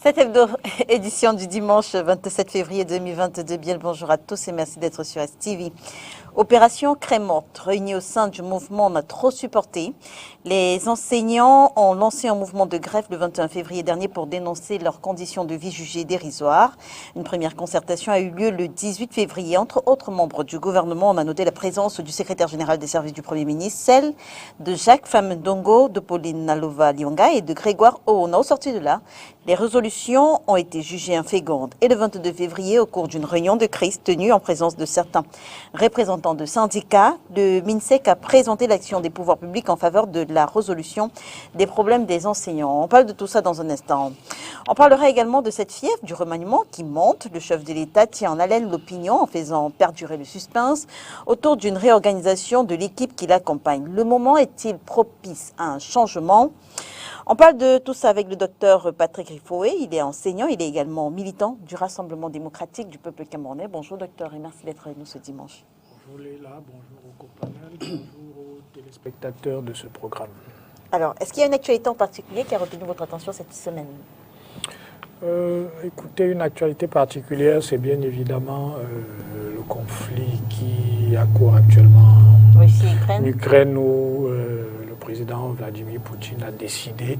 Cette édition du dimanche 27 février 2022. Bien le bonjour à tous et merci d'être sur STV. Opération Crème-Morte, réunie au sein du mouvement On a trop supporté. Les enseignants ont lancé un mouvement de grève le 21 février dernier pour dénoncer leurs conditions de vie jugées dérisoires. Une première concertation a eu lieu le 18 février. Entre autres membres du gouvernement, on a noté la présence du secrétaire général des services du Premier ministre, celle de Jacques Famendongo, de Pauline Nalova-Lyonga et de Grégoire Oona. Au sorti de là, les résolutions ont été jugées infécondes. Et le 22 février, au cours d'une réunion de crise tenue en présence de certains représentants de syndicats, le MINSEC a présenté l'action des pouvoirs publics en faveur de la résolution des problèmes des enseignants. On parle de tout ça dans un instant. On parlera également de cette fièvre du remaniement qui monte. Le chef de l'État tient en haleine l'opinion en faisant perdurer le suspense autour d'une réorganisation de l'équipe qui l'accompagne. Le moment est-il propice à un changement ? On parle de tout ça avec le docteur Patrick Riffoé. Il est enseignant, il est également militant du Rassemblement démocratique du peuple camerounais. Bonjour docteur et merci d'être avec nous ce dimanche. Bonjour Léla, bonjour au copanel, bonjour aux téléspectateurs de ce programme. Alors, est-ce qu'il y a une actualité en particulier qui a retenu votre attention cette semaine ? Écoutez, une actualité particulière, c'est bien évidemment le conflit qui a cours actuellement en Ukraine où le président Vladimir Poutine a décidé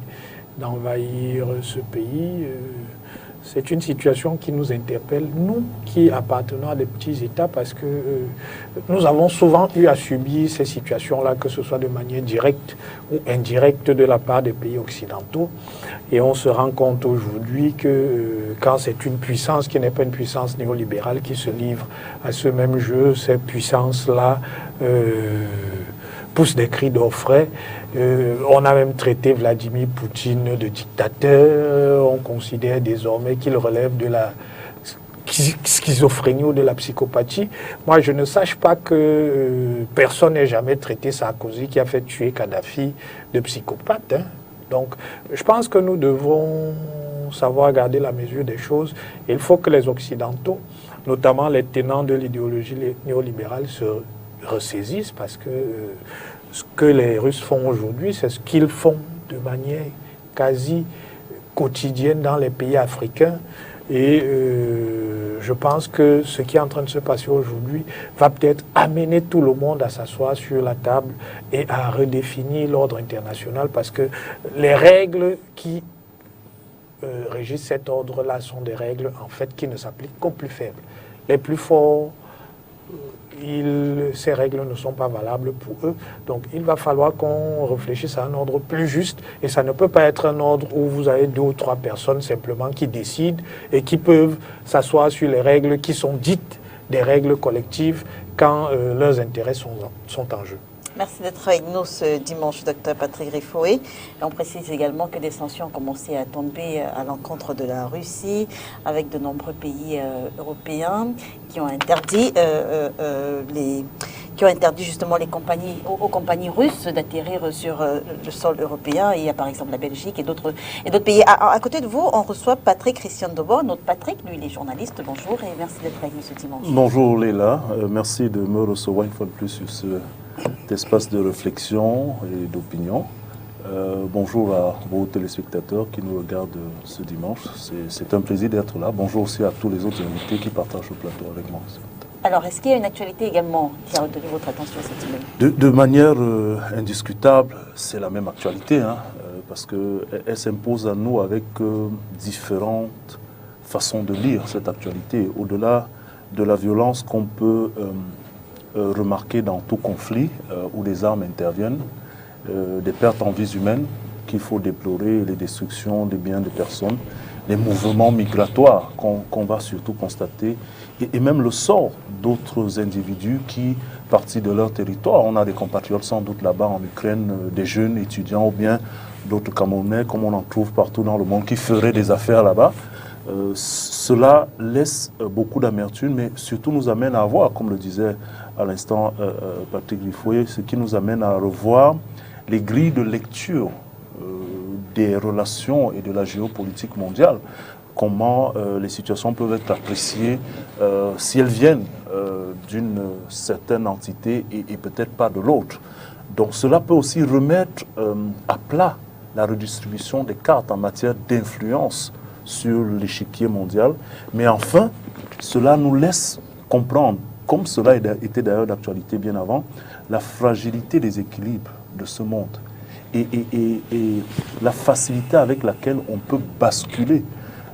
d'envahir ce pays. C'est une situation qui nous interpelle, nous qui appartenons à des petits États, parce que nous avons souvent eu à subir ces situations-là, que ce soit de manière directe ou indirecte de la part des pays occidentaux. Et on se rend compte aujourd'hui que quand c'est une puissance qui n'est pas une puissance néolibérale qui se livre à ce même jeu, ces puissances-là poussent des cris d'orfraie. On a même traité Vladimir Poutine de dictateur. On considère désormais qu'il relève de la schizophrénie ou de la psychopathie. Moi, je ne sache pas que personne n'ait jamais traité Sarkozy, qui a fait tuer Kadhafi, de psychopathe. Donc, je pense que nous devons savoir garder la mesure des choses. Il faut que les Occidentaux, notamment les tenants de l'idéologie néolibérale, se ressaisissent, parce que ce que les Russes font aujourd'hui, c'est ce qu'ils font de manière quasi quotidienne dans les pays africains. Et je pense que ce qui est en train de se passer aujourd'hui va peut-être amener tout le monde à s'asseoir sur la table et à redéfinir l'ordre international, parce que les règles qui régissent cet ordre-là sont des règles en fait qui ne s'appliquent qu'aux plus faibles. Les plus forts, ces règles ne sont pas valables pour eux. Donc il va falloir qu'on réfléchisse à un ordre plus juste, et ça ne peut pas être un ordre où vous avez 2 ou 3 personnes simplement qui décident et qui peuvent s'asseoir sur les règles qui sont dites des règles collectives quand leurs intérêts sont en jeu. Merci d'être avec nous ce dimanche, docteur Patrick Riffoé. On précise également que des sanctions ont commencé à tomber à l'encontre de la Russie, avec de nombreux pays européens qui ont interdit justement aux compagnies russes d'atterrir sur le sol européen. Et il y a par exemple la Belgique et d'autres pays. À côté de vous, on reçoit Patrick Christian Dobo. Notre Patrick, lui, il est journaliste. Bonjour et merci d'être avec nous ce dimanche. Bonjour Léla, merci de me recevoir une fois de plus sur cet espace de réflexion et d'opinion. Bonjour à vos téléspectateurs qui nous regardent ce dimanche. C'est un plaisir d'être là. Bonjour aussi à tous les autres invités qui partagent le plateau avec moi. Alors, est-ce qu'il y a une actualité également qui a retenu votre attention cette semaine ? De manière indiscutable, c'est la même actualité, parce qu'elle s'impose à nous avec différentes façons de lire cette actualité. Au-delà de la violence qu'on peut remarquer dans tout conflit où les armes interviennent, des pertes en vies humaines qu'il faut déplorer, les destructions des biens des personnes, les mouvements migratoires qu'on va surtout constater, et même le sort d'autres individus qui, partis de leur territoire, on a des compatriotes sans doute là-bas en Ukraine, des jeunes étudiants ou bien d'autres Camerounais, comme on en trouve partout dans le monde, qui feraient des affaires là-bas. Cela laisse beaucoup d'amertume, mais surtout nous amène à voir, comme le disait à l'instant Patrick Riffoé, ce qui nous amène à revoir les grilles de lecture des relations et de la géopolitique mondiale. Comment les situations peuvent être appréciées si elles viennent d'une certaine entité et peut-être pas de l'autre. Donc cela peut aussi remettre à plat la redistribution des cartes en matière d'influence sur l'échiquier mondial. Mais enfin, cela nous laisse comprendre, comme cela était d'ailleurs d'actualité bien avant, la fragilité des équilibres de ce monde et la facilité avec laquelle on peut basculer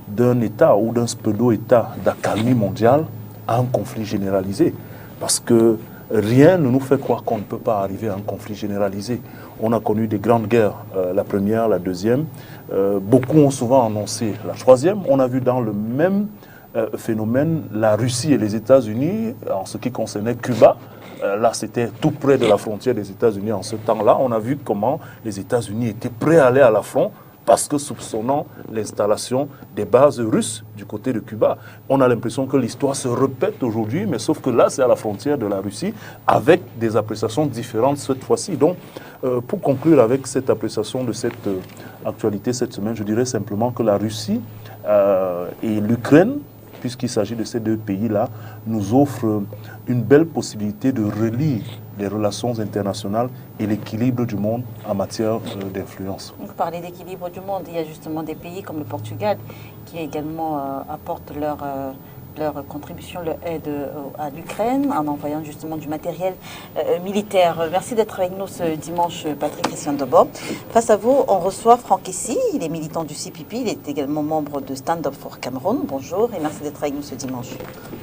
d'un État ou d'un pseudo-État d'accalmie mondiale à un conflit généralisé. Parce que rien ne nous fait croire qu'on ne peut pas arriver à un conflit généralisé. On a connu des grandes guerres, la première, la deuxième. Beaucoup ont souvent annoncé la troisième. On a vu dans le même phénomène la Russie et les États-Unis en ce qui concernait Cuba. Là, c'était tout près de la frontière des États-Unis en ce temps-là. On a vu comment les États-Unis étaient prêts à aller à l'affront parce que soupçonnant l'installation des bases russes du côté de Cuba. On a l'impression que l'histoire se répète aujourd'hui, mais sauf que là, c'est à la frontière de la Russie, avec des appréciations différentes cette fois-ci. Donc, pour conclure avec cette appréciation de cette actualité cette semaine, je dirais simplement que la Russie et l'Ukraine, puisqu'il s'agit de ces deux pays-là, nous offrent une belle possibilité de relire les relations internationales et l'équilibre du monde en matière d'influence. Vous parlez d'équilibre du monde, il y a justement des pays comme le Portugal qui également apportent leur contribution, leur aide à l'Ukraine en envoyant justement du matériel militaire. Merci d'être avec nous ce dimanche, Patrick Christian Dobo. Face à vous, on reçoit Franck Essi, il est militant du CPP, il est également membre de Stand Up for Cameroun. Bonjour et merci d'être avec nous ce dimanche.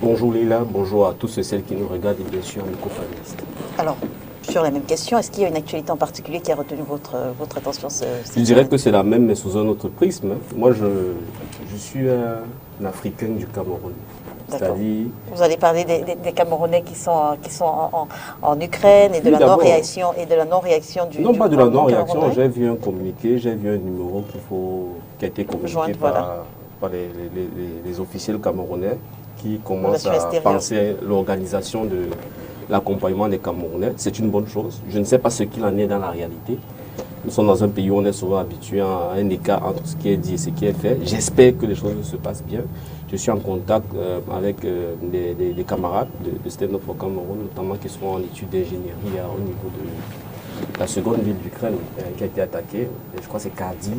Bonjour Lila, bonjour à tous et celles qui nous regardent et bien sûr à nos co-panélistes. Alors, sur la même question, est-ce qu'il y a une actualité en particulier qui a retenu votre attention Je dirais que c'est la même mais sous un autre prisme. Moi, je suis un Africain du Cameroun. Vous allez parler des Camerounais qui sont en Ukraine et de la non-réaction du non pas de la non-réaction. J'ai vu un communiqué, j'ai vu un numéro qui a été communiqué par les officiels camerounais qui commencent à penser l'organisation de l'accompagnement des Camerounais. C'est une bonne chose. Je ne sais pas ce qu'il en est dans la réalité. Nous sommes dans un pays où on est souvent habitué à un écart entre ce qui est dit et ce qui est fait. J'espère que les choses se passent bien. Je suis en contact avec des camarades de Stand Up for Cameroun, notamment qui sont en études d'ingénierie au niveau de la seconde ville d'Ukraine qui a été attaquée. Je crois que c'est Kharkiv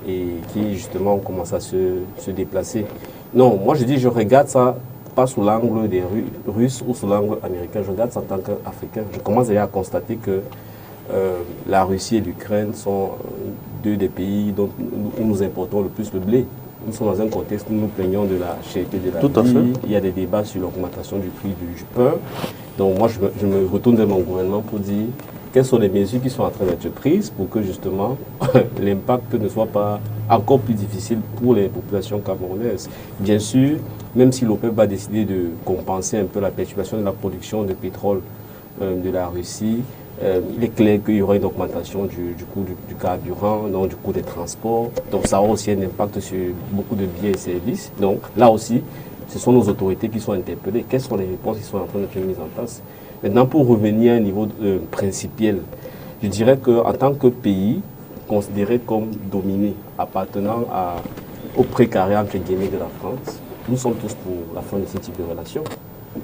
et qui justement ont commencé à se déplacer. Non, moi je dis je regarde ça pas sous l'angle des Russes ou sous l'angle américain, je regarde ça en tant qu'Africain. Je commence déjà à constater que la Russie et l'Ukraine sont deux des pays où nous importons le plus le blé. Nous sommes dans un contexte où nous plaignons de la cherté de la vie. Il y a des débats sur l'augmentation du prix du pain. Donc moi, je me retourne vers mon gouvernement pour dire quelles sont les mesures qui sont en train d'être prises pour que justement l'impact ne soit pas encore plus difficile pour les populations camerounaises. Bien sûr, même si l'OPEP va décider de compenser un peu la perturbation de la production de pétrole de la Russie, il est clair qu'il y aura une augmentation du coût du carburant, donc du coût des transports. Donc ça aura aussi un impact sur beaucoup de biens et services. Donc là aussi, ce sont nos autorités qui sont interpellées. Quelles sont les réponses qui sont en train d'être mises en place? Maintenant, pour revenir à un niveau principiel, je dirais qu'en tant que pays considéré comme dominé, appartenant au précaré entre guillemets de la France, nous sommes tous pour la fin de ce type de relations.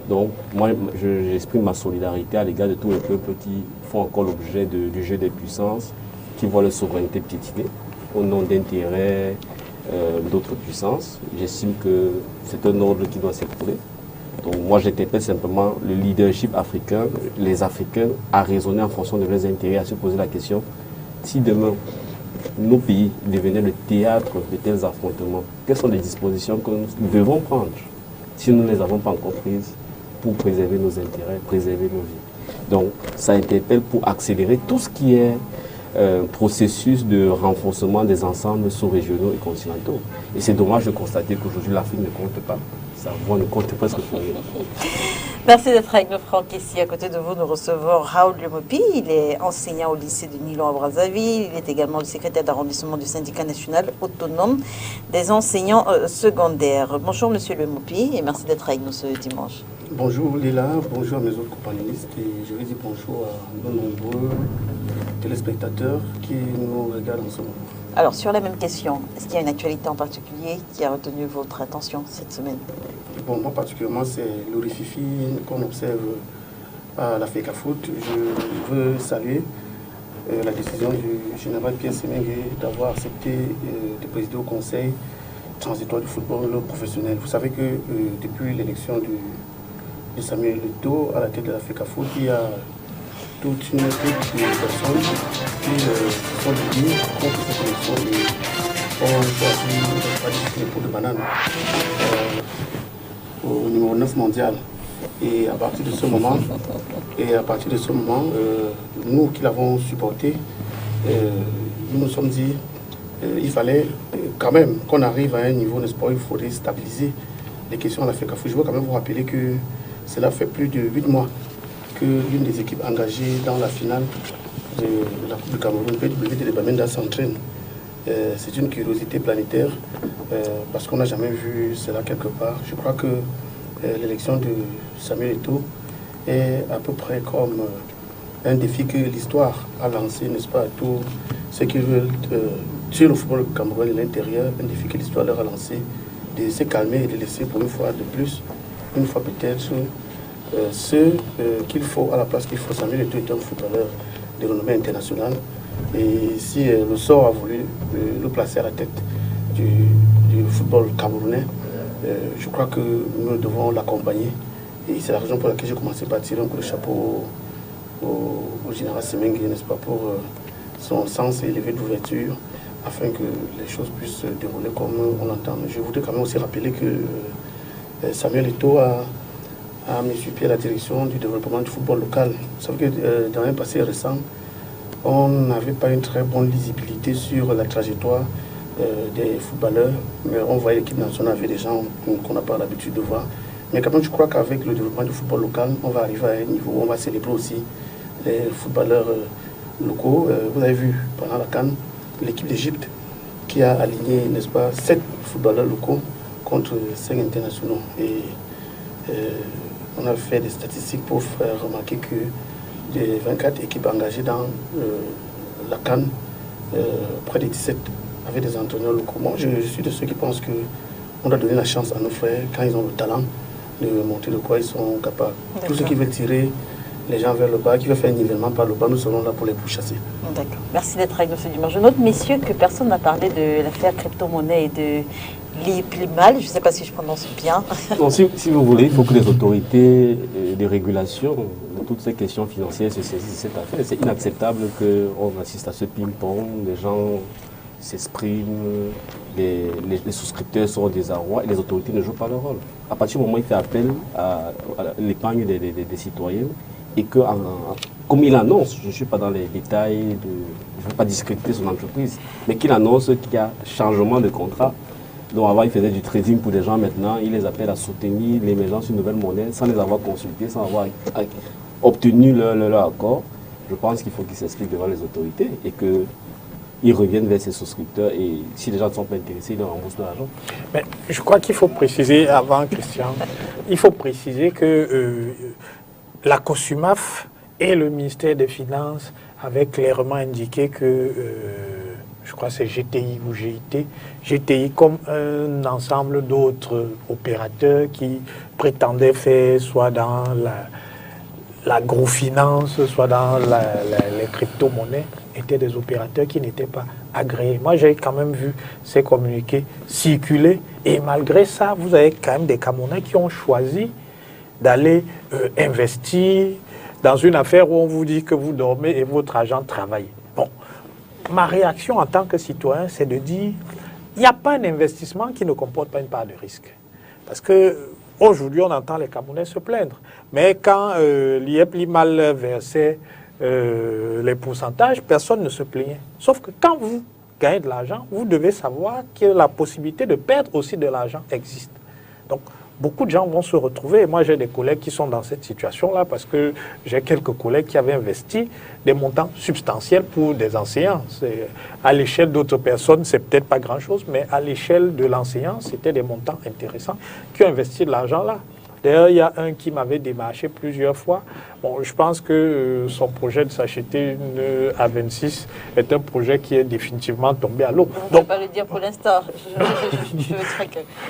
Donc, moi, j'exprime ma solidarité à l'égard de tous les peuples qui font encore l'objet du jeu des puissances, qui voient leur souveraineté piétinée au nom d'intérêts d'autres puissances. J'estime que c'est un ordre qui doit s'écrouler. Donc, moi, j'interpelle simplement le leadership africain, les Africains, à raisonner en fonction de leurs intérêts, à se poser la question, si demain, nos pays devenaient le théâtre de tels affrontements, quelles sont les dispositions que nous devons prendre si nous ne les avons pas encore prises pour préserver nos intérêts, préserver nos vies. Donc, ça interpelle pour accélérer tout ce qui est processus de renforcement des ensembles sous-régionaux et continentaux. Et c'est dommage de constater qu'aujourd'hui, l'Afrique ne compte pas. Sa voix ne compte presque pour rien. Merci d'être avec nous, Franck. Ici, à côté de vous, nous recevons Raoul Lemopi. Il est enseignant au lycée de Nilon à Brazzaville. Il est également le secrétaire d'arrondissement du syndicat national autonome des enseignants secondaires. Bonjour, monsieur Lemopi, et merci d'être avec nous ce dimanche. Bonjour Lila, bonjour à mes autres companélistes et je vais dire bonjour à nos nombreux téléspectateurs qui nous regardent en ce moment. Alors, sur la même question, est-ce qu'il y a une actualité en particulier qui a retenu votre attention cette semaine? Bon, moi particulièrement, c'est l'orififi qu'on observe à la FECAFOOT. Je veux saluer la décision du général Pierre Semengue d'avoir accepté de présider au Conseil transitoire du football professionnel. Vous savez que depuis l'élection de Samuel Eto'o à la tête de la FECAFOOT, il y a toute une équipe de personnes qui sont venues contre cette élection et ont choisi les pots de banane au numéro 9 mondial. Et à partir de ce moment, nous qui l'avons supporté, nous nous sommes dit il fallait quand même qu'on arrive à un niveau, n'est-ce pas, il faudrait stabiliser les questions à la FECAFOOT. Je veux quand même vous rappeler que cela fait plus de 8 mois que l'une des équipes engagées dans la finale de la Coupe du Cameroun, PWD de Bamenda, s'entraîne. C'est une curiosité planétaire parce qu'on n'a jamais vu cela quelque part. Je crois que l'élection de Samuel Eto'o est à peu près comme un défi que l'histoire a lancé, n'est-ce pas, à tous ceux qui veulent tuer le football camerounais de l'intérieur, un défi que l'histoire leur a lancé, de se calmer et de laisser pour une fois de plus, une fois peut-être, ceux qu'il faut à la place qu'il faut. Samuel Eto'o est un footballeur de renommée internationale et si le sort a voulu le placer à la tête du football camerounais, je crois que nous devons l'accompagner et c'est la raison pour laquelle j'ai commencé par tirer un coup de chapeau au général Semengue, n'est-ce pas, pour son sens élevé d'ouverture afin que les choses puissent se dérouler comme on l'entend. Mais je voudrais quand même aussi rappeler que Samuel Eto'o a mis sur pied la direction du développement du football local. Vous savez que dans un passé récent, on n'avait pas une très bonne lisibilité sur la trajectoire des footballeurs, mais on voyait l'équipe nationale avec des gens qu'on n'a pas l'habitude de voir. Mais quand même, je crois qu'avec le développement du football local, on va arriver à un niveau où on va célébrer aussi les footballeurs locaux. Vous avez vu pendant la CAN, l'équipe d'Égypte qui a aligné, n'est-ce pas, 7 footballeurs locaux contre 5 internationaux. Et on a fait des statistiques pour faire remarquer que des 24 équipes engagées dans la CAN, près de 17 avaient des entraîneurs locaux. Moi, je suis de ceux qui pensent qu'on doit donner la chance à nos frères, quand ils ont le talent, de montrer de quoi ils sont capables. Tous ceux qui veulent tirer les gens vers le bas, qui veulent faire un nivellement par le bas, nous serons là pour les pourchasser. D'accord. Merci d'être avec nous ce dimanche. Je note, messieurs, que personne n'a parlé de l'affaire crypto-monnaie et de l'IPLIMAL. Je ne sais pas si je prononce bien. Non, si vous voulez, il faut que les autorités de régulation de toutes ces questions financières se saisissent de cette affaire. C'est inacceptable qu'on assiste à ce ping-pong. Les gens s'expriment, les souscripteurs sont au désarroi et les autorités ne jouent pas leur rôle. À partir du moment où il fait appel à l'épargne des citoyens et que, comme il annonce, je ne suis pas dans les détails, je ne veux pas discréditer son entreprise, mais qu'il annonce qu'il y a changement de contrat. Donc avant, il faisait du trading pour des gens, maintenant, il les appelle à soutenir l'émergence d'une nouvelle monnaie sans les avoir consultés, sans avoir obtenu leur accord. Je pense qu'il faut qu'ils s'expliquent devant les autorités et qu'ils reviennent vers ses souscripteurs et si les gens ne sont pas intéressés, ils leur remboursent leur argent. Mais je crois qu'il faut préciser, avant Christian, il faut préciser que la COSUMAF et le ministère des Finances avaient clairement indiqué que je crois que c'est GTI ou GTI comme un ensemble d'autres opérateurs qui prétendaient faire soit dans l'agrofinance, soit dans les crypto-monnaies, étaient des opérateurs qui n'étaient pas agréés. Moi, j'ai quand même vu ces communiqués circuler et malgré ça, vous avez quand même des Camerounais qui ont choisi d'aller investir dans une affaire où on vous dit que vous dormez et votre agent travaille. Bon. Ma réaction en tant que citoyen, c'est de dire il n'y a pas un investissement qui ne comporte pas une part de risque. Parce qu'aujourd'hui, on entend les Camerounais se plaindre. Mais quand l'IPLIMAL versait les pourcentages, personne ne se plaignait. Sauf que quand vous gagnez de l'argent, vous devez savoir que la possibilité de perdre aussi de l'argent existe. Donc, beaucoup de gens vont se retrouver. Et moi, j'ai des collègues qui sont dans cette situation-là parce que j'ai quelques collègues qui avaient investi des montants substantiels pour des enseignants. À l'échelle d'autres personnes, c'est peut-être pas grand-chose, mais à l'échelle de l'enseignant, c'était des montants intéressants qui ont investi de l'argent là. D'ailleurs, il y a un qui m'avait démarché plusieurs fois. Bon, je pense que son projet de s'acheter une A26 est un projet qui est définitivement tombé à l'eau. On ne peut pas le dire pour l'instant.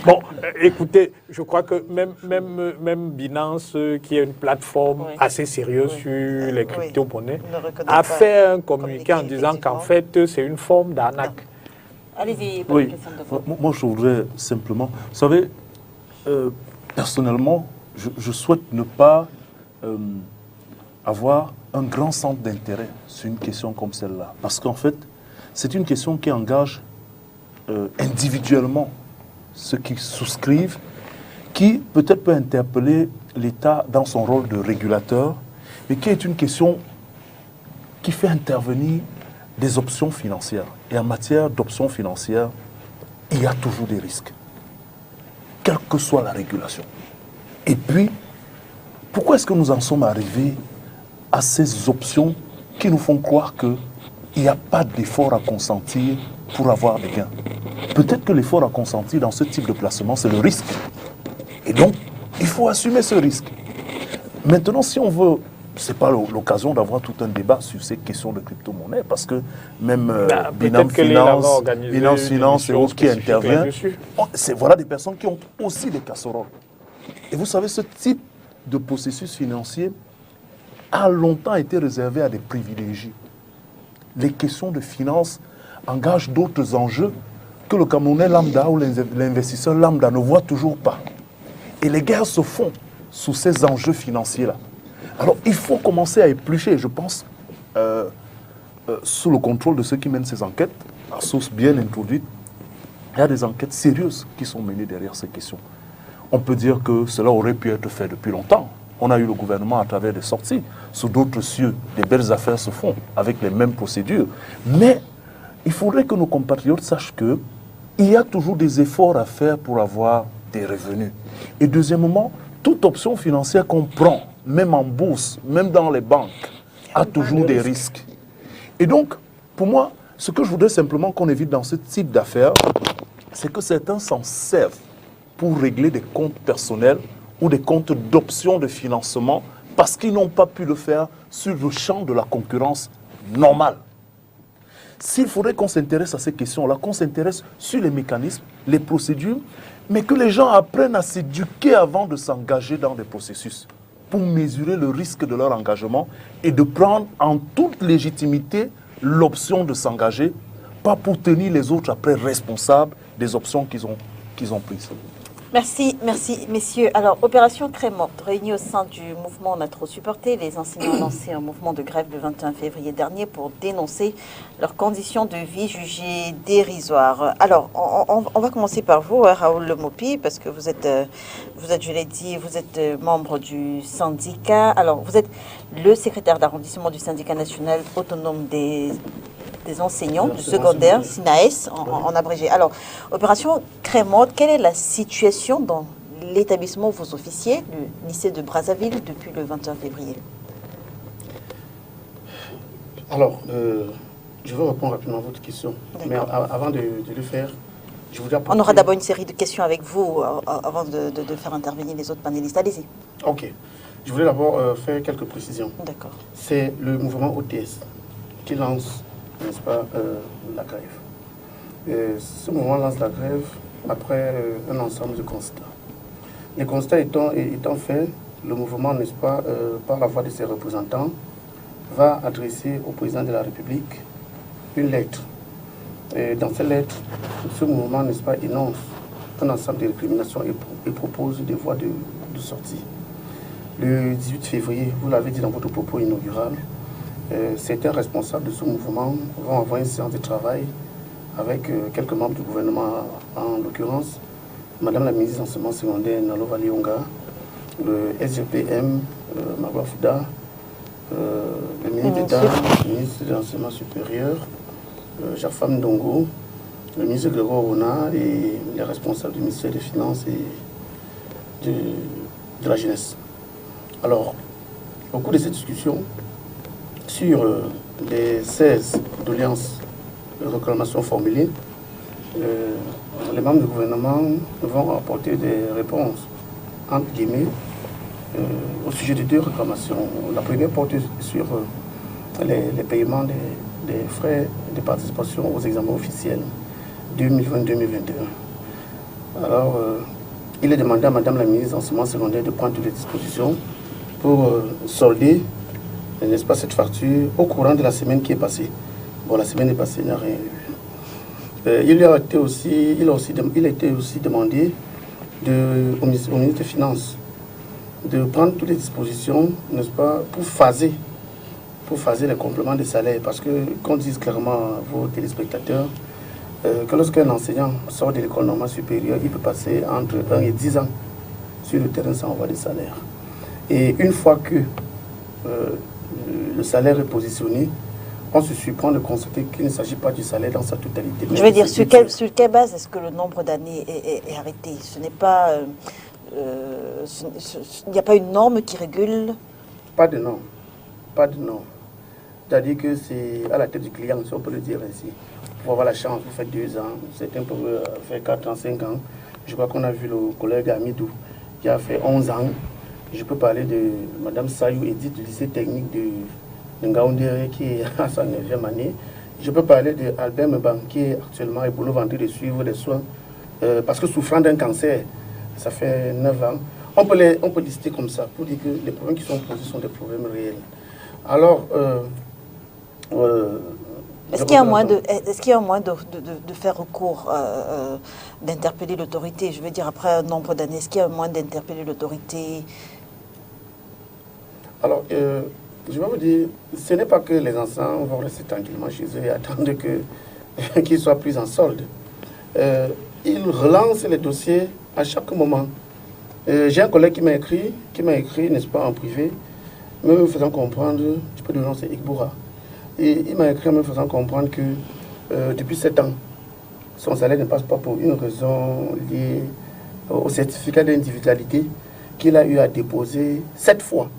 Bon, écoutez, je crois que même Binance, qui est une plateforme assez sérieuse sur les crypto-monnaies, a fait un communiqué en disant qu'en fait, c'est une forme d'arnaque. Allez-y, oui. Moi, je voudrais simplement... Vous savez, personnellement, je souhaite ne pas avoir un grand centre d'intérêt sur une question comme celle-là. Parce qu'en fait, c'est une question qui engage individuellement ceux qui souscrivent, qui peut-être peut interpeller l'État dans son rôle de régulateur, mais qui est une question qui fait intervenir des options financières. Et en matière d'options financières, il y a toujours des risques, quelle que soit la régulation. Et puis, pourquoi est-ce que nous en sommes arrivés à ces options qui nous font croire qu'il n'y a pas d'effort à consentir pour avoir des gains? Peut-être que l'effort à consentir dans ce type de placement, c'est le risque. Et donc, il faut assumer ce risque. Maintenant, si on veut... Ce n'est pas l'occasion d'avoir tout un débat sur ces questions de crypto-monnaie, parce que même Binance Finance et autres qui interviennent, voilà des personnes qui ont aussi des casseroles. Et vous savez, ce type de processus financier a longtemps été réservé à des privilégiés. Les questions de finance engagent d'autres enjeux que le Camerounais lambda ou l'investisseur lambda ne voit toujours pas. Et les guerres se font sous ces enjeux financiers-là. Alors, il faut commencer à éplucher, je pense, sous le contrôle de ceux qui mènent ces enquêtes, à source bien introduite, il y a des enquêtes sérieuses qui sont menées derrière ces questions. On peut dire que cela aurait pu être fait depuis longtemps. On a eu le gouvernement à travers des sorties. Sous d'autres cieux, des belles affaires se font avec les mêmes procédures. Mais il faudrait que nos compatriotes sachent qu'il y a toujours des efforts à faire pour avoir des revenus. Et deuxièmement, toute option financière qu'on prend, même en bourse, même dans les banques, a toujours des risques. Et donc, pour moi, ce que je voudrais simplement qu'on évite dans ce type d'affaires, c'est que certains s'en servent pour régler des comptes personnels ou des comptes d'options de financement parce qu'ils n'ont pas pu le faire sur le champ de la concurrence normale. S'il faudrait qu'on s'intéresse à ces questions-là, qu'on s'intéresse sur les mécanismes, les procédures, mais que les gens apprennent à s'éduquer avant de s'engager dans des processus pour mesurer le risque de leur engagement et de prendre en toute légitimité l'option de s'engager, pas pour tenir les autres après responsables des options qu'ils ont prises. Merci, messieurs. Alors, opération Craie morte, réunie au sein du mouvement On a trop supporté, les enseignants ont lancé un mouvement de grève le 21 février dernier pour dénoncer leurs conditions de vie jugées dérisoires. Alors, on va commencer par vous, Raoul Lemopi, parce que vous êtes, je l'ai dit, vous êtes membre du syndicat. Alors, vous êtes le secrétaire d'arrondissement du syndicat national autonome des enseignants du secondaire, SINAES, en abrégé. Alors, opération Craie morte, quelle est la situation dans l'établissement où vous officiez, le lycée de Brazzaville, depuis le 21 février? Alors, je vais répondre rapidement à votre question. Mais avant de le faire, je voudrais apporter... On aura d'abord une série de questions avec vous avant de faire intervenir les autres panélistes. Allez-y. Ok. Je voulais d'abord faire quelques précisions. D'accord. C'est le mouvement OTS qui lance, n'est-ce pas, la grève. Ce mouvement lance la grève après un ensemble de constats. Les constats étant faits, le mouvement, n'est-ce pas, par la voix de ses représentants, va adresser au président de la République une lettre. Et dans cette lettre, ce mouvement, n'est-ce pas, énonce un ensemble de récriminations et propose des voies de sortie. Le 18 février, vous l'avez dit dans votre propos inaugural, certains responsables de ce mouvement vont avoir une séance de travail avec quelques membres du gouvernement, en l'occurrence Madame la ministre de l'Enseignement secondaire Nalo Valionga, le SGPM Magua Fouda, le ministre d'État, le ministre de l'Enseignement supérieur, Jafam Ndongo, le ministre Grégoire Rona et les responsables du ministère des Finances et de la jeunesse. Alors, au cours de cette discussion, sur les 16 doléances de réclamations formulées, les membres du gouvernement vont apporter des réponses, entre guillemets, au sujet de deux réclamations. La première porte sur les paiements des frais de participation aux examens officiels 2020-2021. Alors, il est demandé à Madame la ministre de l'Enseignement secondaire de prendre toutes les dispositions pour solder, n'est-ce pas, cette facture au courant de la semaine qui est passée. Bon, la semaine est passée, il n'y a rien eu. Il a été aussi demandé au ministre des Finances de prendre toutes les dispositions, n'est-ce pas, pour phaser les compléments de salaire. Parce que, qu'on dise clairement à vos téléspectateurs, que lorsqu'un enseignant sort de l'école normale supérieure, il peut passer entre 1 et 10 ans sur le terrain sans avoir de salaire. Et une fois que le salaire est positionné, on se surprend de constater qu'il ne s'agit pas du salaire dans sa totalité. Je veux dire, sur quelle base est-ce que le nombre d'années est arrêté? Ce n'est pas... il n'y a pas une norme qui régule? Pas de norme. Pas de norme. C'est-à-dire que c'est à la tête du client, si on peut le dire ainsi. Pour avoir la chance, vous faites 2 ans, certains peuvent faire 4 ans, 5 ans. Je crois qu'on a vu le collègue Amidou qui a fait 11 ans. Je peux parler de Mme Sayou Edith du lycée technique de Ngaoundéré qui est à sa 9e année. Je peux parler de Albert Meban qui est actuellement à Boulot en train de suivre des soins parce que souffrant d'un cancer, ça fait 9 ans. On peut lister comme ça pour dire que les problèmes qui sont posés sont des problèmes réels. Alors, est-ce qu'il y a un moyen de faire recours, d'interpeller l'autorité? Je veux dire, après un nombre d'années, est-ce qu'il y a un moyen d'interpeller l'autorité? Alors, je vais vous dire, ce n'est pas que les enseignants vont rester tranquillement chez eux et attendre qu'ils soient pris en solde. Ils relancent les dossiers à chaque moment. J'ai un collègue qui m'a écrit, n'est-ce pas, en privé, me faisant comprendre, je peux donner, c'est Igboura. Et il m'a écrit en me faisant comprendre que depuis 7 ans, son salaire ne passe pas pour une raison liée au certificat d'individualité qu'il a eu à déposer 7 fois.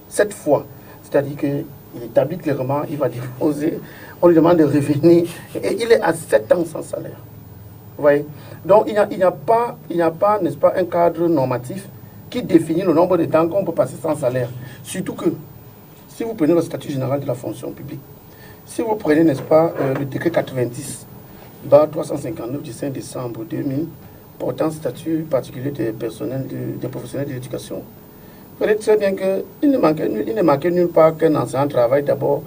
7 fois. C'est-à-dire qu'il établit clairement, il va déposer, on lui demande de revenir, et il est à 7 ans sans salaire. Vous voyez? Donc il n'y a pas, n'est-ce pas, un cadre normatif qui définit le nombre de temps qu'on peut passer sans salaire. Surtout que, si vous prenez le statut général de la fonction publique, si vous prenez, n'est-ce pas, le décret 90/359 du 5 décembre 2000, portant statut particulier des professionnels de l'éducation, vous voyez très bien qu'il ne manquait nulle part qu'un enseignant travaille d'abord,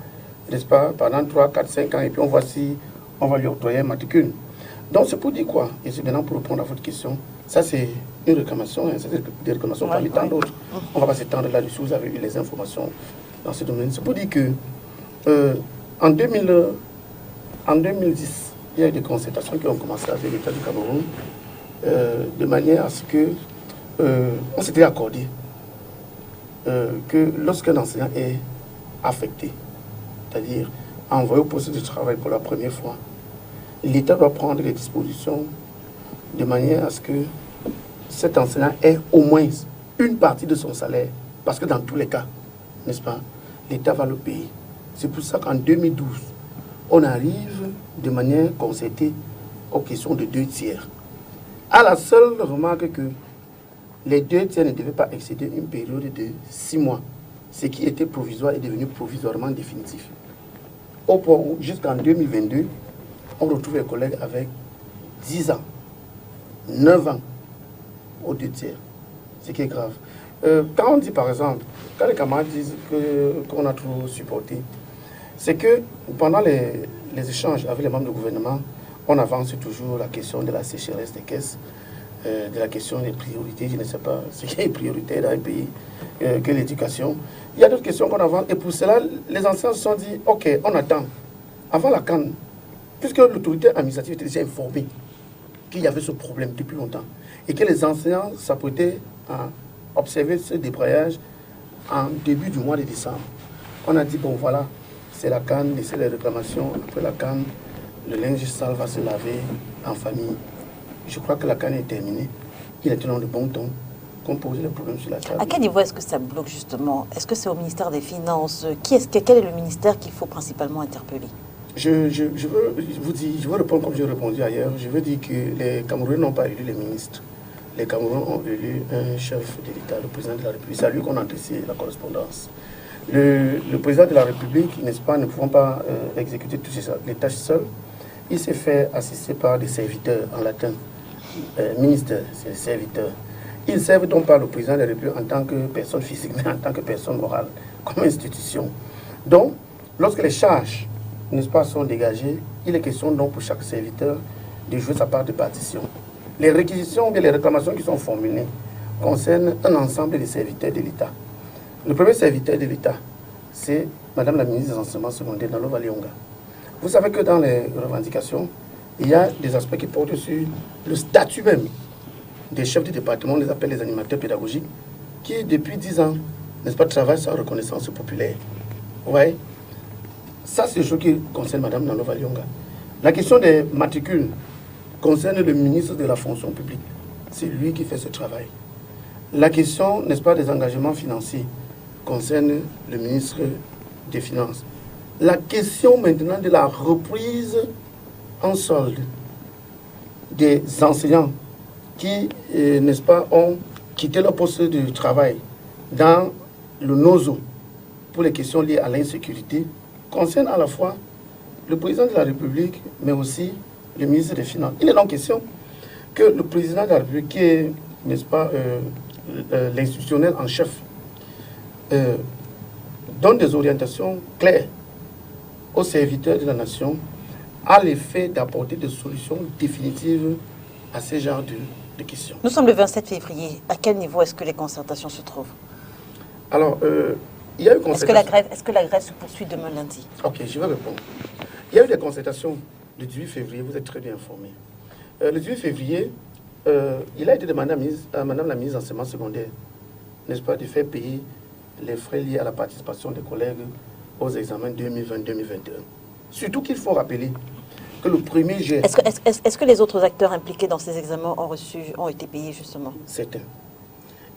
n'est-ce pas, pendant 3, 4, 5 ans, et puis on voit si on va lui octroyer un matricule. Donc c'est pour dire quoi? Et c'est maintenant pour répondre à votre question. Ça c'est une réclamation, c'est des réclamations parmi tant d'autres. On ne va pas s'étendre là-dessus, vous avez eu les informations dans ce domaine. C'est pour dire que en 2010, il y a eu des concertations qui ont commencé avec l'État du Cameroun de manière à ce que on s'était accordé que lorsqu'un enseignant est affecté, c'est-à-dire envoyé au poste de travail pour la première fois, l'État doit prendre les dispositions de manière à ce que cet enseignant ait au moins une partie de son salaire, parce que dans tous les cas, n'est-ce pas, l'État va le payer. C'est pour ça qu'en 2012, on arrive de manière concertée aux questions de 2 tiers. À la seule remarque que les 2 tiers ne devaient pas excéder une période de 6 mois. Ce qui était provisoire est devenu provisoirement définitif. Au point où, jusqu'en 2022, on retrouve les collègues avec 10 ans, 9 ans aux 2 tiers. Ce qui est grave. Quand on dit, par exemple, quand les camarades disent qu'on a trop supporté, c'est que pendant les échanges avec les membres du gouvernement, on avance toujours la question de la sécheresse des caisses, de la question des priorités, je ne sais pas ce qui est prioritaire dans un pays que l'éducation. Il y a d'autres questions qu'on avance et pour cela, les enseignants se sont dit, ok, on attend. Avant la CAN, puisque l'autorité administrative était déjà informée qu'il y avait ce problème depuis longtemps et que les enseignants s'apprêtaient à observer ce débrayage en début du mois de décembre. On a dit, bon voilà, c'est la CAN, laissez les réclamations. Après la CAN, le linge sale va se laver en famille. Je crois que la CAN est terminée. Il était dans le bon ton qu'on pose les problèmes sur la table. À quel niveau est-ce que ça bloque justement? Est-ce que c'est au ministère des Finances? Quel est le ministère qu'il faut principalement interpeller? Je veux répondre comme j'ai répondu ailleurs. Je veux dire que les Camerounais n'ont pas élu les ministres. Les Camerounais ont élu un chef de l'État, le président de la République. C'est à lui qu'on a adressé la correspondance. Le président de la République, n'est-ce pas, ne pouvant pas exécuter toutes les tâches seul, il s'est fait assister par des serviteurs en latin. Ministère, c'est les serviteurs. Ils ne servent donc pas le président de la République en tant que personne physique, mais en tant que personne morale, comme institution. Donc, lorsque les charges n'est-ce pas, sont dégagés, il est question donc pour chaque serviteur de jouer sa part de partition. Les réquisitions et les réclamations qui sont formulées concernent un ensemble de serviteurs de l'État. Le premier serviteur de l'État, c'est Madame la ministre des Enseignements secondaires, Nanlova Lionga. Vous savez que dans les revendications, il y a des aspects qui portent sur le statut même des chefs de département, on les appelle les animateurs pédagogiques, qui depuis 10 ans, n'est-ce pas, travaillent sur la reconnaissance populaire. Vous voyez? Ça, c'est ce qui concerne Madame Nanlova Lionga. La question des matricules concerne le ministre de la fonction publique. C'est lui qui fait ce travail. La question, n'est-ce pas, des engagements financiers concerne le ministre des Finances. La question maintenant de la reprise en solde des enseignants qui, n'est-ce pas, ont quitté leur poste de travail dans le NOZO pour les questions liées à l'insécurité concerne à la fois le président de la République, mais aussi le ministre des Finances. Il est donc question que le président de la République, qui est, n'est-ce pas, l'institutionnel en chef, donne des orientations claires aux serviteurs de la nation à l'effet d'apporter des solutions définitives à ce genre de questions. Nous sommes le 27 février. À quel niveau est-ce que les concertations se trouvent? Alors, il y a eu concertation. Est-ce que la grève se poursuit demain lundi? Ok, je vais répondre. Il y a eu des concertations le 18 février, vous êtes très bien informés. Le 18 février, il a été demandé à Madame la ministre de l'Enseignement secondaire, n'est-ce pas, de faire payer les frais liés à la participation des collègues aux examens 2020-2021. Surtout qu'il faut rappeler que le premier jet... Est-ce que les autres acteurs impliqués dans ces examens ont été payés justement? Certains.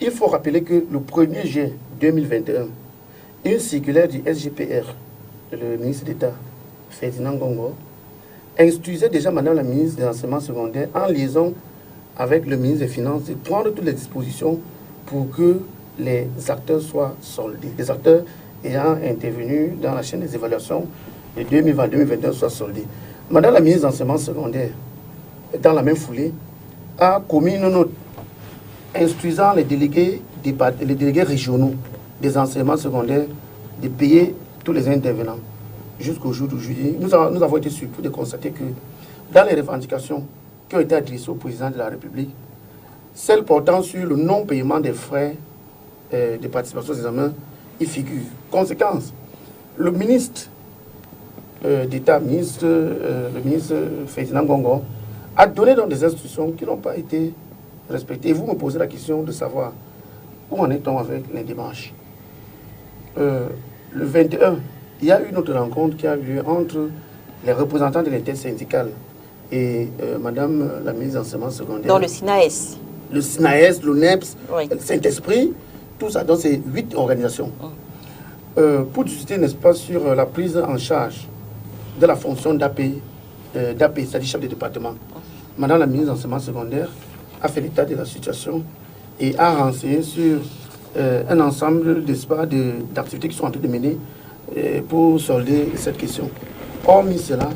Il faut rappeler que le 1er juin 2021, une circulaire du SGPR, le ministre d'État Ferdinand Gongo, instruisait déjà Madame la ministre des Enseignements secondaires en liaison avec le ministre des Finances de prendre toutes les dispositions pour que les acteurs soient soldés. Les acteurs ayant intervenu dans la chaîne des évaluations de 2020-2021 soient soldés. Madame la ministre des Enseignements secondaires, dans la même foulée, a commis une note instruisant les délégués régionaux des enseignements secondaires de payer tous les intervenants jusqu'au jour d'aujourd'hui. Nous avons été surpris de constater que dans les revendications qui ont été adressées au président de la République, celles portant sur le non-paiement des frais de participation aux examens, y figurent. Conséquence, le ministre d'État, le ministre Ferdinand Gongo, a donné donc des instructions qui n'ont pas été respectées. Et vous me posez la question de savoir où en est-on avec les démarches. Le 21, il y a eu une autre rencontre qui a eu lieu entre les représentants de l'intersyndicale et Madame la ministre de l'Enseignement secondaire. Dans le SINAES. Le SINAES, l'ONEPS, oui. Le Saint-Esprit, tout ça, donc c'est 8 organisations. Pour discuter, n'est-ce pas, sur la prise en charge de la fonction d'AP, c'est-à-dire chef de département. Madame la ministre de l'Enseignement secondaire a fait l'état de la situation et a renseigné sur un ensemble d'activités qui sont en train de mener pour solder cette question. Hormis cela,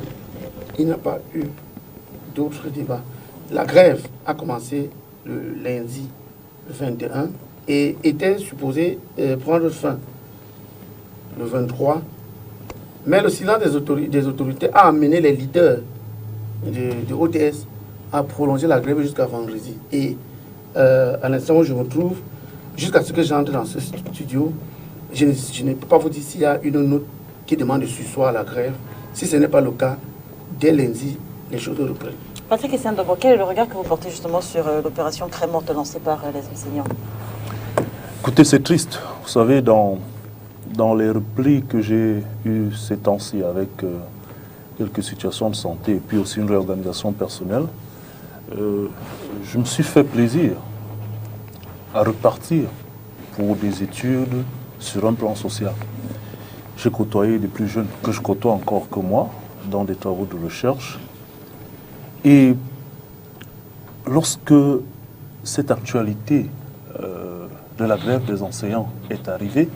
il n'y a pas eu d'autres débats. La grève a commencé le lundi 21 et était supposée prendre fin le 23. Mais le silence des autorités a amené les leaders de ODS à prolonger la grève jusqu'à vendredi. Et à l'instant où je me trouve, jusqu'à ce que j'entre dans ce studio, je ne peux pas vous dire s'il y a une note qui demande de surseoir la grève. Si ce n'est pas le cas, dès lundi, les choses reprennent. Patrick Essien-Dobo, quel est le regard que vous portez justement sur l'opération Crémorte lancée par les enseignants? Écoutez, c'est triste. Vous savez, dans les replis que j'ai eus ces temps-ci avec quelques situations de santé et puis aussi une réorganisation personnelle, je me suis fait plaisir à repartir pour des études sur un plan social. J'ai côtoyé des plus jeunes que je côtoie encore que moi dans des travaux de recherche. Et lorsque cette actualité de la grève des enseignants est arrivée,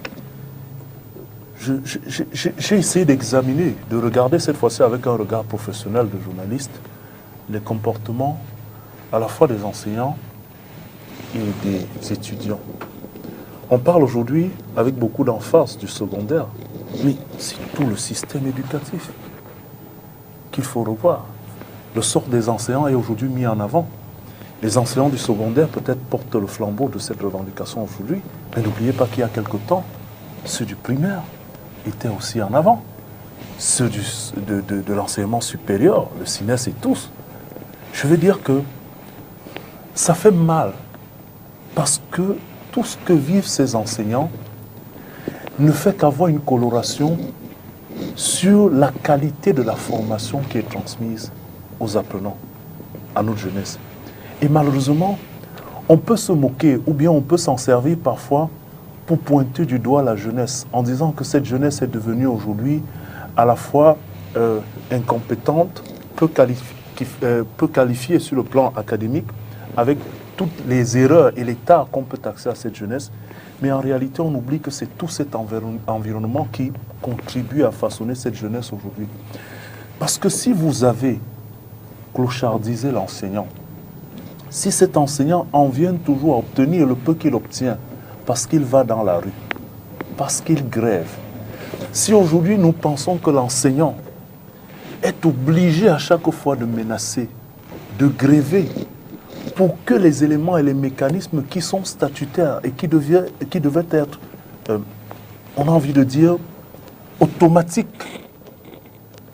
j'ai essayé d'examiner, de regarder cette fois-ci avec un regard professionnel de journaliste, les comportements à la fois des enseignants et des étudiants. On parle aujourd'hui avec beaucoup d'emphase du secondaire, mais c'est tout le système éducatif. qu'il faut revoir. Le sort des enseignants est aujourd'hui mis en avant. Les enseignants du secondaire peut-être portent le flambeau de cette revendication aujourd'hui, mais n'oubliez pas qu'il y a quelque temps, ceux du primaire étaient aussi en avant. Ceux de l'enseignement supérieur, le CINES et tous. Je veux dire que ça fait mal parce que tout ce que vivent ces enseignants ne fait qu'avoir une coloration sur la qualité de la formation qui est transmise aux apprenants, à notre jeunesse. Et malheureusement, on peut se moquer ou bien on peut s'en servir parfois pour pointer du doigt la jeunesse en disant que cette jeunesse est devenue aujourd'hui à la fois incompétente, peu qualifiée sur le plan académique, avec toutes les erreurs et les tares qu'on peut taxer à cette jeunesse. Mais en réalité, on oublie que c'est tout cet environnement qui contribue à façonner cette jeunesse aujourd'hui. Parce que si vous avez clochardisé l'enseignant, si cet enseignant en vient toujours à obtenir le peu qu'il obtient, parce qu'il va dans la rue, parce qu'il grève, si aujourd'hui nous pensons que l'enseignant est obligé à chaque fois de menacer, de gréver, pour que les éléments et les mécanismes qui sont statutaires et qui devaient être, on a envie de dire, automatiques,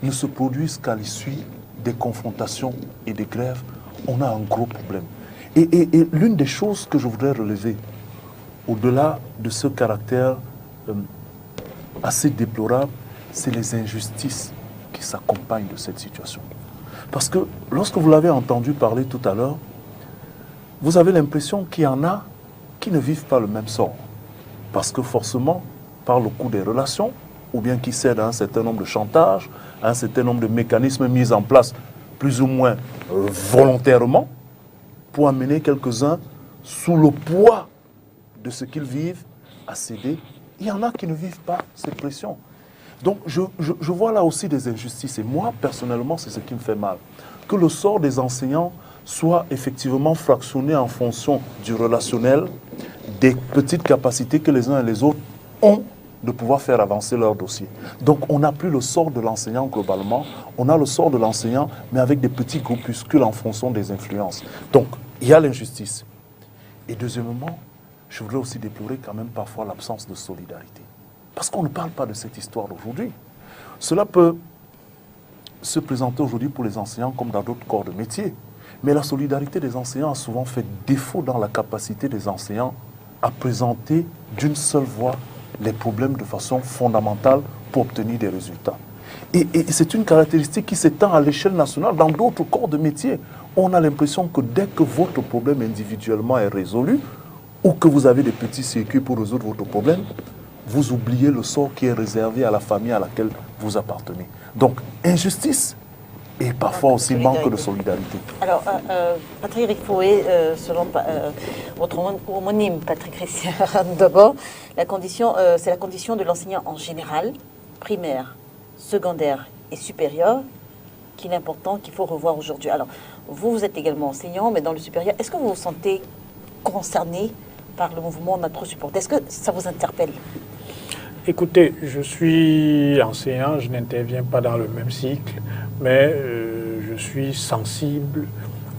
ne se produisent qu'à l'issue des confrontations et des grèves, on a un gros problème. Et l'une des choses que je voudrais relever, au-delà de ce caractère assez déplorable, c'est les injustices qui s'accompagnent de cette situation. Parce que lorsque vous l'avez entendu parler tout à l'heure, vous avez l'impression qu'il y en a qui ne vivent pas le même sort. Parce que forcément, par le coût des relations, ou bien qui cèdent à un certain nombre de chantages, à un certain nombre de mécanismes mis en place plus ou moins volontairement, pour amener quelques-uns sous le poids de ce qu'ils vivent à céder. Il y en a qui ne vivent pas cette pression. Donc je vois là aussi des injustices. Et moi, personnellement, c'est ce qui me fait mal. Que le sort des enseignants soit effectivement fractionné en fonction du relationnel, des petites capacités que les uns et les autres ont de pouvoir faire avancer leur dossier. Donc on n'a plus le sort de l'enseignant globalement, on a le sort de l'enseignant, mais avec des petits groupuscules en fonction des influences. Donc il y a l'injustice. Et deuxièmement, je voudrais aussi déplorer quand même parfois l'absence de solidarité. Parce qu'on ne parle pas de cette histoire d'aujourd'hui. Cela peut se présenter aujourd'hui pour les enseignants comme dans d'autres corps de métier. Mais la solidarité des enseignants a souvent fait défaut dans la capacité des enseignants à présenter d'une seule voix les problèmes de façon fondamentale pour obtenir des résultats. Et c'est une caractéristique qui s'étend à l'échelle nationale. Dans d'autres corps de métier, on a l'impression que dès que votre problème individuellement est résolu, ou que vous avez des petits circuits pour résoudre votre problème, vous oubliez le sort qui est réservé à la famille à laquelle vous appartenez. Donc, injustice et parfois aussi manque de solidarité. Alors, Patrick Rifoué, selon votre homonyme, Patrick Christian, d'abord, c'est la condition de l'enseignant en général, primaire, secondaire et supérieur, qu'il est important, qu'il faut revoir aujourd'hui. Alors, vous êtes également enseignant, mais dans le supérieur, est-ce que vous vous sentez concerné par le mouvement On a trop supporté? Est-ce que ça vous interpelle? Écoutez, je suis enseignant, je n'interviens pas dans le même cycle, mais je suis sensible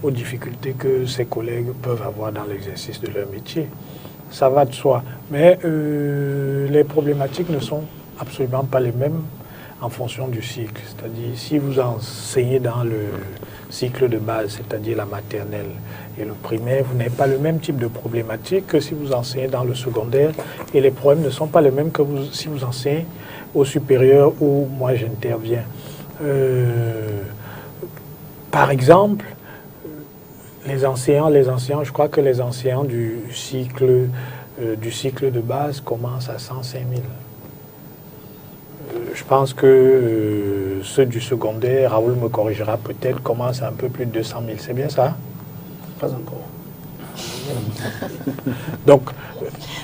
aux difficultés que ces collègues peuvent avoir dans l'exercice de leur métier. Ça va de soi. Mais les problématiques ne sont absolument pas les mêmes en fonction du cycle. C'est-à-dire, si vous enseignez dans le cycle de base, c'est-à-dire la maternelle et le primaire, vous n'avez pas le même type de problématique que si vous enseignez dans le secondaire, et les problèmes ne sont pas les mêmes que si vous enseignez au supérieur où moi j'interviens. Par exemple, les enseignants, je crois que les enseignants du cycle de base commencent à 105 000. Je pense que ceux du secondaire, Raoul me corrigera peut-être, commencent à un peu plus de 200 000. C'est bien ça? Pas encore. Donc,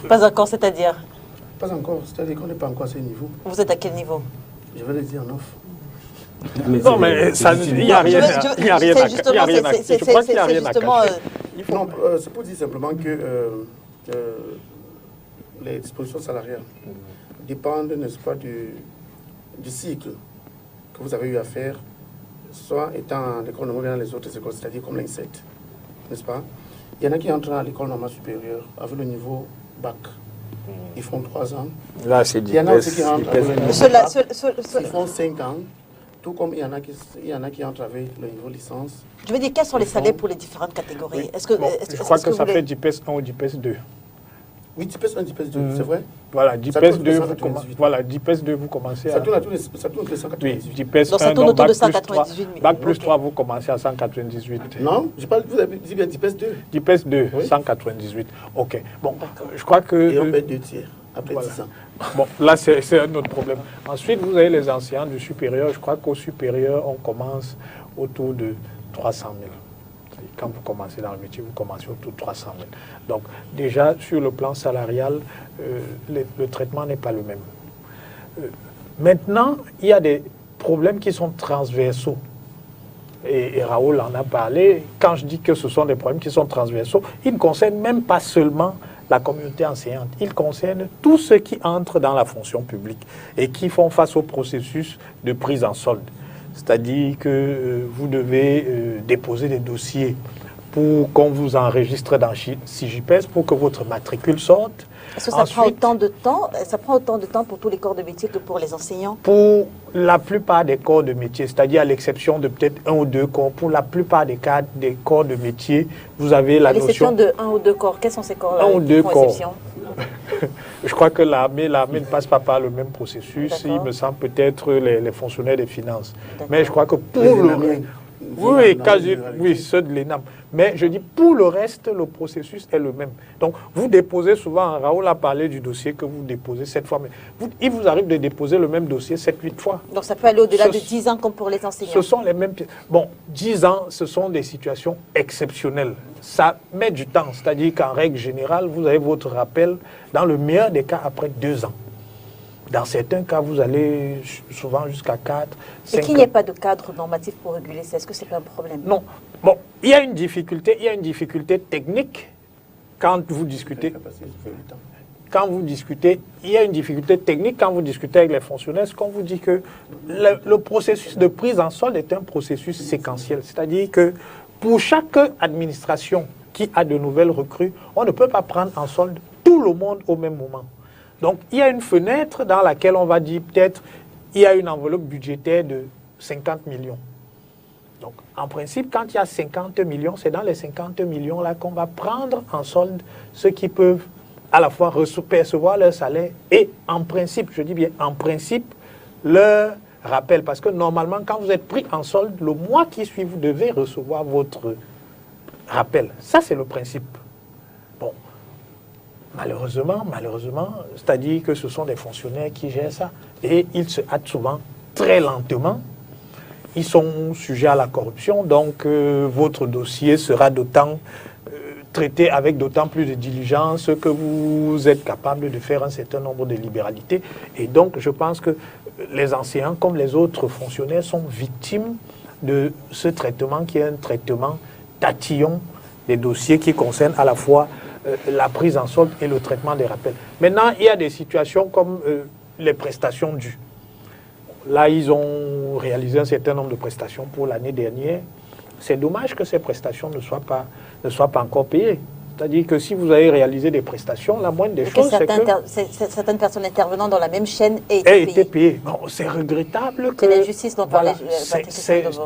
pas encore, c'est-à-dire? Pas encore, c'est-à-dire qu'on n'est pas encore à ce niveau. Vous êtes à quel niveau? Je vais le dire en off. Non, mais il n'y a rien à dire. Je crois qu'il n'y a rien à cacher. Non, c'est pour dire simplement que les dispositions salariales dépendent, n'est-ce pas, du cycle que vous avez eu à faire soit étant l'école normale dans les autres écoles, c'est-à-dire comme l'INSET, n'est-ce pas? Il y en a qui entrent à l'école normale supérieure avec le niveau bac. Ils font 3 ans. Là, c'est Il y en a aussi qui rentrent avec le niveau Cela- bac. ce- ce- Ils font 5 ans. Tout comme il y en a qui entrent avec le niveau licence. Je veux dire, quels sont les salaires pour les différentes catégories? Oui. Est-ce que, Bon, est-ce- je crois est-ce que vous ça voulez- fait DIPES 1 ou DIPES 2. Oui, DIPES 1, DIPES 2, c'est vrai? Voilà, Ça DIPES tourne 2, de vous 198. voilà, DIPES 2, vous commencez Ça à... tourne à tous les 198. Oui, DIPES Donc ça 1, tourne donc autour de bac plus 198 000. 3, bac plus Ok. 3, vous commencez à 198. Non, vous avez dit bien DIPES 2. DIPES 2, Oui. 198. OK. Bon, je crois que... Et on paie 2 tiers après voilà. 10 ans. Bon, là, c'est un autre problème. Ensuite, vous avez les enseignants du supérieur. Je crois qu'au supérieur, on commence autour de 300 000. Quand vous commencez dans le métier, vous commencez autour de 300 000. Donc, déjà, sur le plan salarial, le traitement n'est pas le même. Maintenant, il y a des problèmes qui sont transversaux. Et Raoul en a parlé. Quand je dis que ce sont des problèmes qui sont transversaux, ils ne concernent même pas seulement la communauté enseignante. Ils concernent tous ceux qui entrent dans la fonction publique et qui font face au processus de prise en solde. C'est-à-dire que vous devez déposer des dossiers pour qu'on vous enregistre dans SIGIPES pour que votre matricule sorte. Est-ce que ça prend autant de temps? Ça prend autant de temps pour tous les corps de métier que pour les enseignants? Pour la plupart des corps de métier, c'est-à-dire à l'exception de peut-être 1 ou 2 corps, pour la plupart des cas des corps de métier, vous avez la L'exception notion... de 1 ou 2 corps, quels sont ces corps 1 ou 2 corps. exception? Je crois que l'armée ne passe pas par le même processus. D'accord. Il me semble peut-être les fonctionnaires des finances. D'accord. Mais je crois que pour Les le ENAM, reste... oui, Oui, non, quasi, non, oui, ceux de l'ENAM. Mais je dis, pour le reste, le processus est le même. Donc, vous déposez souvent, Raoul a parlé du dossier que vous déposez 7 fois, mais il vous arrive de déposer le même dossier 7-8 fois. Donc ça peut aller au-delà Ce- de 10 ans comme pour les enseignants. Ce sont les mêmes... Bon, 10 ans, ce sont des situations exceptionnelles. Ça met du temps, c'est-à-dire qu'en règle générale, vous avez votre rappel, dans le meilleur des cas, après 2 ans. Dans certains cas, vous allez souvent jusqu'à 4, 5 Et qu'il n'y ait pas de cadre normatif pour réguler ça, est-ce que ce n'est pas un problème? Non. Bon, il y a une difficulté technique quand vous discutez. Quand vous discutez, il y a une difficulté technique quand vous discutez avec les fonctionnaires, c'est qu'on vous dit que le processus de prise en solde est un processus séquentiel. C'est-à-dire que pour chaque administration qui a de nouvelles recrues, on ne peut pas prendre en solde tout le monde au même moment. Donc, il y a une fenêtre dans laquelle on va dire peut-être il y a une enveloppe budgétaire de 50 millions. Donc, en principe, quand il y a 50 millions, c'est dans les 50 millions-là qu'on va prendre en solde ceux qui peuvent à la fois percevoir leur salaire et, en principe, je dis bien en principe, leur rappel. Parce que normalement, quand vous êtes pris en solde, le mois qui suit, vous devez recevoir votre rappel. Ça, c'est le principe. Bon. Malheureusement, c'est-à-dire que ce sont des fonctionnaires qui gèrent ça. Et ils se hâtent souvent très lentement. Ils sont sujets à la corruption, donc votre dossier sera traité avec d'autant plus de diligence que vous êtes capable de faire un certain nombre de libéralités. Et donc, je pense que les enseignants, comme les autres fonctionnaires, sont victimes de ce traitement qui est un traitement tatillon des dossiers qui concernent à la fois la prise en solde et le traitement des rappels. Maintenant, il y a des situations comme les prestations dues. Là, ils ont réalisé un certain nombre de prestations pour l'année dernière. C'est dommage que ces prestations ne soient pas encore payées. C'est-à-dire que si vous avez réalisé des prestations, la moindre des choses, c'est que... certaines personnes intervenant dans la même chaîne aient été payées. Bon, c'est regrettable que... C'est l'injustice dont parlait Patrick.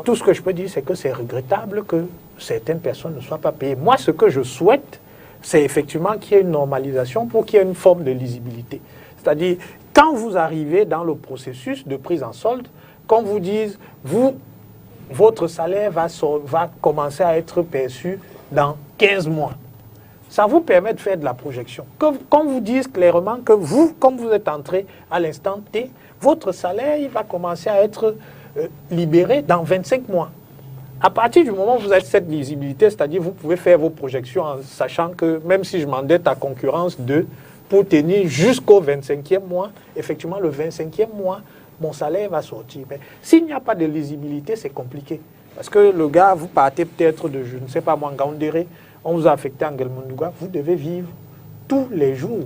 Tout ce que je peux dire, c'est que c'est regrettable que certaines personnes ne soient pas payées. Moi, ce que je souhaite, c'est effectivement qu'il y ait une normalisation pour qu'il y ait une forme de lisibilité. C'est-à-dire, quand vous arrivez dans le processus de prise en solde, qu'on vous dise, votre salaire va commencer à être perçu dans 15 mois. Ça vous permet de faire de la projection. Qu'on vous dise clairement que vous, comme vous êtes entré à l'instant T, votre salaire il va commencer à être libéré dans 25 mois. À partir du moment où vous avez cette lisibilité, c'est-à-dire vous pouvez faire vos projections en sachant que même si je m'endette à concurrence 2, pour tenir jusqu'au 25e mois, effectivement le 25e mois, mon salaire va sortir. Mais s'il n'y a pas de lisibilité, c'est compliqué. Parce que le gars, vous partez peut-être de, je ne sais pas moi, Ngaoundéré, on vous a affecté en Gelmondouga, vous devez vivre tous les jours,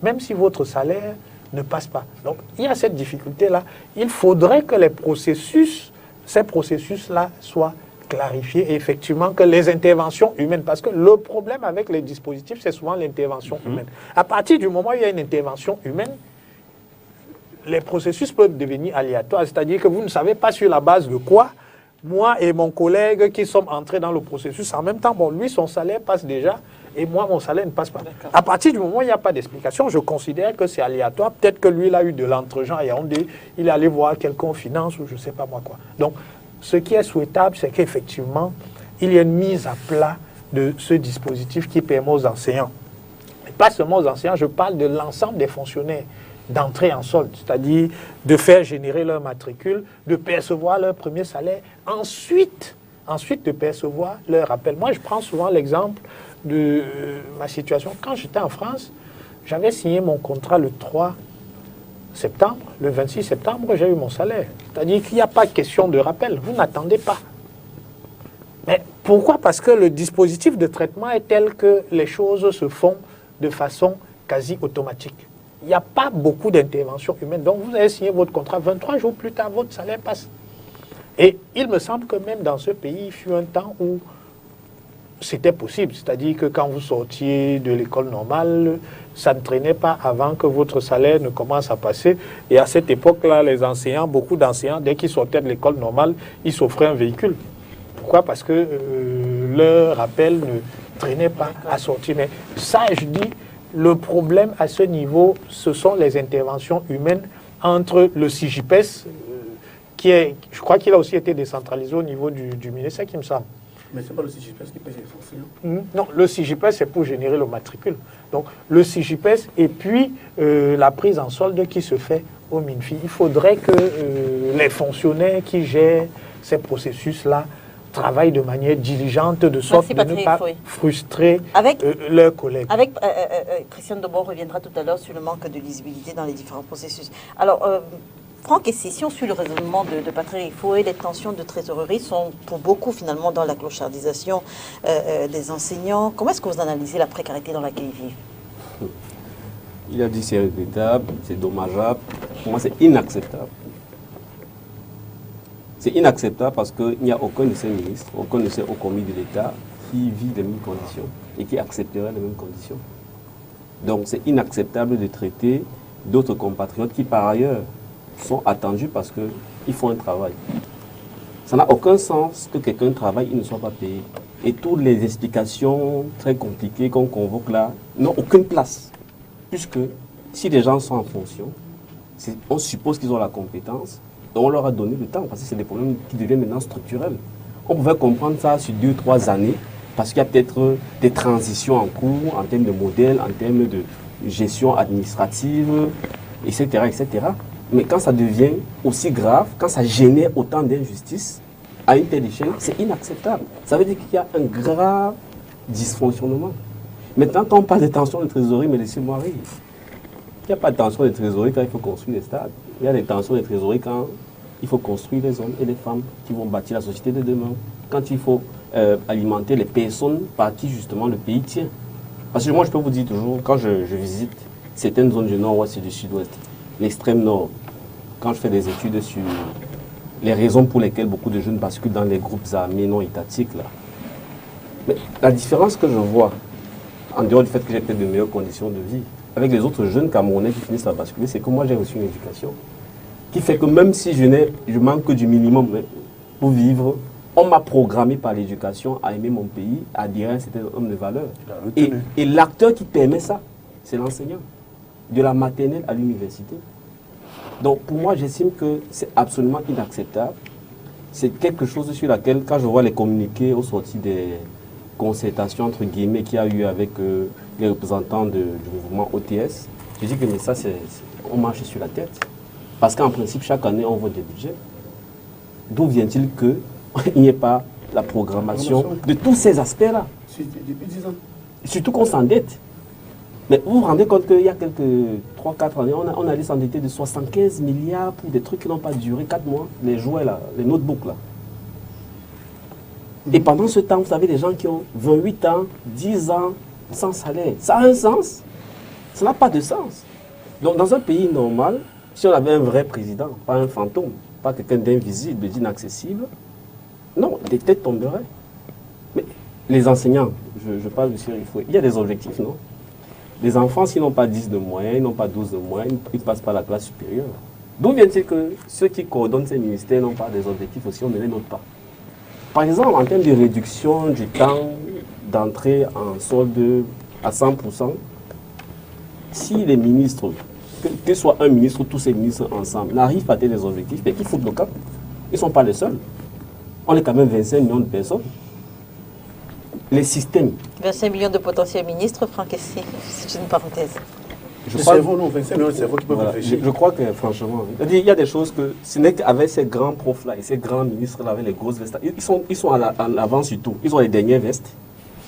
même si votre salaire ne passe pas. Donc il y a cette difficulté-là. Il faudrait que les processus ces processus-là soient clarifiés et effectivement que les interventions humaines, parce que le problème avec les dispositifs, c'est souvent l'intervention humaine. À partir du moment où il y a une intervention humaine, les processus peuvent devenir aléatoires, c'est-à-dire que vous ne savez pas sur la base de quoi, moi et mon collègue qui sommes entrés dans le processus, en même temps, bon, lui, son salaire passe déjà, et moi, mon salaire ne passe pas. À partir du moment où il n'y a pas d'explication, je considère que c'est aléatoire. Peut-être que lui, il a eu de l'entre-gens à Yaoundé, il est allé voir quelqu'un en finance ou je ne sais pas moi quoi. Donc, ce qui est souhaitable, c'est qu'effectivement, il y ait une mise à plat de ce dispositif qui permet aux enseignants, et pas seulement aux enseignants, je parle de l'ensemble des fonctionnaires, d'entrer en solde, c'est-à-dire de faire générer leur matricule, de percevoir leur premier salaire, ensuite de percevoir leur rappel. Moi, je prends souvent l'exemple de ma situation. Quand j'étais en France, j'avais signé mon contrat le 3 septembre, le 26 septembre, j'ai eu mon salaire. C'est-à-dire qu'il n'y a pas de question de rappel, vous n'attendez pas. Mais pourquoi? Parce que le dispositif de traitement est tel que les choses se font de façon quasi automatique. Il n'y a pas beaucoup d'intervention humaine. Donc vous avez signé votre contrat, 23 jours plus tard, votre salaire passe. Et il me semble que même dans ce pays, il fut un temps où c'était possible. C'est-à-dire que quand vous sortiez de l'école normale, ça ne traînait pas avant que votre salaire ne commence à passer. Et à cette époque-là, les enseignants, beaucoup d'enseignants, dès qu'ils sortaient de l'école normale, ils s'offraient un véhicule. Pourquoi? Parce que leur rappel ne traînait pas à sortir. Mais ça, je dis, le problème à ce niveau, ce sont les interventions humaines entre le CIGIPES, qui est, je crois qu'il a aussi été décentralisé au niveau du ministère, qui me semble. Mais ce n'est pas le CIGIPES qui paye les enseignants. Non, le CIGIPES, c'est pour générer le matricule. Donc, le CIGIPES et puis la prise en solde qui se fait au MINFI. Il faudrait que les fonctionnaires qui gèrent ces processus-là travaillent de manière diligente, de sorte de ne pas frustrer leurs collègues. Avec Christiane Dobon reviendra tout à l'heure sur le manque de lisibilité dans les différents processus. Alors, Franck, et si on suit le raisonnement de Patrick Ifoué, les tensions de trésorerie sont pour beaucoup finalement dans la clochardisation des enseignants. Comment est-ce que vous analysez la précarité dans laquelle ils vivent? Il a dit c'est regrettable, c'est dommageable. Pour moi, c'est inacceptable. C'est inacceptable parce qu'il n'y a aucun de ces ministres, aucun de ces hauts commis de l'État qui vit les mêmes conditions et qui accepterait les mêmes conditions. Donc c'est inacceptable de traiter d'autres compatriotes qui par ailleurs sont attendus parce qu'ils font un travail. Ça n'a aucun sens que quelqu'un travaille et ne soit pas payé. Et toutes les explications très compliquées qu'on convoque là n'ont aucune place. Puisque si les gens sont en fonction, on suppose qu'ils ont la compétence, donc on leur a donné le temps, parce que c'est des problèmes qui deviennent maintenant structurels. On pouvait comprendre ça sur 2-3 années, parce qu'il y a peut-être des transitions en cours, en termes de modèle, en termes de gestion administrative, etc., etc. Mais quand ça devient aussi grave, quand ça génère autant d'injustice à une telle échelle, c'est inacceptable. Ça veut dire qu'il y a un grave dysfonctionnement. Maintenant, quand on parle de tensions de trésorerie, mais laissez-moi rire. Il n'y a pas de tension de trésorerie quand il faut construire des stades. Il y a des tensions de trésorerie quand il faut construire les hommes et les femmes qui vont bâtir la société de demain. Quand il faut alimenter les personnes par qui justement le pays tient. Parce que moi, je peux vous dire toujours, quand je visite certaines zones du nord-ouest et du sud-ouest, l'extrême nord, quand je fais des études sur les raisons pour lesquelles beaucoup de jeunes basculent dans les groupes armés non étatiques, là. Mais la différence que je vois, en dehors du fait que j'ai peut-être de meilleures conditions de vie, avec les autres jeunes Camerounais qui finissent à basculer, c'est que moi j'ai reçu une éducation qui fait que même si je manque du minimum pour vivre, on m'a programmé par l'éducation à aimer mon pays, à adhérer à un certain nombre de valeurs. Et l'acteur qui permet ça, c'est l'enseignant, de la maternelle à l'université. Donc pour moi, j'estime que c'est absolument inacceptable. C'est quelque chose sur laquelle, quand je vois les communiqués au sorti des concertations, entre guillemets, qu'il y a eu avec les représentants du mouvement OTS, je dis que mais ça, on marche sur la tête. Parce qu'en principe, chaque année, on vote des budgets. D'où vient-il qu'il n'y ait pas la programmation de tous ces aspects-là? Depuis 10 ans. Surtout qu'on s'endette. Mais vous vous rendez compte qu'il y a quelques 3-4 années, on allait s'endetter de 75 milliards pour des trucs qui n'ont pas duré 4 mois, les jouets là, les notebooks là. Et pendant ce temps, vous avez des gens qui ont 28 ans, 10 ans, sans salaire. Ça a un sens? Ça n'a pas de sens. Donc dans un pays normal, si on avait un vrai président, pas un fantôme, pas quelqu'un d'invisible, d'inaccessible, non, des têtes tomberaient. Mais les enseignants, je parle du il y a des objectifs, non? Les enfants, s'ils n'ont pas 10 de moyenne, ils n'ont pas 12 de moyenne, ils ne passent pas la classe supérieure. D'où vient-il que ceux qui coordonnent ces ministères n'ont pas des objectifs aussi, on ne les note pas? Par exemple, en termes de réduction du temps d'entrée en solde à 100%, si les ministres, que soit un ministre ou tous ces ministres ensemble, n'arrivent pas à atteindre les objectifs, mais qu'ils foutent le camp. Ils ne sont pas les seuls. On est quand même 25 millions de personnes. Les systèmes. 25 millions de potentiels ministres, Franck Essy, c'est une parenthèse. Le cerveau, non, 25 millions de cerveaux qui peuvent réfléchir. Je crois que, franchement, il y a des choses que, ce n'est qu'avec ces grands profs-là et ces grands ministres-là, avec les grosses vestes, ils sont en avant sur tout. Ils ont les dernières vestes,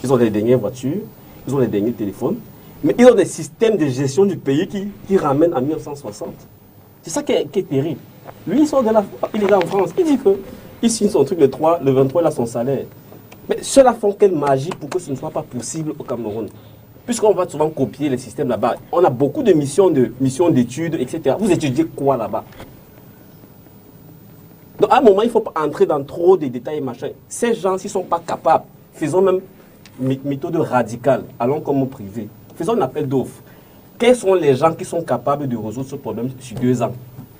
ils ont les dernières voitures, ils ont les derniers téléphones, mais ils ont des systèmes de gestion du pays qui ramènent à 1960. C'est ça qui est terrible. Lui, il est en France, il dit que il signe son truc le 23, il a son salaire. Mais cela font quelle magie pour que ce ne soit pas possible au Cameroun? Puisqu'on va souvent copier les systèmes là-bas. On a beaucoup de missions d'études, etc. Vous étudiez quoi là-bas? Donc à un moment, il ne faut pas entrer dans trop de détails et machin. Ces gens, s'ils ne sont pas capables, faisons même méthode radicale, allons comme au privé. Faisons un appel d'offres. Quels sont les gens qui sont capables de résoudre ce problème sur 2 ans?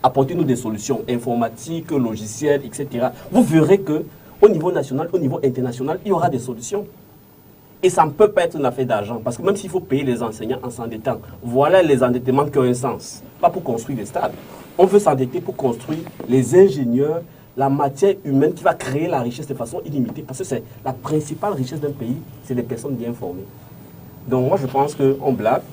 Apportez-nous des solutions informatiques, logicielles, etc. Vous verrez qu'au niveau national, au niveau international, il y aura des solutions. Et ça ne peut pas être une affaire d'argent, parce que même s'il faut payer les enseignants en s'endettant, voilà les endettements qui ont un sens. Pas pour construire des stades. On veut s'endetter pour construire les ingénieurs, la matière humaine qui va créer la richesse de façon illimitée. Parce que c'est la principale richesse d'un pays, c'est les personnes bien formées. Donc moi je pense qu'on blague.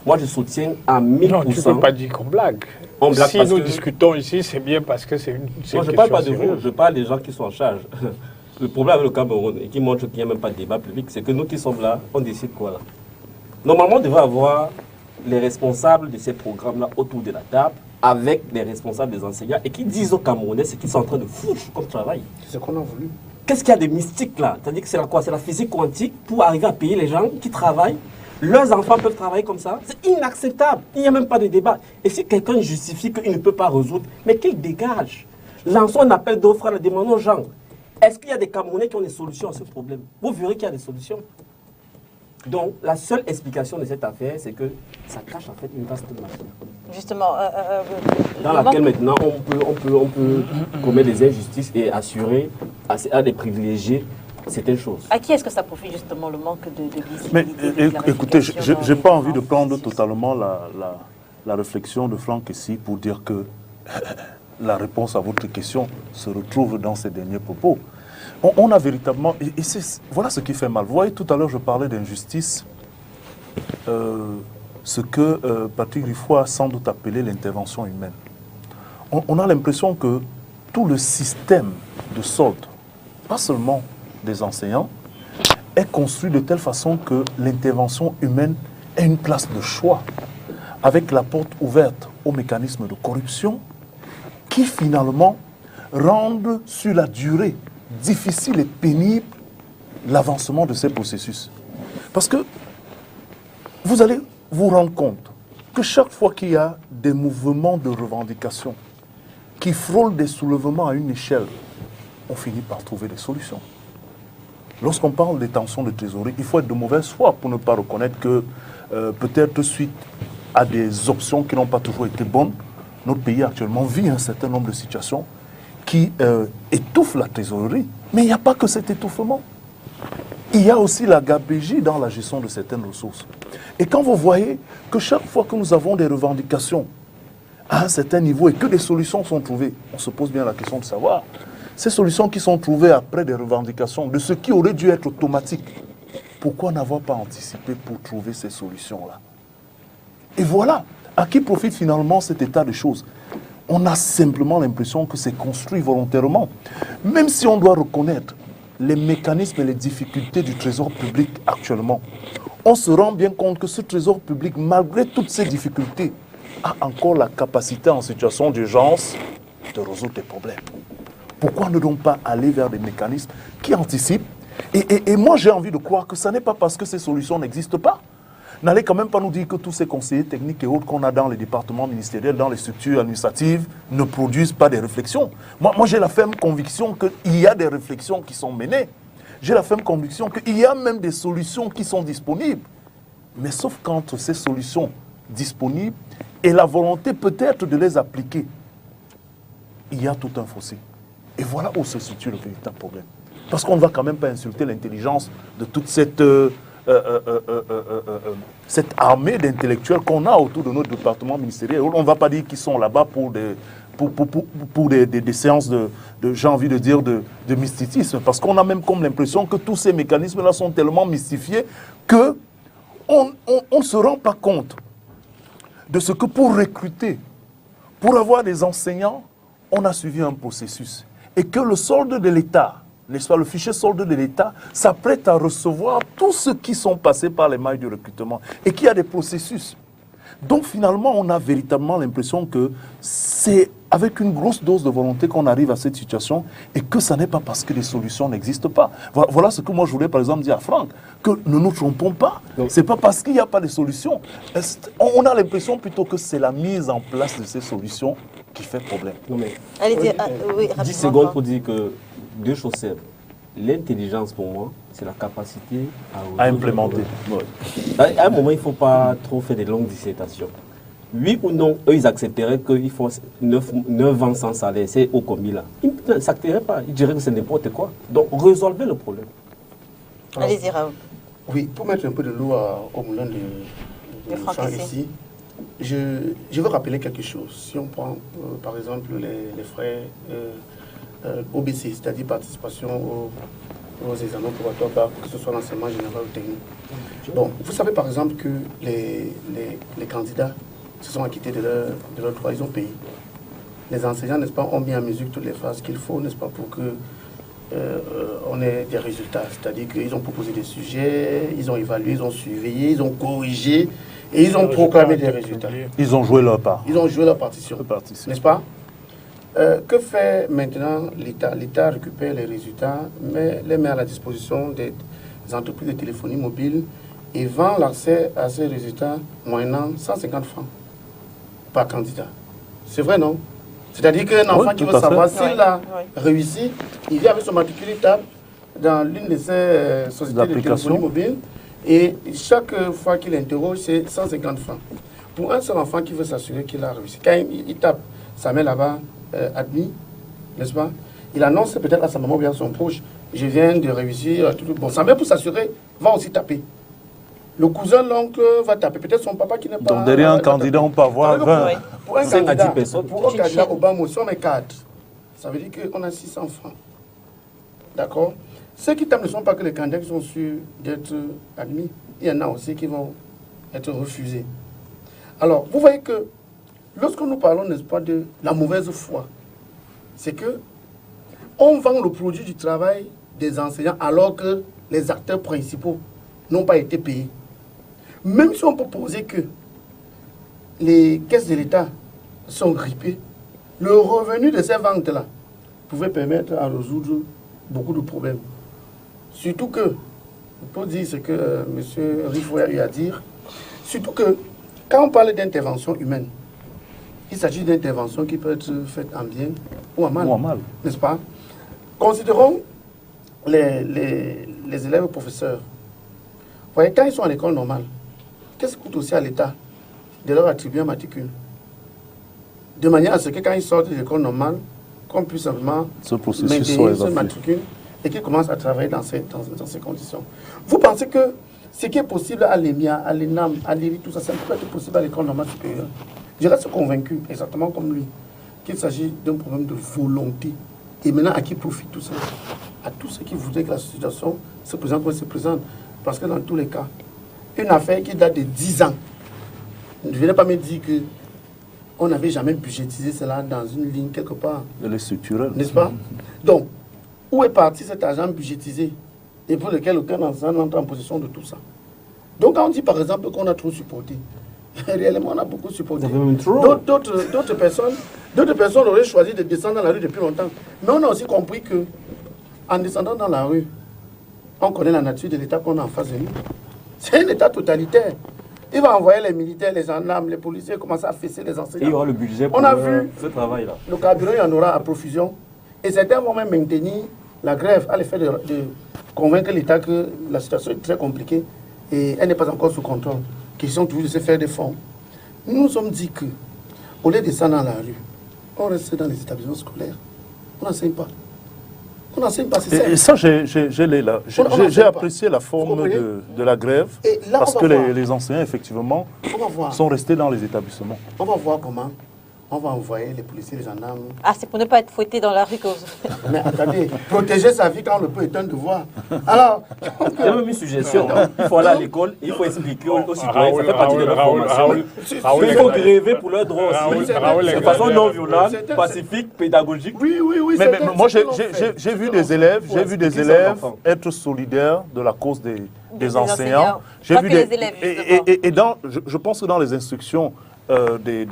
Moi je soutiens à 1000%. Non, tu ne peux pas dire qu'on blague. On blague si parce nous que discutons ici, c'est bien parce que c'est une moi, je ne parle pas de vous, je parle des gens qui sont en charge. Le problème avec le Cameroun, et qui montre qu'il n'y a même pas de débat public, c'est que nous qui sommes là, on décide quoi là? Normalement, on devrait avoir les responsables de ces programmes-là autour de la table, avec les responsables des enseignants, et qui disent aux Camerounais ce qu'ils sont en train de foutre comme travail. C'est ce qu'on a voulu. Qu'est-ce qu'il y a de mystique là? C'est-à-dire que c'est quoi? C'est la physique quantique pour arriver à payer les gens qui travaillent. Leurs enfants peuvent travailler comme ça. C'est inacceptable. Il n'y a même pas de débat. Et si quelqu'un justifie qu'il ne peut pas résoudre, mais qu'il dégage. Lançons un appel d'offres à la demande aux gens. Est-ce qu'il y a des Camerounais qui ont des solutions à ce problème? Vous verrez qu'il y a des solutions. Donc, la seule explication de cette affaire, c'est que ça cache en fait une vaste machine. Justement, dans laquelle maintenant on peut commettre des injustices et assurer à des privilégiés certaines choses. À qui est-ce que ça profite justement le manque de visibilité? Mais écoutez, je n'ai pas envie de prendre totalement la réflexion de Franck ici pour dire que la réponse à votre question se retrouve dans ces derniers propos. On a véritablement... Et voilà ce qui fait mal. Vous voyez, tout à l'heure, je parlais d'injustice. Ce que Patrick Riffoy a sans doute appelé l'intervention humaine. On a l'impression que tout le système de solde, pas seulement des enseignants, est construit de telle façon que l'intervention humaine ait une place de choix, avec la porte ouverte aux mécanismes de corruption, qui finalement rendent sur la durée difficile et pénible l'avancement de ces processus. Parce que vous allez vous rendre compte que chaque fois qu'il y a des mouvements de revendication qui frôlent des soulèvements à une échelle, on finit par trouver des solutions. Lorsqu'on parle des tensions de trésorerie, il faut être de mauvaise foi pour ne pas reconnaître que peut-être suite à des options qui n'ont pas toujours été bonnes, notre pays actuellement vit un certain nombre de situations qui étouffent la trésorerie. Mais il n'y a pas que cet étouffement. Il y a aussi la gabegie dans la gestion de certaines ressources. Et quand vous voyez que chaque fois que nous avons des revendications à un certain niveau et que des solutions sont trouvées, on se pose bien la question de savoir, ces solutions qui sont trouvées après des revendications de ce qui aurait dû être automatique, pourquoi n'avoir pas anticipé pour trouver ces solutions-là? Et voilà, à qui profite finalement cet état de choses? On a simplement l'impression que c'est construit volontairement. Même si on doit reconnaître les mécanismes et les difficultés du trésor public actuellement, on se rend bien compte que ce trésor public, malgré toutes ces difficultés, a encore la capacité en situation d'urgence de résoudre des problèmes. Pourquoi ne donc pas aller vers des mécanismes qui anticipent? Et moi, j'ai envie de croire que ce n'est pas parce que ces solutions n'existent pas. n'allez quand même pas nous dire que tous ces conseillers techniques et autres qu'on a dans les départements ministériels, dans les structures administratives, ne produisent pas des réflexions. Moi j'ai la ferme conviction qu'il y a des réflexions qui sont menées. J'ai la ferme conviction qu'il y a même des solutions qui sont disponibles. Mais sauf qu'entre ces solutions disponibles et la volonté peut-être de les appliquer, il y a tout un fossé. Et voilà où se situe le véritable problème. Parce qu'on ne va quand même pas insulter l'intelligence de toute cette armée d'intellectuels qu'on a autour de notre département ministériel. On ne va pas dire qu'ils sont là-bas pour des séances j'ai envie de dire, de mysticisme. Parce qu'on a même comme l'impression que tous ces mécanismes-là sont tellement mystifiés qu'on ne se rend pas compte de ce que pour recruter, pour avoir des enseignants, on a suivi un processus. Et que le solde de l'État, n'est-ce pas, le fichier solde de l'État s'apprête à recevoir tous ceux qui sont passés par les mailles du recrutement et qu'il y a des processus. Donc finalement, on a véritablement l'impression que c'est avec une grosse dose de volonté qu'on arrive à cette situation et que ça n'est pas parce que les solutions n'existent pas. Voilà ce que moi je voulais par exemple dire à Franck, que ne nous trompons pas, c'est pas parce qu'il n'y a pas de solutions. On a l'impression plutôt que c'est la mise en place de ces solutions qui fait problème. Non mais, allez, oui, 10 secondes pour dire que deux choses simples. L'intelligence, pour moi, c'est la capacité à implémenter. À un moment, il ne faut pas trop faire des longues dissertations. Oui ou non, eux, ils accepteraient qu'il faut 9 ans sans salaire, c'est au commis là. Ils n'accepteraient pas, ils diraient que c'est n'importe quoi. Donc, résolvez le problème. Allez-y, Raoul. Oui, pour mettre un peu de l'eau au moulin de Franck ici, je veux rappeler quelque chose. Si on prend, par exemple, les frais OBC, c'est-à-dire participation aux examens probatoires, que ce soit l'enseignement général ou technique. Bon, vous savez par exemple que les candidats se sont acquittés de leurs droits, ils ont payé. Les enseignants, n'est-ce pas, ont mis en mesure toutes les phases qu'il faut, n'est-ce pas, pour que on ait des résultats. C'est-à-dire qu'ils ont proposé des sujets, ils ont évalué, ils ont surveillé, ils ont corrigé et ils ont proclamé des résultats. Ils ont joué leur part. Ils ont joué leur partition, n'est-ce pas? Que fait maintenant l'État? L'État récupère les résultats, mais les met à la disposition des entreprises de téléphonie mobile et vend l'accès à ces résultats moyennant 150 francs par candidat. C'est vrai, non? C'est-à-dire qu'un enfant qui veut savoir s'il a réussi, il vient avec son matriculable dans l'une de ces sociétés de téléphonie mobile et chaque fois qu'il interroge, c'est 150 francs. Pour un seul enfant qui veut s'assurer qu'il a réussi, quand il tape sa main là-bas, admis, n'est-ce pas? Il annonce peut-être à sa maman ou bien à son proche, je viens de réussir. Bon, sa mère pour s'assurer va aussi taper. Le cousin, l'oncle va taper. Peut-être son papa qui n'est pas... Donc derrière un candidat, on peut avoir 20. Pour un candidat, pour un candidat Obama, si on met 4, ça veut dire qu'on a 600 francs. D'accord? Ceux qui tapent ne sont pas que les candidats qui sont sûrs d'être admis. Il y en a aussi qui vont être refusés. Alors, vous voyez que lorsque nous parlons, n'est-ce pas, de la mauvaise foi, c'est que on vend le produit du travail des enseignants alors que les acteurs principaux n'ont pas été payés. Même si on peut poser que les caisses de l'État sont grippées, le revenu de ces ventes-là pouvait permettre à résoudre beaucoup de problèmes. Surtout que, pour dire ce que M. Rifo a eu à dire, surtout que quand on parle d'intervention humaine, il s'agit d'interventions qui peuvent être faites en bien ou en mal, n'est-ce pas? Considérons les élèves professeurs. Vous voyez, quand ils sont à l'école normale, qu'est-ce qui coûte aussi à l'État de leur attribuer un matricule? De manière à ce que quand ils sortent de l'école normale, qu'on puisse simplement maintenir ce matricule et qu'ils commencent à travailler dans ces conditions. Vous pensez que ce qui est possible à l'EMIA, à l'ENAM, à l'IRI, tout ça, ça peut être possible à l'école normale supérieure? Je reste convaincu, exactement comme lui, qu'il s'agit d'un problème de volonté. Et maintenant, à qui profite tout ça? À tous ceux qui voudraient que la situation se présente comme elle se présente. Parce que dans tous les cas, une affaire qui date de 10 ans, ne venez pas me dire qu'on n'avait jamais budgétisé cela dans une ligne quelque part. Elle est structurelle. N'est-ce pas? Donc, où est parti cet argent budgétisé et pour lequel aucun enseignant n'entre en possession de tout ça? Donc, quand on dit par exemple qu'on a trop supporté, réellement on a beaucoup supporté. D'autres personnes auraient choisi de descendre dans la rue depuis longtemps. Mais on a aussi compris que en descendant dans la rue, on connaît la nature de l'État qu'on a en face de nous. C'est un État totalitaire. Il va envoyer les militaires, les gendarmes, les policiers, commencer à fesser les enseignants. Et il y aura le budget pour ce travail-là. Le carburant, il y en aura à profusion. Et certains vont même maintenir la grève à l'effet de convaincre l'État que la situation est très compliquée et elle n'est pas encore sous contrôle. Question toujours de se faire des fonds. Nous nous sommes dit que, au lieu de descendre dans la rue, on reste dans les établissements scolaires. On n'enseigne pas. On n'enseigne pas, c'est ça. Et ça, j'ai apprécié la forme de la grève, là, parce que les enseignants, effectivement, sont restés dans les établissements. On va voir comment on va envoyer les policiers, les gendarmes. Ah, c'est pour ne pas être fouetté dans la rue que vous... Mais attendez, protéger sa vie quand on le peut est un devoir. Alors... Il y a même une suggestion. Il faut aller à l'école, il faut expliquer aux citoyens, ça fait partie de leur formation. Il faut gréver pour leurs droits aussi. De façon non violente, pacifique, pédagogique. Oui. Mais moi, j'ai vu des élèves, être solidaires de la cause des enseignants. J'ai vu des élèves, et je pense que dans les instructions des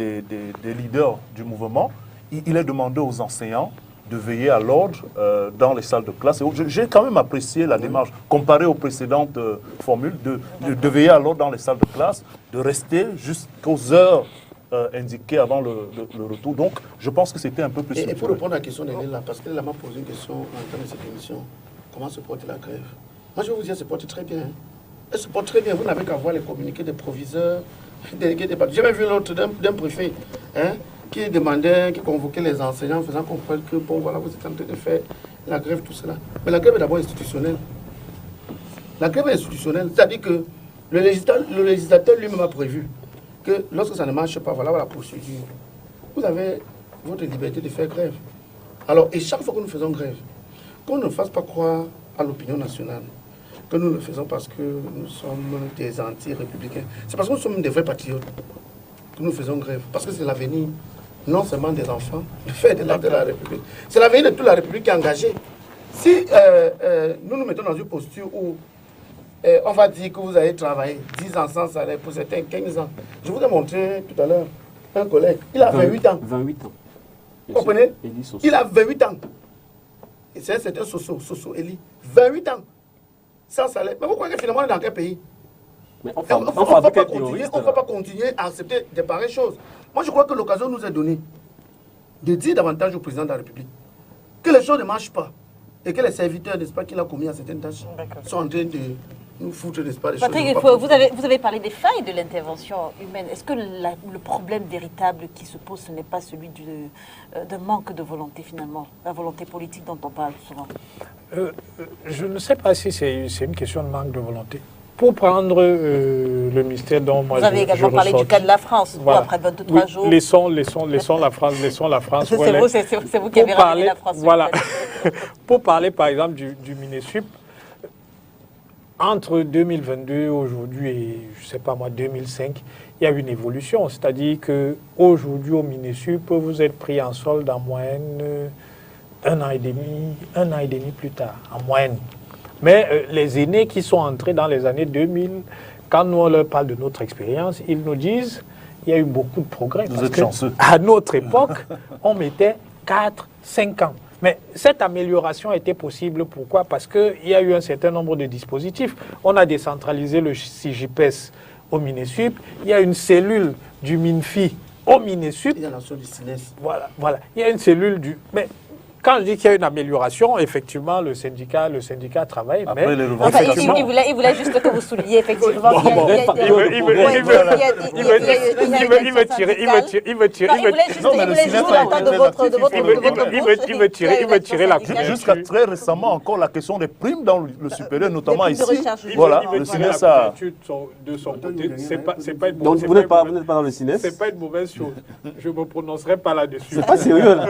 leaders du mouvement, il est demandé aux enseignants de veiller à l'ordre dans les salles de classe. J'ai quand même apprécié la démarche, comparée aux précédentes formules, de veiller à l'ordre dans les salles de classe, de rester jusqu'aux heures indiquées avant le retour. Donc, je pense que c'était un peu plus... Et pour répondre à la question d'Hélène, là, parce qu'elle m'a posé une question en termes de cette émission, comment se porte la grève? Moi, je vais vous dire, elle se porte très bien. Elle se porte très bien. Vous n'avez qu'à voir les communiqués des proviseurs, délégués des bâtiments. J'ai même vu l'autre d'un préfet, qui demandait, qui convoquait les enseignants, faisant comprendre que, bon, voilà, vous êtes en train de faire la grève, tout cela. Mais la grève est d'abord institutionnelle. La grève est institutionnelle, c'est-à-dire que le législateur lui-même a prévu que lorsque ça ne marche pas, voilà la procédure. Vous avez votre liberté de faire grève. Alors, et chaque fois que nous faisons grève, qu'on ne fasse pas croire à l'opinion nationale que nous le faisons parce que nous sommes des anti-républicains. C'est parce que nous sommes des vrais patriotes que nous faisons grève. Parce que c'est l'avenir, non seulement des enfants, de faire de la République. C'est l'avenir de toute la République qui est engagée. Si nous nous mettons dans une posture où on va dire que vous allez travailler 10 ans sans salaire, pour certains 15 ans. Je vous ai montré tout à l'heure un collègue, il a 28 ans. 28 ans. Vous comprenez? Il a 28 ans. Et c'est un Soso Eli. 28 ans. Sans salaire. Mais vous croyez que finalement on est dans quel pays? Mais on ne peut pas continuer à accepter de pareilles choses. Moi je crois que l'occasion nous est donnée de dire davantage au président de la République que les choses ne marchent pas et que les serviteurs, n'est-ce pas, qu'il a commis à certaines tâches sont en train de nous foutre, n'est-ce pas, des Patrick, choses. Vous avez parlé des failles de l'intervention humaine. Est-ce que le problème véritable qui se pose, ce n'est pas celui d'un manque de volonté finalement, la volonté politique dont on parle souvent? Je ne sais pas si c'est une question de manque de volonté. Pour prendre le ministère dont moi vous avez également parlé du cas de la France, voilà. Après 23 jours. Laissons la France. C'est vous qui avez ramené la France. Voilà. Pour parler par exemple du MINESUP, entre 2022 aujourd'hui et, je ne sais pas moi, 2005, il y a une évolution. C'est-à-dire qu'aujourd'hui, au MINESUP, vous êtes pris en solde en moyenne un an et demi plus tard, en moyenne. Mais les aînés qui sont entrés dans les années 2000, quand nous on leur parle de notre expérience, ils nous disent qu'il y a eu beaucoup de progrès. Vous êtes chanceux. À notre époque, on mettait 4-5 ans. Mais cette amélioration était possible. Pourquoi? Parce qu'il y a eu un certain nombre de dispositifs. On a décentralisé le CIGIPES au MINESUP. Il y a une cellule du MINFI au MINESUP. Il y a la cellule du SINES. Voilà. Il y a une cellule du... Mais quand je dis qu'il y a une amélioration, effectivement, le syndicat travaille. Après, mais les revendications... il voulait juste que vous souligniez, effectivement. Il veut tirer la... Jusqu'à très récemment, encore la question des primes dans le supérieur, notamment ici. Voilà, le SINES a... de son côté. Donc vous n'êtes pas dans le SINES? C'est pas une mauvaise chose. Je ne me prononcerai pas là-dessus. C'est pas sérieux, là.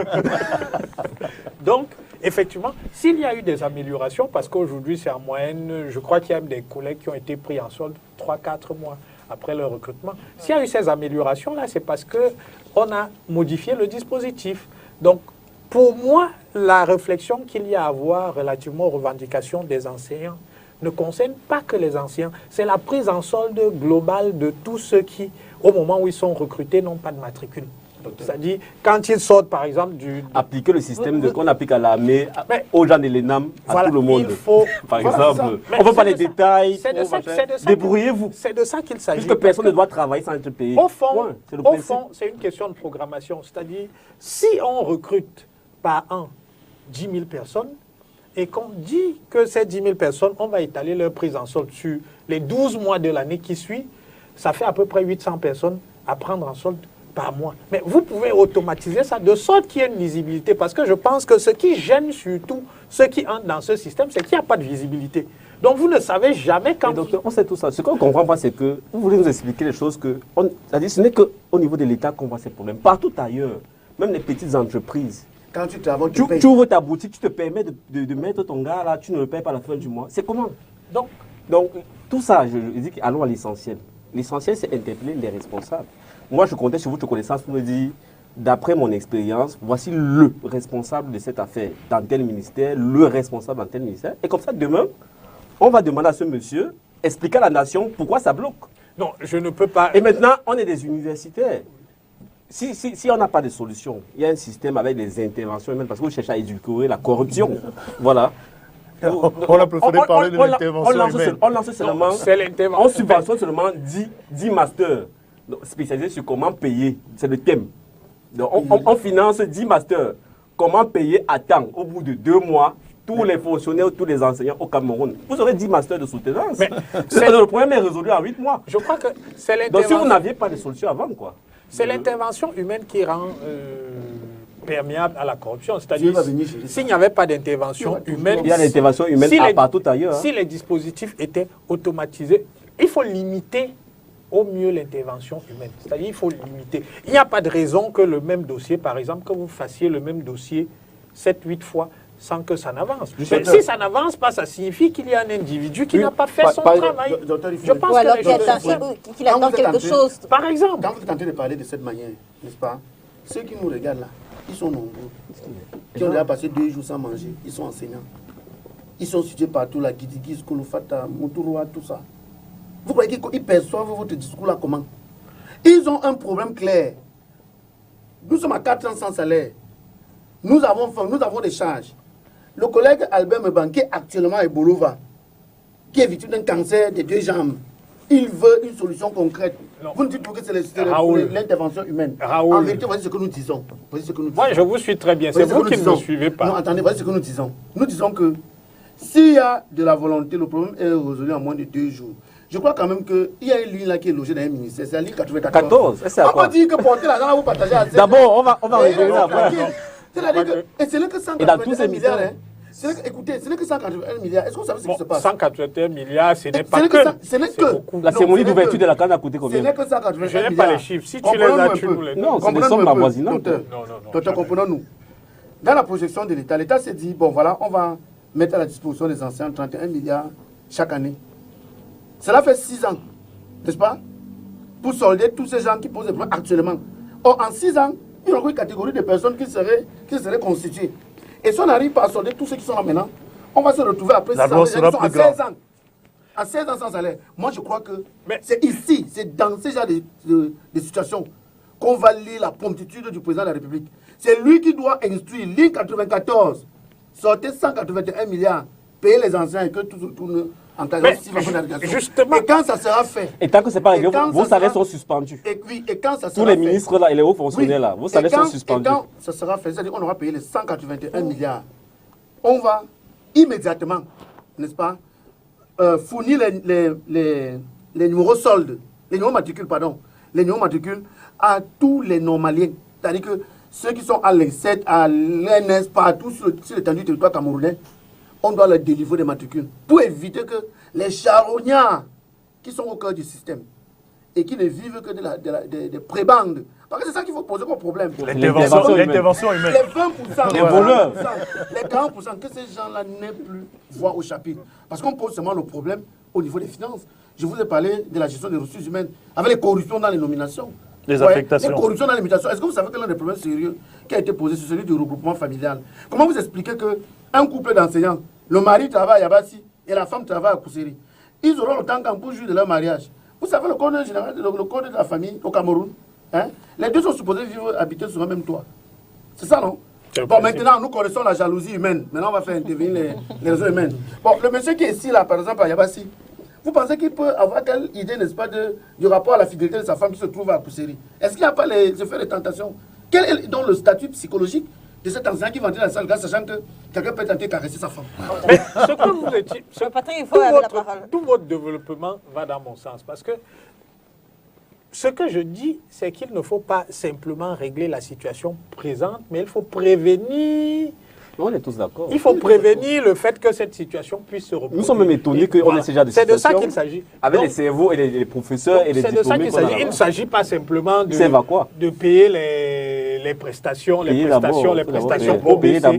Donc, effectivement, s'il y a eu des améliorations, parce qu'aujourd'hui, c'est en moyenne, je crois qu'il y a des collègues qui ont été pris en solde 3-4 mois après leur recrutement. S'il y a eu ces améliorations-là, c'est parce qu'on a modifié le dispositif. Donc, pour moi, la réflexion qu'il y a à avoir relativement aux revendications des enseignants ne concerne pas que les enseignants. C'est la prise en solde globale de tous ceux qui, au moment où ils sont recrutés, n'ont pas de matricule. C'est-à-dire, quand ils sortent, par exemple, appliquer le système qu'on applique à l'armée, aux gens de l'ENAM, à tout le monde. Il faut, par exemple, on ne veut pas les détails. Débrouillez-vous. C'est de ça qu'il s'agit. Puisque personne ne doit travailler sans être payé. Au fond, c'est une question de programmation. C'est-à-dire, si on recrute par an 10 000 personnes, et qu'on dit que ces 10 000 personnes, on va étaler leur prise en solde sur les 12 mois de l'année qui suit, ça fait à peu près 800 personnes à prendre en solde par mois. Mais vous pouvez automatiser ça de sorte qu'il y ait une visibilité, parce que je pense que ce qui gêne surtout ceux qui entrent dans ce système, c'est qu'il n'y a pas de visibilité. Donc vous ne savez jamais quand... Docteur, on sait tout ça. Ce qu'on ne comprend pas, c'est que vous voulez nous expliquer les choses que... C'est-à-dire, ce n'est qu'au niveau de l'État qu'on voit ces problèmes. Partout ailleurs, même les petites entreprises. Quand tu travailles, tu ouvres ta boutique, tu te permets de mettre ton gars là, tu ne le payes pas à la fin du mois. C'est comment? Donc, tout ça, je dis qu'allons à l'essentiel. L'essentiel, c'est interpeller les responsables. Moi, je comptais sur votre connaissance pour me dire, d'après mon expérience, voici le responsable de cette affaire dans tel ministère, le responsable dans tel ministère. Et comme ça, demain, on va demander à ce monsieur, expliquer à la nation pourquoi ça bloque. Non, je ne peux pas... Et maintenant, on est des universitaires. Si on n'a pas de solution, il y a un système avec des interventions humaines, parce que vous cherchez à édulcorer la corruption. Voilà. On a préféré parler de l'intervention humaine. On lance seulement, on subventionne seulement 10 masters spécialisés sur comment payer. C'est le thème. Donc, on finance 10 masters. Comment payer à temps, au bout de 2 mois, tous les fonctionnaires, tous les enseignants au Cameroun. Vous aurez 10 masters de soutenance. Le problème est résolu en 8 mois. Je crois que c'est l'intervention. Donc si vous n'aviez pas de solution avant, quoi. C'est l'intervention humaine qui rend perméable à la corruption. C'est-à-dire, s'il n'y avait pas d'intervention humaine... Il y a l'intervention humaine partout ailleurs. Si les dispositifs étaient automatisés, il faut limiter au mieux l'intervention humaine. C'est-à-dire, il faut limiter. Il n'y a pas de raison que le même dossier, par exemple, que vous fassiez le même dossier 7-8 fois sans que ça n'avance. Mais si ça n'avance pas, ça signifie qu'il y a un individu qui n'a pas fait son travail. Je pense qu'il attend quelque chose. Par exemple. Quand vous tentez de parler de cette manière, n'est-ce pas, ceux qui nous regardent là, ils sont nombreux. Qui ont déjà passé 2 jours sans manger, ils sont enseignants. Ils sont situés partout, là, Guidigui, Kolofata, Moutourwa, tout ça. Vous croyez qu'ils perçoivent votre discours là comment? Ils ont un problème clair. Nous sommes à 4 ans sans salaire. Nous avons des charges. Le collègue Albert Mebanké, actuellement à Bolova, qui est victime d'un cancer des 2 jambes, il veut une solution concrète. Non. Vous ne dites pas que c'est l'intervention humaine. Raoul. En vérité, voici ce que nous disons. Moi, je vous suis très bien. C'est vous qui ne me suivez pas. Non, attendez, voici ce que nous disons. Nous disons que s'il y a de la volonté, le problème est résolu en moins de 2 jours. Je crois quand même qu'il y a une ligne là qui est logée dans un ministère. C'est la ligne 94. On peut dire que porter l'argent, vous partagez à 7. D'abord, on va revenir après. C'est-à-dire que, et ce n'est que 181 milliards. Écoutez, ce n'est que 181 milliards. Est-ce que vous savez ce qui se passe? 181 milliards, ce n'est pas que... Ce n'est que... La cérémonie d'ouverture de la canne a coûté combien? Ce n'est que 181 milliards. Je n'ai pas les chiffres. Si tu les as, tu nous les donnes. Non, c'est des sommes avoisinantes. Docteur, comprenons-nous. Dans la projection de l'État, l'État s'est dit, bon voilà, on va mettre à la disposition des anciens 31 milliards chaque année. Cela fait 6 ans, n'est-ce pas? Pour solder tous ces gens qui posent des problèmes actuellement. Or, en 6 ans, il y aura une catégorie de personnes qui seraient constituées. Et si on n'arrive pas à solder tous ceux qui sont là maintenant, on va se retrouver après 6 ans, qui sont à 16 ans. À 16 ans sans salaire. Moi, je crois que c'est ici, c'est dans ce genre de situations qu'on va lire la promptitude du président de la République. C'est lui qui doit instruire ligne 94, sortir 181 milliards, payer les anciens et que tout en cas de justement. Et quand ça sera fait. Et tant que ce n'est pas réglé, vos salaires sont suspendus. Et quand ça sera tous les ministres là et les hauts fonctionnaires là, vos salaires sont suspendus. Et quand ça sera fait, c'est-à-dire qu'on aura payé les 181 milliards, on va immédiatement, n'est-ce pas, fournir les numéros soldes, les numéros matricules, à tous les normaliens. C'est-à-dire que ceux qui sont à l'ENSET, à l'ENS, partout sur l'étendue du territoire camerounais, on doit leur délivrer des matricules pour éviter que les charognards qui sont au cœur du système et qui ne vivent que des prébandes. Parce que c'est ça qu'il faut poser comme problème. L'intervention humaine. Les 20%, les voleurs, les 40%, que ces gens-là n'aient plus voix au chapitre. Parce qu'on pose seulement le problème au niveau des finances. Je vous ai parlé de la gestion des ressources humaines avec les corruptions dans les nominations. Les affectations. Les corruptions dans les nominations. Est-ce que vous savez que l'un des problèmes sérieux qui a été posé, c'est celui du regroupement familial? Comment vous expliquez qu'un couple d'enseignants, le mari travaille à Bassi et la femme travaille à Kousseri, ils auront le temps pour jouir de leur mariage? Vous savez le code général, le code de la famille au Cameroun, Hein? Les deux sont supposés vivre, habiter sur un même toit. C'est ça, non? Bon, maintenant, nous connaissons la jalousie humaine. Maintenant, on va faire intervenir les raisons humaines. Bon, le monsieur qui est ici, là, par exemple, à Yabassi, vous pensez qu'il peut avoir quelle idée, n'est-ce pas, du rapport à la fidélité de sa femme qui se trouve à Pousséry? Est-ce qu'il n'y a pas les effets de tentation? Quel est donc le statut psychologique de cet enseignant qui va entrer dans la salle, sachant que quelqu'un peut tenter de caresser sa femme? Mais ce que vous étiez, tout votre développement va dans mon sens. Parce que ce que je dis, c'est qu'il ne faut pas simplement régler la situation présente, mais il faut prévenir. On est tous d'accord. Il faut prévenir le fait que cette situation puisse se reproduire. Nous sommes même étonnés qu'on ait ce genre de situation. C'est de ça qu'il s'agit. Avec les cerveaux et les professeurs et les diplômés. C'est de ça qu'il s'agit. Il ne s'agit pas simplement de payer les prestations, les prestations OBC.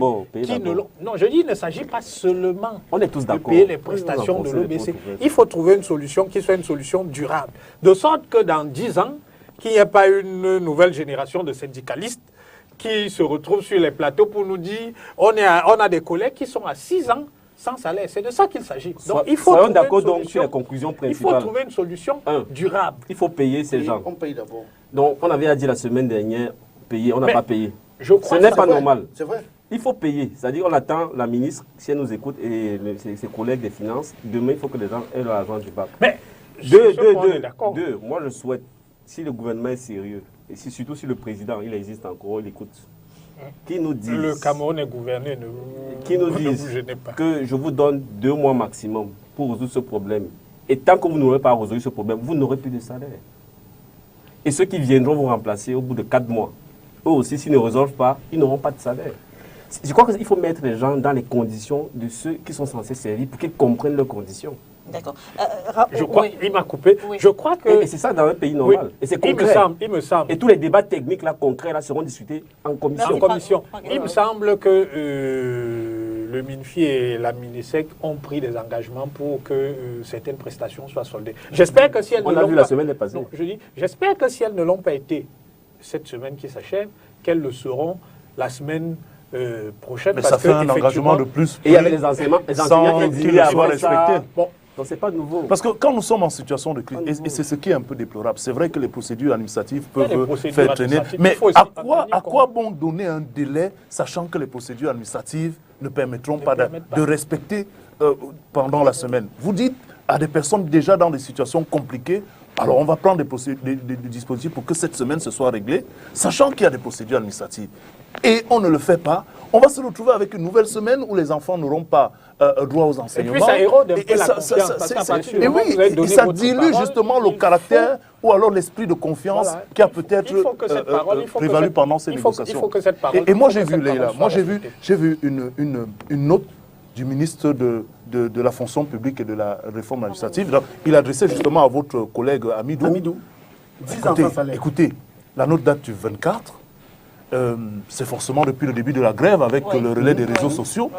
Non, je dis il ne s'agit pas seulement de payer les prestations de l'OBC. Il faut trouver une solution qui soit une solution durable. De sorte que dans 10 ans, qu'il n'y ait pas une nouvelle génération de syndicalistes qui se retrouvent sur les plateaux pour nous dire on a des collègues qui sont à 6 ans sans salaire. C'est de ça qu'il s'agit. Donc, il faut soyons d'accord donc sur la conclusion principale. Il faut trouver une solution durable. Il faut payer ces gens. On paye d'abord. Donc, on avait dit la semaine dernière, payer, on n'a pas payé. Ce n'est pas normal. C'est vrai. Il faut payer. C'est-à-dire, on attend la ministre, si elle nous écoute, et ses collègues des finances. Demain, il faut que les gens aient l'argent du bac. Mais, moi, je souhaite, si le gouvernement est sérieux, et surtout si le président, il existe encore, il écoute, qui nous dise... Le Cameroun est gouverné, qui nous dise que je vous donne 2 mois maximum pour résoudre ce problème. Et tant que vous n'aurez pas résolu ce problème, vous n'aurez plus de salaire. Et ceux qui viendront vous remplacer au bout de 4 mois, eux aussi, s'ils ne résolvent pas, ils n'auront pas de salaire. Je crois qu'il faut mettre les gens dans les conditions de ceux qui sont censés servir pour qu'ils comprennent leurs conditions. D'accord. Je crois, il m'a coupé. Oui. Je crois que... Et c'est ça dans un pays normal. Oui. Et c'est concret. Il me semble. Et tous les débats techniques là, concrets là, seront discutés en commission. Il me semble que le MINFI et la MINESEC ont pris des engagements pour que certaines prestations soient soldées. J'espère que si elles ne l'ont pas... la semaine passée. Non, je dis, j'espère que si elles ne l'ont pas été cette semaine qui s'achève, qu'elles le seront la semaine prochaine. Mais parce ça fait un engagement de plus. Et il y avait les enseignants qui soient respectés. Bon. Donc c'est pas nouveau. Parce que quand nous sommes en situation de crise, et c'est ce qui est un peu déplorable, c'est vrai que les procédures administratives peuvent faire traîner, mais à quoi bon donner un délai, sachant que les procédures administratives ne permettront pas de respecter pendant la semaine? Vous dites à des personnes déjà dans des situations compliquées, alors on va prendre des dispositifs pour que cette semaine se soit réglée, sachant qu'il y a des procédures administratives. Et on ne le fait pas, on va se retrouver avec une nouvelle semaine où les enfants n'auront pas droit aux enseignements. Et puis ça érode un peu la confiance. Et oui, et ça dilue justement le caractère ou alors l'esprit de confiance qui a peut-être prévalu pendant ces négociations. Et moi j'ai vu, Leïla, j'ai vu une note du ministre de la fonction publique et de la réforme administrative. Il adressait justement à votre collègue Amidou. Écoutez, la note date du 24. C'est forcément depuis le début de la grève avec le relais des réseaux sociaux.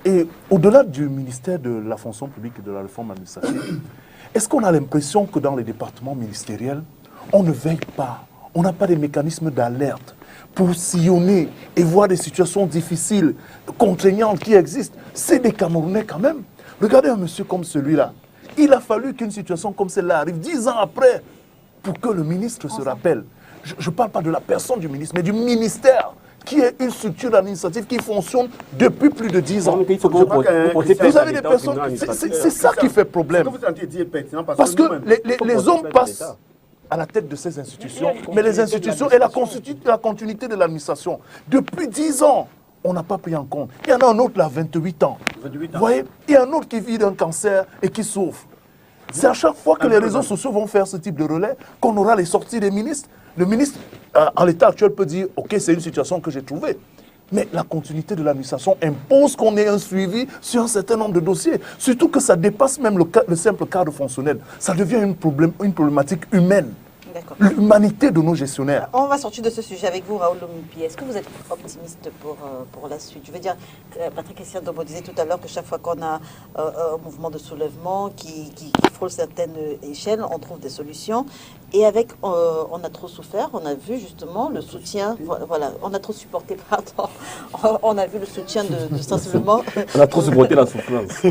Et au-delà du ministère de la fonction publique et de la réforme administrative, est-ce qu'on a l'impression que dans les départements ministériels, on ne veille pas, on n'a pas des mécanismes d'alerte pour sillonner et voir des situations difficiles, contraignantes qui existent? C'est des Camerounais quand même. Regardez un monsieur comme celui-là. Il a fallu qu'une situation comme celle-là arrive 10 ans après pour que le ministre se rappelle. Je ne parle pas de la personne du ministre, mais du ministère, qui est une structure administrative qui fonctionne depuis plus de 10 ans. Vous avez des personnes... C'est ça qui fait problème. Parce que les hommes passent à la tête de ces institutions, mais les institutions et la continuité de l'administration. Depuis 10 ans, on n'a pas pris en compte. Il y en a un autre là, 28 ans. Vous voyez, il y a un autre qui vit d'un cancer et qui souffre. C'est à chaque fois que les réseaux sociaux vont faire ce type de relais qu'on aura les sorties des ministres. Le ministre, en l'état actuel, peut dire « Ok, c'est une situation que j'ai trouvée ». Mais la continuité de l'administration impose qu'on ait un suivi sur un certain nombre de dossiers. Surtout que ça dépasse même le simple cadre fonctionnel. Ça devient une problématique humaine. L'humanité de nos gestionnaires. On va sortir de ce sujet avec vous, Raoul Lomoupi. Est-ce que vous êtes optimiste pour la suite? Je veux dire, Patrick Essian-Dombo disait tout à l'heure que chaque fois qu'on a un mouvement de soulèvement qui frôle certaines échelles, on trouve des solutions. Et avec on a trop souffert, on a vu justement le soutien, voilà, on a trop supporté, pardon, on a vu le soutien de sensiblement... On a trop supporté la souffrance.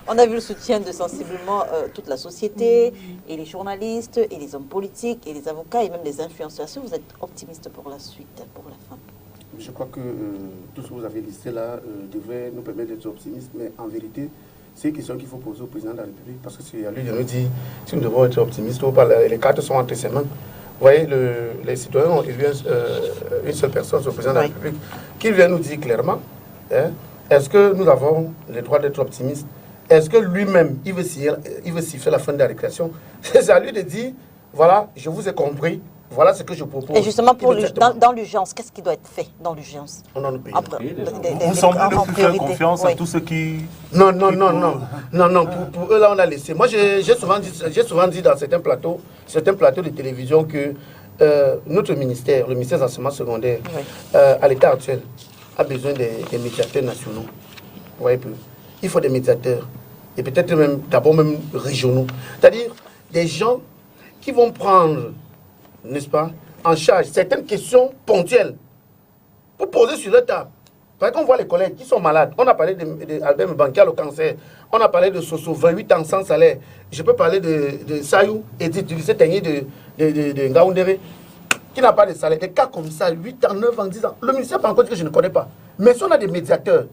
On a vu le soutien de sensiblement toute la société, et les journalistes, et les hommes politiques, et les avocats, et même les influenceurs. Est-ce que vous êtes optimiste pour la suite, pour la fin? Je crois que tout ce que vous avez listé là devrait nous permettre d'être optimistes, mais en vérité, c'est une question qu'il faut poser au président de la République, parce que c'est à lui de nous dire si nous devons être optimistes ou pas. Les cartes sont entre ses mains. Vous voyez, les citoyens ont élu une seule personne, c'est le président de la République, qui vient nous dire clairement, hein, est-ce que nous avons le droit d'être optimistes? Est-ce que lui-même, il veut siffler la fin de la récréation? C'est à lui de dire, voilà, je vous ai compris, voilà ce que je propose. Et justement, dans l'urgence, qu'est-ce qui doit être fait dans l'urgence? On en paye. Vous semblez ne plus faire confiance à tous ceux qui... Non. Pour eux, là, on a laissé. Moi, j'ai souvent dit dans certains plateaux de télévision que notre ministère, le ministère des enseignements secondaires, à l'état actuel, a besoin des médiateurs nationaux. Vous voyez peu. Il faut des médiateurs. Et peut-être même, d'abord même régionaux. C'est-à-dire des gens qui vont prendre, n'est-ce pas, en charge certaines questions ponctuelles pour poser sur leur table. Par exemple, on voit les collègues qui sont malades. On a parlé d'Albert Mbanké qui a le cancer. On a parlé de Soso, 28 ans sans salaire. Je peux parler de Sayou et du lycée Tegné de Ngaoundéré, qui n'a pas de salaire. Des cas comme ça, 8 ans, 9 ans, 10 ans. Le ministère, par contre, que je ne connais pas. Mais si on a des médiateurs,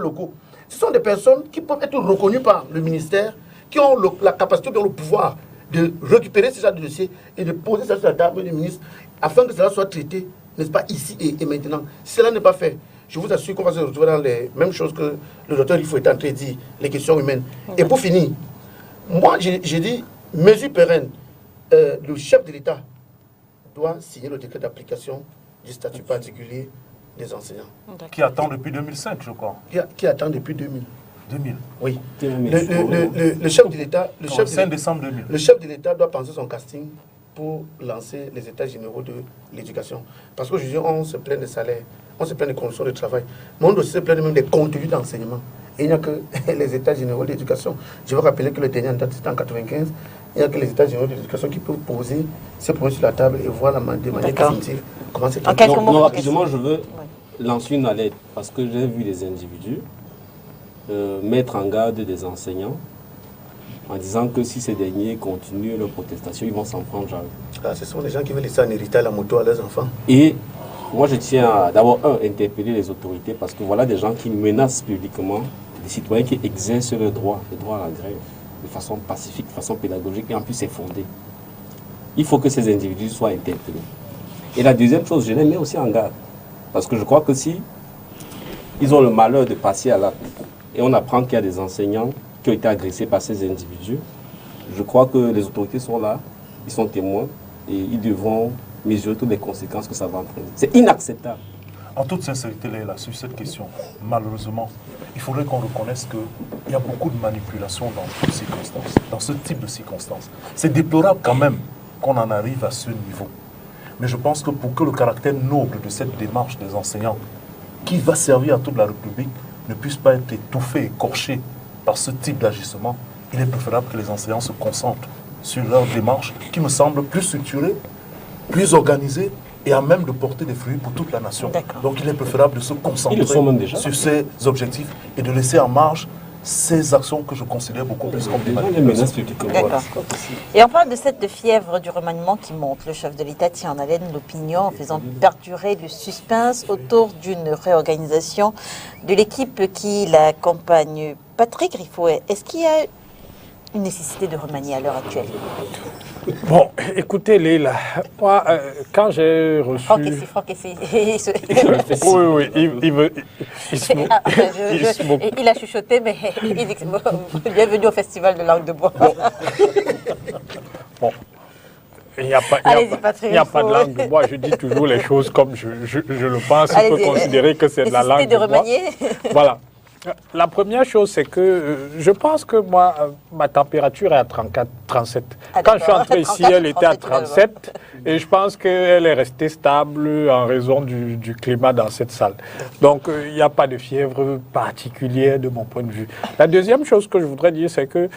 locaux, ce sont des personnes qui peuvent être reconnues par le ministère, qui ont la capacité, le pouvoir de récupérer ce genre de dossier et de poser ça sur la table du ministre afin que cela soit traité, n'est-ce pas, ici et maintenant. Si cela n'est pas fait, je vous assure qu'on va se retrouver dans les mêmes choses que le docteur Rifo est en train de dire, les questions humaines. Et pour finir, moi j'ai dit, mesure pérenne, le chef de l'État doit signer le décret d'application du statut particulier des enseignants. Qui attend depuis 2005, je crois. Qui attend depuis 2000. 2000. Oui. Le chef de l'État, le chef de l'État doit penser son casting pour lancer les états généraux de l'éducation. Parce qu'aujourd'hui, on se plaint des salaires, on se plaint des conditions de travail, mais on doit se plaindre même des contenus d'enseignement. Et il n'y a que les états généraux de l'éducation. Je veux rappeler que le dernier en date, c'était en 1995. Il n'y a que les états généraux de l'éducation qui peuvent poser ces problèmes sur la table et voir de manière définitive comment c'est traité. Non, rapidement, je veux lancer une alerte parce que j'ai vu des individus mettre en garde des enseignants en disant que si ces derniers continuent leur protestation, ils vont s'en prendre à eux. Ce sont les gens qui veulent laisser en héritage la moto à leurs enfants. Et moi, je tiens à d'abord, interpeller les autorités parce que voilà des gens qui menacent publiquement des citoyens qui exercent le droit à la grève de façon pacifique, de façon pédagogique et en plus c'est fondé. Il faut que ces individus soient interpellés. Et la deuxième chose, je les mets aussi en garde parce que je crois que si ils ont le malheur de passer à l'acte et on apprend qu'il y a des enseignants qui ont été agressés par ces individus, je crois que les autorités sont là, ils sont témoins et ils devront mesurer toutes les conséquences que ça va entraîner. C'est inacceptable. En toute sincérité, Léla, sur cette question, malheureusement, il faudrait qu'on reconnaisse qu'il y a beaucoup de manipulations dans ce type de circonstances. C'est déplorable quand même qu'on en arrive à ce niveau. Mais je pense que pour que le caractère noble de cette démarche des enseignants, qui va servir à toute la République, ne puisse pas être étouffé, écorché par ce type d'agissement, il est préférable que les enseignants se concentrent sur leur démarche qui me semble plus structurée, plus organisée et à même de porter des fruits pour toute la nation. Donc il est préférable de se concentrer sur ces objectifs et de laisser en marge ces actions que je considère beaucoup plus compliquées. Et on parle de cette fièvre du remaniement qui monte. Le chef de l'État tient en haleine l'opinion en faisant perdurer le suspense autour d'une réorganisation de l'équipe qui l'accompagne. Patrick Rifouet, est-ce qu'il y a une nécessité de remanier à l'heure actuelle? Bon, écoutez, Léla, moi, quand j'ai reçu... Franck, oui, il a chuchoté, mais il dit que bienvenue au Festival de Langue de Bois. Bon. Il n'y a pas de langue de bois, je dis toujours les choses comme je le pense. Il faut considérer que c'est de la langue de bois. Voilà. La première chose, c'est que je pense que moi, ma température est à 34, 37. Quand je suis entré ici, elle était à 37 et je pense qu'elle est restée stable en raison du climat dans cette salle. Donc, il n'y a pas de fièvre particulière de mon point de vue. La deuxième chose que je voudrais dire, c'est que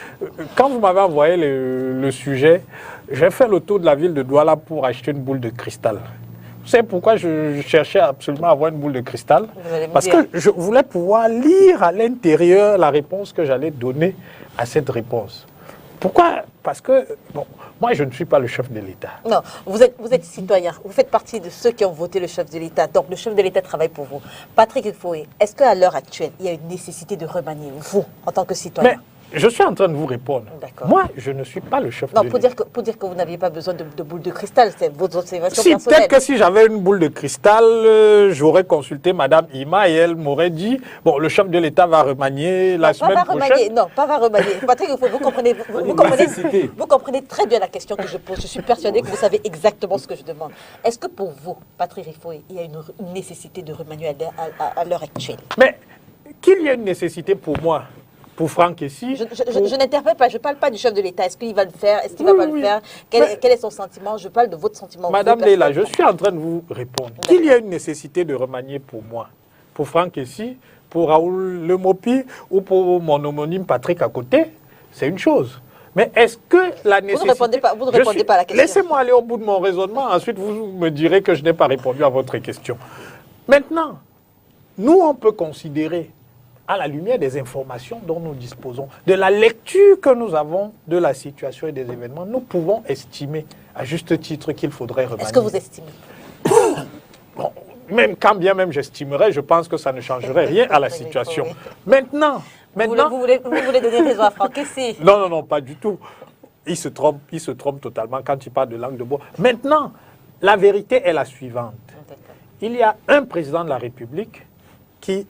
quand vous m'avez envoyé le sujet, j'ai fait le tour de la ville de Douala pour acheter une boule de cristal. C'est pourquoi je cherchais absolument à avoir une boule de cristal. Parce que je voulais pouvoir lire à l'intérieur la réponse que j'allais donner à cette réponse. Pourquoi? Parce que, bon, moi, je ne suis pas le chef de l'État. Non, vous êtes citoyen. Vous faites partie de ceux qui ont voté le chef de l'État. Donc, le chef de l'État travaille pour vous. Patrick Efoé, est-ce qu'à l'heure actuelle, il y a une nécessité de remanier vous, en tant que citoyen? Je suis en train de vous répondre. Moi, je ne suis pas le chef de l'État. Pour dire que vous n'aviez pas besoin de boule de cristal, c'est vos observations personnelles. Peut-être que si j'avais une boule de cristal, j'aurais consulté Madame Ima et elle m'aurait dit, bon, le chef de l'État va remanier la semaine prochaine. Non, pas va remanier. Patrick, vous comprenez très bien la question que je pose. Je suis persuadée que vous savez exactement ce que je demande. Est-ce que pour vous, Patrick Efoé, il y a une nécessité de remanier à l'heure actuelle? Mais qu'il y ait une nécessité pour moi, pour Franck ici. Je n'interpelle pas, je ne parle pas du chef de l'État. Est-ce qu'il va le faire? Est-ce qu'il ne va pas le faire? Quel est son sentiment? Je parle de votre sentiment. Madame Leila, je suis en train de vous répondre. Qu'il y ait une nécessité de remanier pour moi, pour Franck ici, pour Raoul Le Mopi ou pour mon homonyme Patrick à côté, c'est une chose. Mais est-ce que la nécessité... Vous ne répondez pas à la question. Laissez-moi aller au bout de mon raisonnement. Ensuite, vous me direz que je n'ai pas répondu à votre question. Maintenant, nous, on peut considérer, à la lumière des informations dont nous disposons, de la lecture que nous avons de la situation et des événements, nous pouvons estimer à juste titre qu'il faudrait remanier. Est-ce que vous estimez? Bon, même quand bien même j'estimerais, je pense que ça ne changerait rien à la situation. Maintenant... Vous voulez donner raison à Franck ici? Non, pas du tout. Il se trompe totalement quand il parle de langue de bois. Maintenant, la vérité est la suivante. Il y a un président de la République qui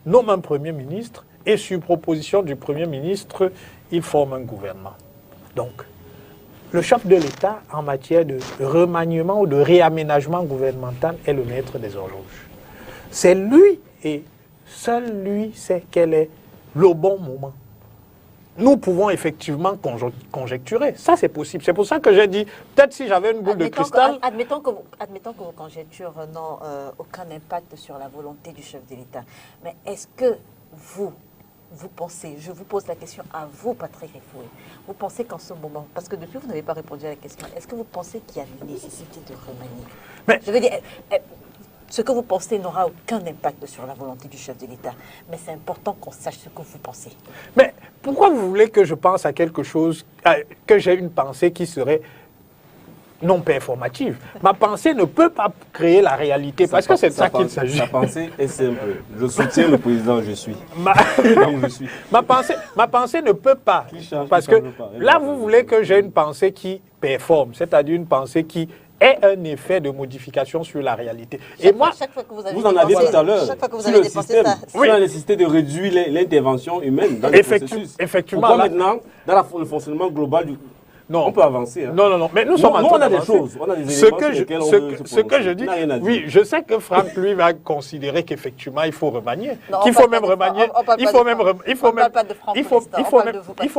nomme un Premier ministre et sur proposition du Premier ministre, il forme un gouvernement. Donc, le chef de l'État en matière de remaniement ou de réaménagement gouvernemental est le maître des horloges. C'est lui et seul lui sait quel est le bon moment. Nous pouvons effectivement conjecturer. Ça, c'est possible. C'est pour ça que j'ai dit, peut-être si j'avais une boule de cristal... Admettons que vos conjectures n'ont aucun impact sur la volonté du chef de l'État. Mais est-ce que vous pensez, je vous pose la question à vous, Patrick Efoé, vous pensez qu'en ce moment, parce que depuis vous n'avez pas répondu à la question, est-ce que vous pensez qu'il y a une nécessité de remanier? Mais je veux dire... Ce que vous pensez n'aura aucun impact sur la volonté du chef de l'État. Mais c'est important qu'on sache ce que vous pensez. Mais pourquoi vous voulez que je pense à quelque chose, que j'ai une pensée qui serait non performative? Ma pensée ne peut pas créer la réalité, parce que c'est de ça qu'il s'agit. Ma pensée est simple. Je soutiens le président, je suis. Ma pensée ne peut pas. Parce que là, vous voulez que j'ai une pensée qui performe, c'est-à-dire une pensée qui est un effet de modification sur la réalité. Chaque fois que vous en avez tout à l'heure, sur la nécessité de réduire l'intervention humaine dans le processus. Effectivement. Pourquoi maintenant, dans le fonctionnement global du... Non. On peut avancer. Hein. Non. Mais nous sommes en train d'avancer. On a des éléments sur lesquels on peut se prononcer. Ce que je dis, oui, je sais que Franck, lui, va considérer qu'effectivement, il faut remanier. Qu'il faut même remanier. Il faut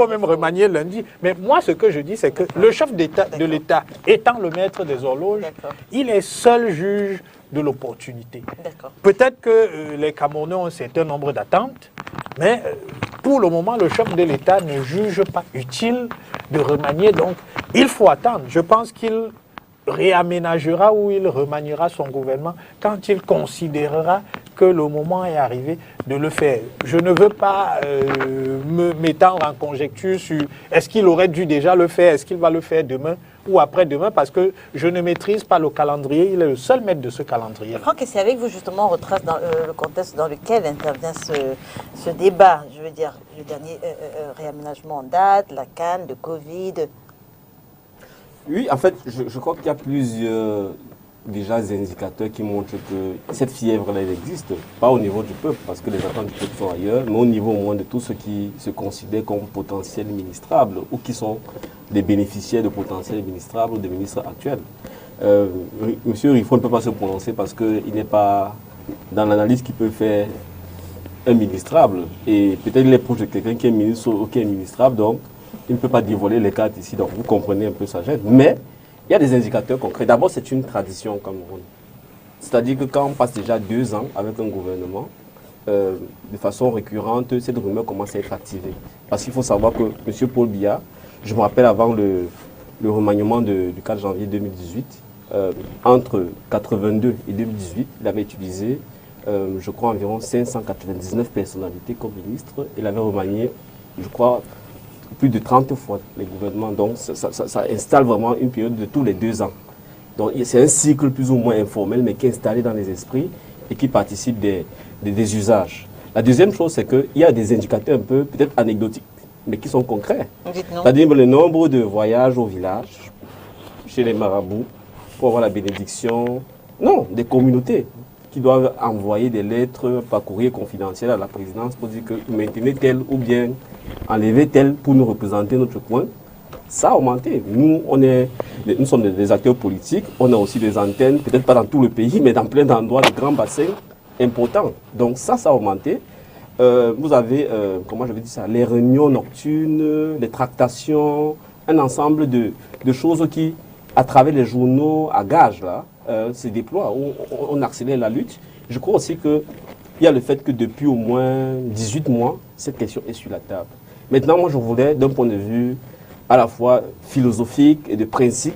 même remanier lundi. Mais moi, ce que je dis, c'est que le chef de l'État, étant le maître des horloges, il est seul juge de l'opportunité. Peut-être que les Camerounais ont un certain nombre d'attentes, mais pour le moment, le chef de l'État ne juge pas utile de remanier. Donc, il faut attendre. Je pense qu'il réaménagera ou il remaniera son gouvernement quand il considérera que le moment est arrivé de le faire. Je ne veux pas me m'étendre en conjecture sur est-ce qu'il aurait dû déjà le faire, est-ce qu'il va le faire demain ou après-demain, parce que je ne maîtrise pas le calendrier. Il est le seul maître de ce calendrier. Franck, et c'est avec vous justement, on retrace dans le contexte dans lequel intervient ce débat, je veux dire, le dernier réaménagement en date, la CAN, le Covid. Oui, en fait, je crois qu'il y a plusieurs déjà indicateurs qui montrent que cette fièvre-là, elle existe, pas au niveau du peuple, parce que les attentes du peuple sont ailleurs, mais au niveau au moins de tous ceux qui se considèrent comme potentiels ministrables ou qui sont des bénéficiaires de potentiels ministrables ou des ministres actuels. Monsieur Rifo ne peut pas se prononcer parce qu'il n'est pas dans l'analyse qu'il peut faire un ministrable, et peut-être il est proche de quelqu'un qui est ministre ou qui est ministrable, donc il ne peut pas dévoiler les cartes ici, donc vous comprenez un peu sa gêne. Mais il y a des indicateurs concrets. D'abord, c'est une tradition au Cameroun. C'est-à-dire que quand on passe déjà 2 ans avec un gouvernement, de façon récurrente, cette rumeur commence à être activée. Parce qu'il faut savoir que M. Paul Biya, je me rappelle avant le remaniement du 4 janvier 2018, entre 82 et 2018, il avait utilisé, je crois, environ 599 personnalités comme ministre. Il avait remanié, je crois, plus de 30 fois les gouvernements. Donc, ça installe vraiment une période de tous les 2 ans. Donc, c'est un cycle plus ou moins informel, mais qui est installé dans les esprits et qui participe des usages. La deuxième chose, c'est qu'il y a des indicateurs un peu, peut-être anecdotiques, mais qui sont concrets. C'est-à-dire le nombre de voyages au village, chez les marabouts, pour avoir la bénédiction, non, des communautés qui doivent envoyer des lettres par courrier confidentiel à la présidence pour dire que maintenez tel ou bien enlevez tel pour nous représenter notre coin. Ça a augmenté. Nous sommes des acteurs politiques, on a aussi des antennes, peut-être pas dans tout le pays, mais dans plein d'endroits, de grands bassins importants. Donc ça a augmenté. Vous avez, comment je vais dire ça, les réunions nocturnes, les tractations, un ensemble de choses qui, à travers les journaux à gage, là, se déploient, on accélère la lutte. Je crois aussi qu'il y a le fait que depuis au moins 18 mois, cette question est sur la table. Maintenant, moi, je voulais, d'un point de vue à la fois philosophique et de principe,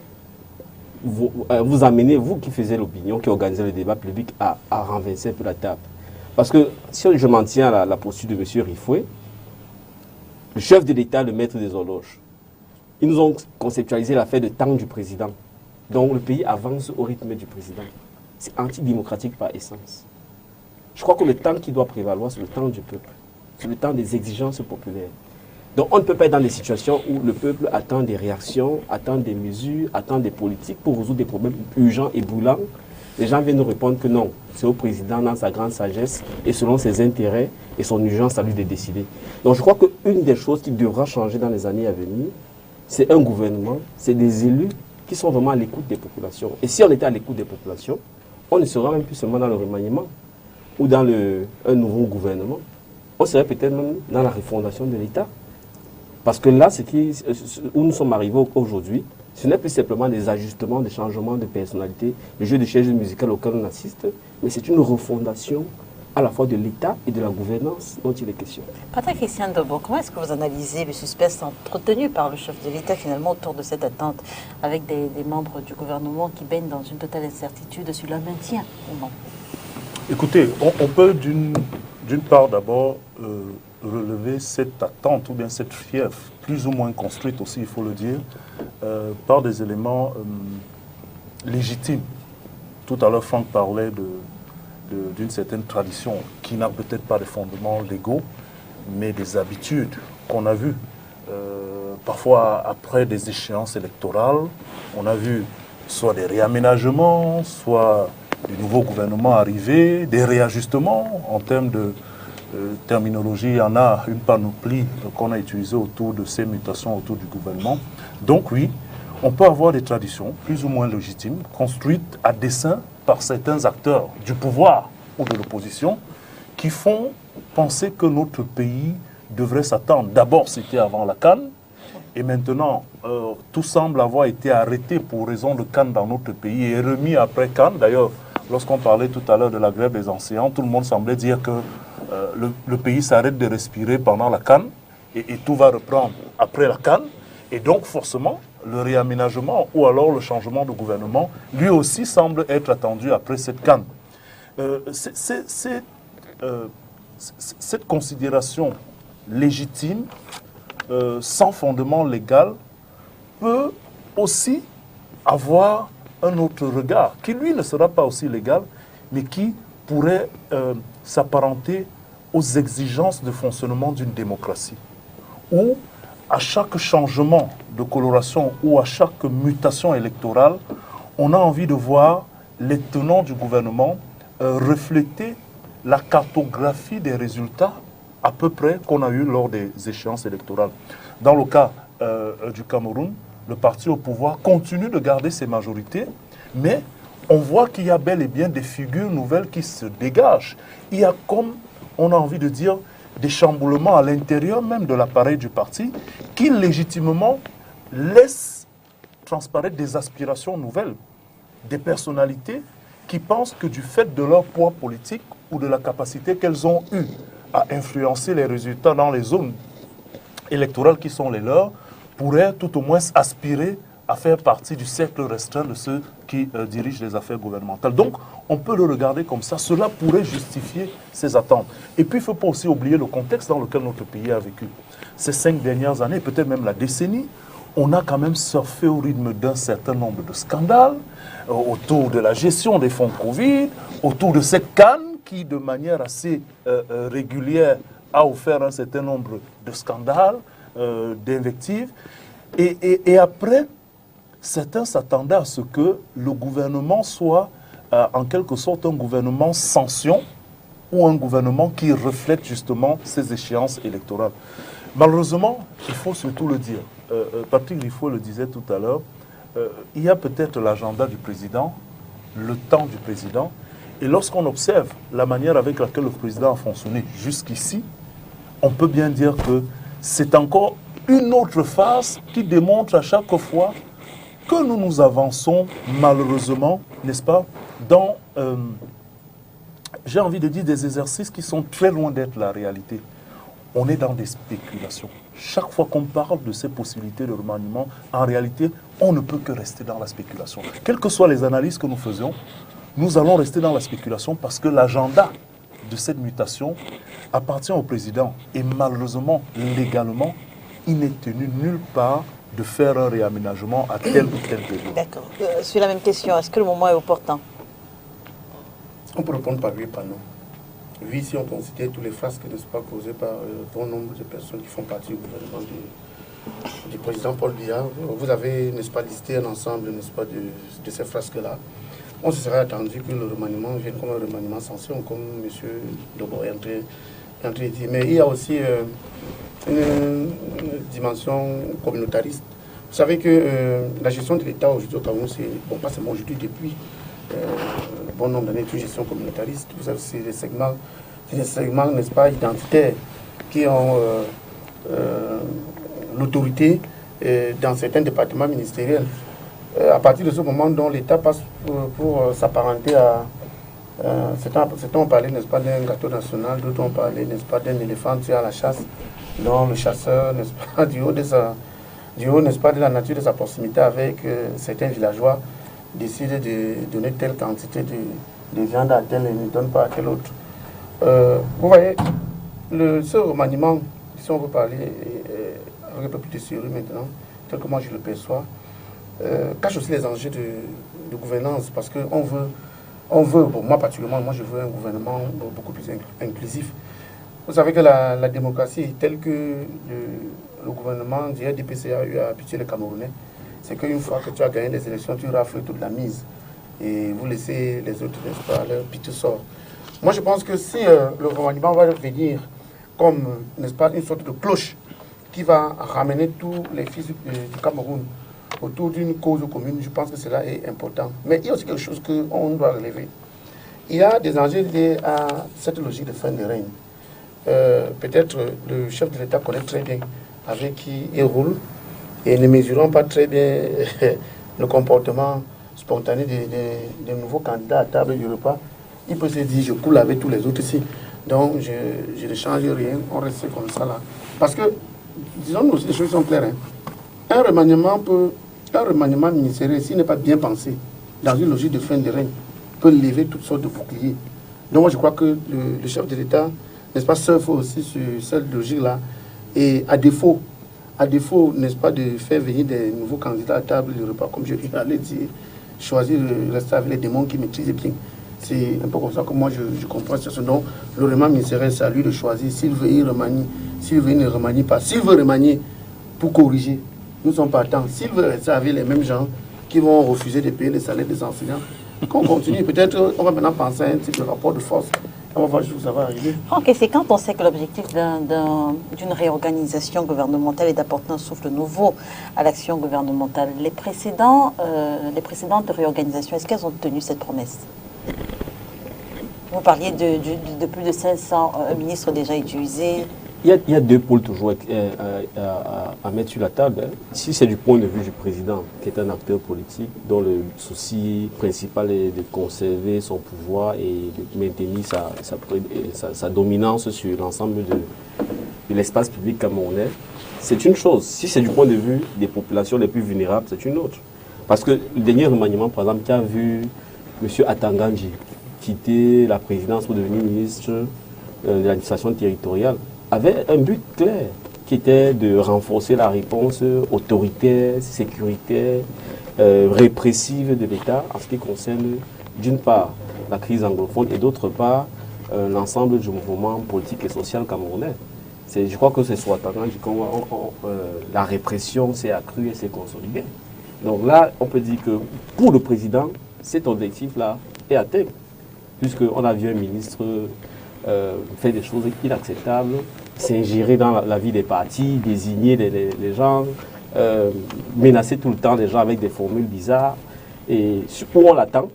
vous amener, vous qui faisiez l'opinion, qui organisez le débat public, à renverser un peu la table. Parce que si je m'en tiens à la posture de M. Rifoué, le chef de l'État, le maître des horloges, ils nous ont conceptualisé l'affaire de temps du président. Donc le pays avance au rythme du président. C'est antidémocratique par essence. Je crois que le temps qui doit prévaloir, c'est le temps du peuple. C'est le temps des exigences populaires. Donc on ne peut pas être dans des situations où le peuple attend des réactions, attend des mesures, attend des politiques pour résoudre des problèmes urgents et brûlants. Les gens viennent nous répondre que non, c'est au président dans sa grande sagesse et selon ses intérêts et son urgence à lui de décider. Donc je crois qu'une des choses qui devra changer dans les années à venir, c'est un gouvernement, c'est des élus qui sont vraiment à l'écoute des populations. Et si on était à l'écoute des populations, on ne serait même plus seulement dans le remaniement ou dans un nouveau gouvernement. On serait peut-être même dans la refondation de l'État. Parce que là, où nous sommes arrivés aujourd'hui, ce n'est plus simplement des ajustements, des changements de personnalité, le jeu de chaises musicales auquel on assiste, mais c'est une refondation à la fois de l'État et de la gouvernance dont il est question. Patrick Christian Dobo, comment est-ce que vous analysez le suspense entretenu par le chef de l'État finalement autour de cette attente avec des membres du gouvernement qui baignent dans une totale incertitude sur leur maintien ou non? Écoutez, on peut d'une part d'abord relever cette attente ou bien cette fièvre, plus ou moins construite aussi, il faut le dire, par des éléments légitimes. Tout à l'heure, Franck parlait d'une certaine tradition qui n'a peut-être pas de fondements légaux, mais des habitudes qu'on a vues. Parfois, après des échéances électorales, on a vu soit des réaménagements, soit des nouveaux gouvernements arrivés, des réajustements en termes de terminologie. Il y en a une panoplie qu'on a utilisée autour de ces mutations autour du gouvernement. Donc oui, on peut avoir des traditions plus ou moins légitimes, construites à dessein par certains acteurs du pouvoir ou de l'opposition, qui font penser que notre pays devrait s'attendre. D'abord, c'était avant la CAN, et maintenant, tout semble avoir été arrêté pour raison de CAN dans notre pays et remis après CAN. D'ailleurs, lorsqu'on parlait tout à l'heure de la grève des enseignants, tout le monde semblait dire que le pays s'arrête de respirer pendant la CAN et tout va reprendre après la CAN. Et donc, forcément, le réaménagement ou alors le changement de gouvernement, lui aussi semble être attendu après cette CAN. Cette considération légitime, sans fondement légal, peut aussi avoir un autre regard, qui lui ne sera pas aussi légal, mais qui pourrait s'apparenter aux exigences de fonctionnement d'une démocratie, où à chaque changement de coloration ou à chaque mutation électorale, on a envie de voir les tenants du gouvernement refléter la cartographie des résultats à peu près qu'on a eu lors des échéances électorales. Dans le cas du Cameroun, le parti au pouvoir continue de garder ses majorités, mais on voit qu'il y a bel et bien des figures nouvelles qui se dégagent. Il y a, comme on a envie de dire, des chamboulements à l'intérieur même de l'appareil du parti qui légitimement laissent transparaître des aspirations nouvelles, des personnalités qui pensent que du fait de leur poids politique ou de la capacité qu'elles ont eue à influencer les résultats dans les zones électorales qui sont les leurs, pourraient tout au moins aspirer à faire partie du cercle restreint de ceux qui dirigent les affaires gouvernementales. Donc, on peut le regarder comme ça. Cela pourrait justifier ces attentes. Et puis, il ne faut pas aussi oublier le contexte dans lequel notre pays a vécu. Ces 5 dernières années, peut-être même la décennie, on a quand même surfé au rythme d'un certain nombre de scandales autour de la gestion des fonds Covid, autour de cette canne qui, de manière assez régulière, a offert un certain nombre de scandales, d'invectives. Et après, certains s'attendaient à ce que le gouvernement soit en quelque sorte un gouvernement sanction ou un gouvernement qui reflète justement ces échéances électorales. Malheureusement, il faut surtout le dire, Patrick Riffaut le disait tout à l'heure, il y a peut-être l'agenda du président, le temps du président, et lorsqu'on observe la manière avec laquelle le président a fonctionné jusqu'ici, on peut bien dire que c'est encore une autre phase qui démontre à chaque fois que nous nous avançons malheureusement, n'est-ce pas, dans, j'ai envie de dire, des exercices qui sont très loin d'être la réalité. On est dans des spéculations. Chaque fois qu'on parle de ces possibilités de remaniement, en réalité, on ne peut que rester dans la spéculation. Quelles que soient les analyses que nous faisons, nous allons rester dans la spéculation parce que l'agenda de cette mutation appartient au président. Et malheureusement, légalement, il n'est tenu nulle part de faire un réaménagement à tel ou tel période. D'accord. Sur la même question, est-ce que le moment est opportun? On peut répondre par oui et par non. Oui, si on considère tous les frasques, n'est-ce pas, causés par bon nombre de personnes qui font partie du gouvernement du président Paul Biya, vous avez, n'est-ce pas, listé un ensemble, n'est-ce pas, de ces frasques-là. On se serait attendu que le remaniement vienne comme un remaniement sanction, comme M. Dobo est en train de dire. Mais il y a aussi une dimension communautariste. Vous savez que la gestion de l'État aujourd'hui au Cameroun, c'est, bon, pas seulement aujourd'hui, depuis bon nombre d'années, une gestion communautariste. Vous savez, c'est des segments, n'est-ce pas, identitaires qui ont l'autorité dans certains départements ministériels. À partir de ce moment dont l'État passe pour s'apparenter à... certains ont parlé, n'est-ce pas, d'un gâteau national, d'autres ont parlé, n'est-ce pas, d'un éléphant tiré à la chasse, dont le chasseur, n'est-ce pas, du haut, n'est-ce pas, de la nature de sa proximité avec certains villageois, décide de donner telle quantité de viande à tel et ne donne pas à tel autre. Vous voyez, ce remaniement, si on veut parler avec un peu plus de sérieux maintenant, tel que moi je le perçois, cache aussi les enjeux de gouvernance, parce qu'on veut, bon, moi particulièrement, moi je veux un gouvernement beaucoup plus inclusif. Vous savez que la démocratie est telle que le gouvernement du RDPC a eu à habituer les Camerounais. C'est qu'une fois que tu as gagné les élections, tu rafles toute la mise et vous laissez les autres, n'est-ce pas, leur petit sort. Moi je pense que si le remaniement va venir comme, n'est-ce pas, une sorte de cloche qui va ramener tous les fils du Cameroun autour d'une cause commune, je pense que cela est important. Mais il y a aussi quelque chose qu'on doit relever. Il y a des enjeux liés à cette logique de fin de règne. Peut-être le chef de l'État connaît très bien avec qui il roule et ne mesurant pas très bien le comportement spontané des nouveaux candidats à table du repas. Il peut se dire, je coule avec tous les autres ici. Donc, je ne change rien, on reste comme ça là. Parce que, disons-nous aussi, les choses sont claires. Hein. Un remaniement ministériel, s'il n'est pas bien pensé, dans une logique de fin de règne, peut lever toutes sortes de boucliers. Donc moi je crois que le chef de l'État, n'est-ce pas, surfe aussi sur cette logique-là. Et à défaut, n'est-ce pas, de faire venir des nouveaux candidats à table du repas, comme je l'ai dit, choisir de rester avec les démons qui maîtrisent bien. C'est un peu comme ça que moi je comprends ce dont le remaniement ministériel, c'est à lui de choisir. S'il veut, il remanie. S'il veut, il ne remanie pas. S'il veut remanier pour corriger, nous sommes partants. S'il veut rester avec les mêmes gens qui vont refuser de payer les salaires des enseignants, qu'on continue. Peut-être on va maintenant penser à un type de rapport de force. On va voir jusqu'où ça va arriver. Ok, c'est quand on sait que l'objectif d'une réorganisation gouvernementale est d'apporter un souffle nouveau à l'action gouvernementale. Les précédentes réorganisations, est-ce qu'elles ont tenu cette promesse? Vous parliez de plus de 500 ministres déjà utilisés. Il y a deux pôles toujours à mettre sur la table. Si c'est du point de vue du président, qui est un acteur politique, dont le souci principal est de conserver son pouvoir et de maintenir sa dominance sur l'ensemble de l'espace public camerounais, c'est une chose. Si c'est du point de vue des populations les plus vulnérables, c'est une autre. Parce que le dernier remaniement, par exemple, qui a vu M. Atanganji quitter la présidence pour devenir ministre de l'administration territoriale, avait un but clair, qui était de renforcer la réponse autoritaire, sécuritaire, répressive de l'État en ce qui concerne, d'une part, la crise anglophone et d'autre part, l'ensemble du mouvement politique et social camerounais. Je crois que c'est sur Atanganji que la répression s'est accrue et s'est consolidée. Donc là, on peut dire que pour le président, cet objectif-là est atteint, puisqu'on a vu un ministre faire des choses inacceptables, s'ingérer dans la vie des partis, désigner les gens, menacer tout le temps les gens avec des formules bizarres. Et où on l'attend,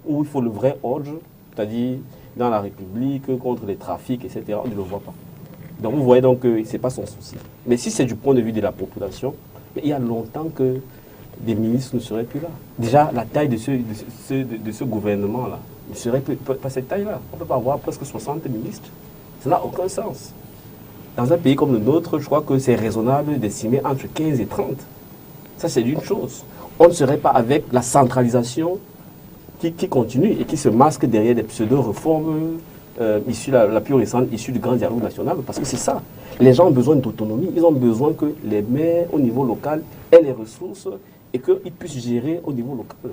où il faut le vrai ordre, c'est-à-dire dans la République, contre les trafics, etc., on ne le voit pas. Donc vous voyez donc que ce n'est pas son souci. Mais si c'est du point de vue de la population, il y a longtemps que des ministres ne seraient plus là. Déjà, la taille de ce gouvernement-là ne serait pas cette taille-là. On ne peut pas avoir presque 60 ministres. Ça n'a aucun sens. Dans un pays comme le nôtre, je crois que c'est raisonnable d'estimer entre 15 et 30. Ça, c'est une chose. On ne serait pas avec la centralisation qui continue et qui se masque derrière des pseudo-réformes la plus récente issue du grand dialogue national. Parce que c'est ça. Les gens ont besoin d'autonomie. Ils ont besoin que les maires au niveau local aient les ressources et qu'ils puissent gérer au niveau local.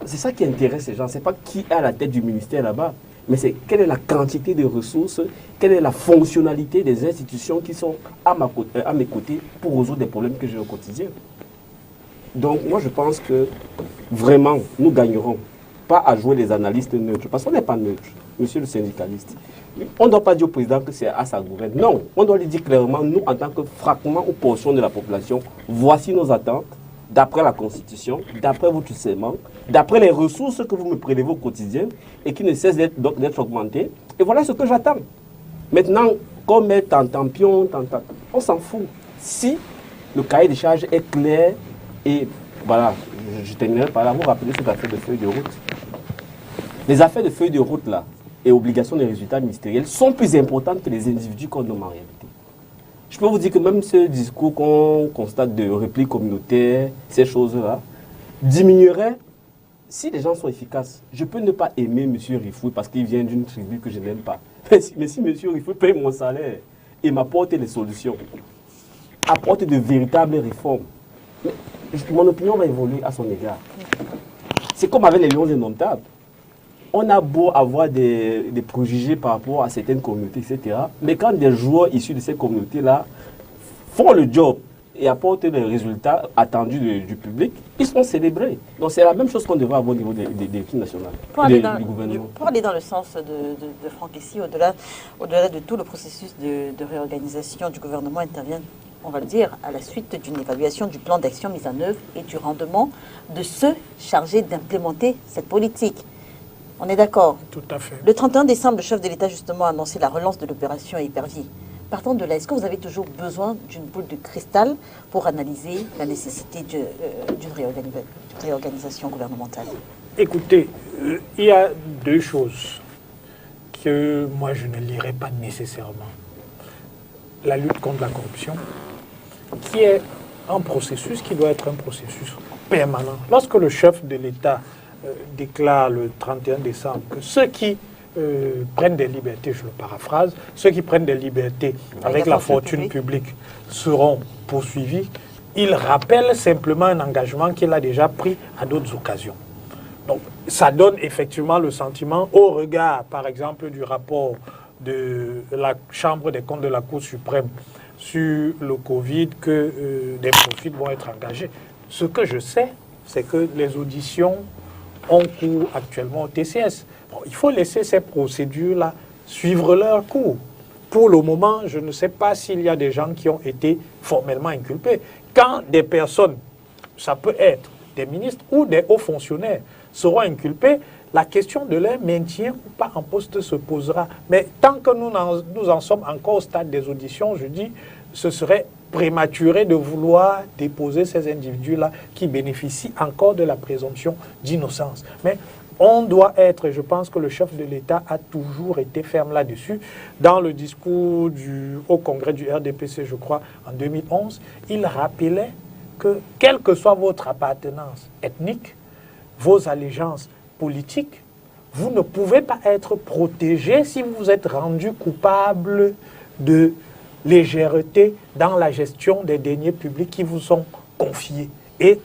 C'est ça qui intéresse les gens. Ce n'est pas qui est à la tête du ministère là-bas, mais c'est quelle est la quantité de ressources, quelle est la fonctionnalité des institutions qui sont à mes côtés pour résoudre des problèmes que j'ai au quotidien. Donc moi je pense que vraiment nous gagnerons pas à jouer les analystes neutres, parce qu'on n'est pas neutre, monsieur le syndicaliste. On ne doit pas dire au président que c'est à sa gouverne. Non, on doit lui dire clairement, nous en tant que fragment ou portion de la population, voici nos attentes, d'après la Constitution, d'après votre serment, d'après les ressources que vous me prélevez au quotidien et qui ne cessent d'être augmentées. Et voilà ce que j'attends. Maintenant, qu'on mette en tampion, on s'en fout. Si le cahier de charges est clair et voilà, je terminerai par là, vous rappelez cette affaire de feuille de route. Les affaires de feuille de route là et obligations de résultats ministériels sont plus importantes que les individus qu'on nomme en réalité. Je peux vous dire que même ce discours qu'on constate de repli communautaire, ces choses-là, diminuerait si les gens sont efficaces. Je peux ne pas aimer M. Riffoui parce qu'il vient d'une tribu que je n'aime pas. Mais si M. Riffoui paye mon salaire et m'apporte les solutions, apporte de véritables réformes, mon opinion va évoluer à son égard. C'est comme avec les lions indomptables. On a beau avoir des préjugés par rapport à certaines communautés, etc. Mais quand des joueurs issus de ces communautés-là font le job et apportent les résultats attendus du public, ils seront célébrés. Donc c'est la même chose qu'on devrait avoir au niveau des équipes nationales, du gouvernement. Pour aller dans le sens de Franck ici, au-delà de tout le processus de réorganisation du gouvernement intervient, on va le dire, à la suite d'une évaluation du plan d'action mis en œuvre et du rendement de ceux chargés d'implémenter cette politique. On est d'accord? Tout à fait. Le 31 décembre, le chef de l'État justement a annoncé la relance de l'opération Épervier. Partant de là, est-ce que vous avez toujours besoin d'une boule de cristal pour analyser la nécessité d'une réorganisation gouvernementale? Écoutez, il y a deux choses que moi je ne lirai pas nécessairement. La lutte contre la corruption, qui est un processus qui doit être un processus permanent. Lorsque le chef de l'État déclare le 31 décembre que ceux qui prennent des libertés, je le paraphrase, ceux qui prennent des libertés avec la fortune publique seront poursuivis, il rappelle simplement un engagement qu'il a déjà pris à d'autres occasions. Donc ça donne effectivement le sentiment, au regard par exemple du rapport de la Chambre des comptes de la Cour suprême sur le Covid, que des profits vont être engagés. Ce que je sais, c'est que les auditions ont cours actuellement au TCS. Bon, il faut laisser ces procédures-là suivre leur cours. Pour le moment, je ne sais pas s'il y a des gens qui ont été formellement inculpés. Quand des personnes, ça peut être des ministres ou des hauts fonctionnaires, seront inculpés, la question de leur maintien ou pas en poste se posera. Mais tant que nous en sommes encore au stade des auditions, je dis, ce serait prématuré de vouloir déposer ces individus-là qui bénéficient encore de la présomption d'innocence. Mais on doit être, et je pense que le chef de l'État a toujours été ferme là-dessus. Dans le discours au congrès du RDPC, je crois, en 2011, il rappelait que, quelle que soit votre appartenance ethnique, vos allégeances politiques, vous ne pouvez pas être protégé si vous êtes rendu coupable de légèreté dans la gestion des deniers publics qui vous sont confiés. Et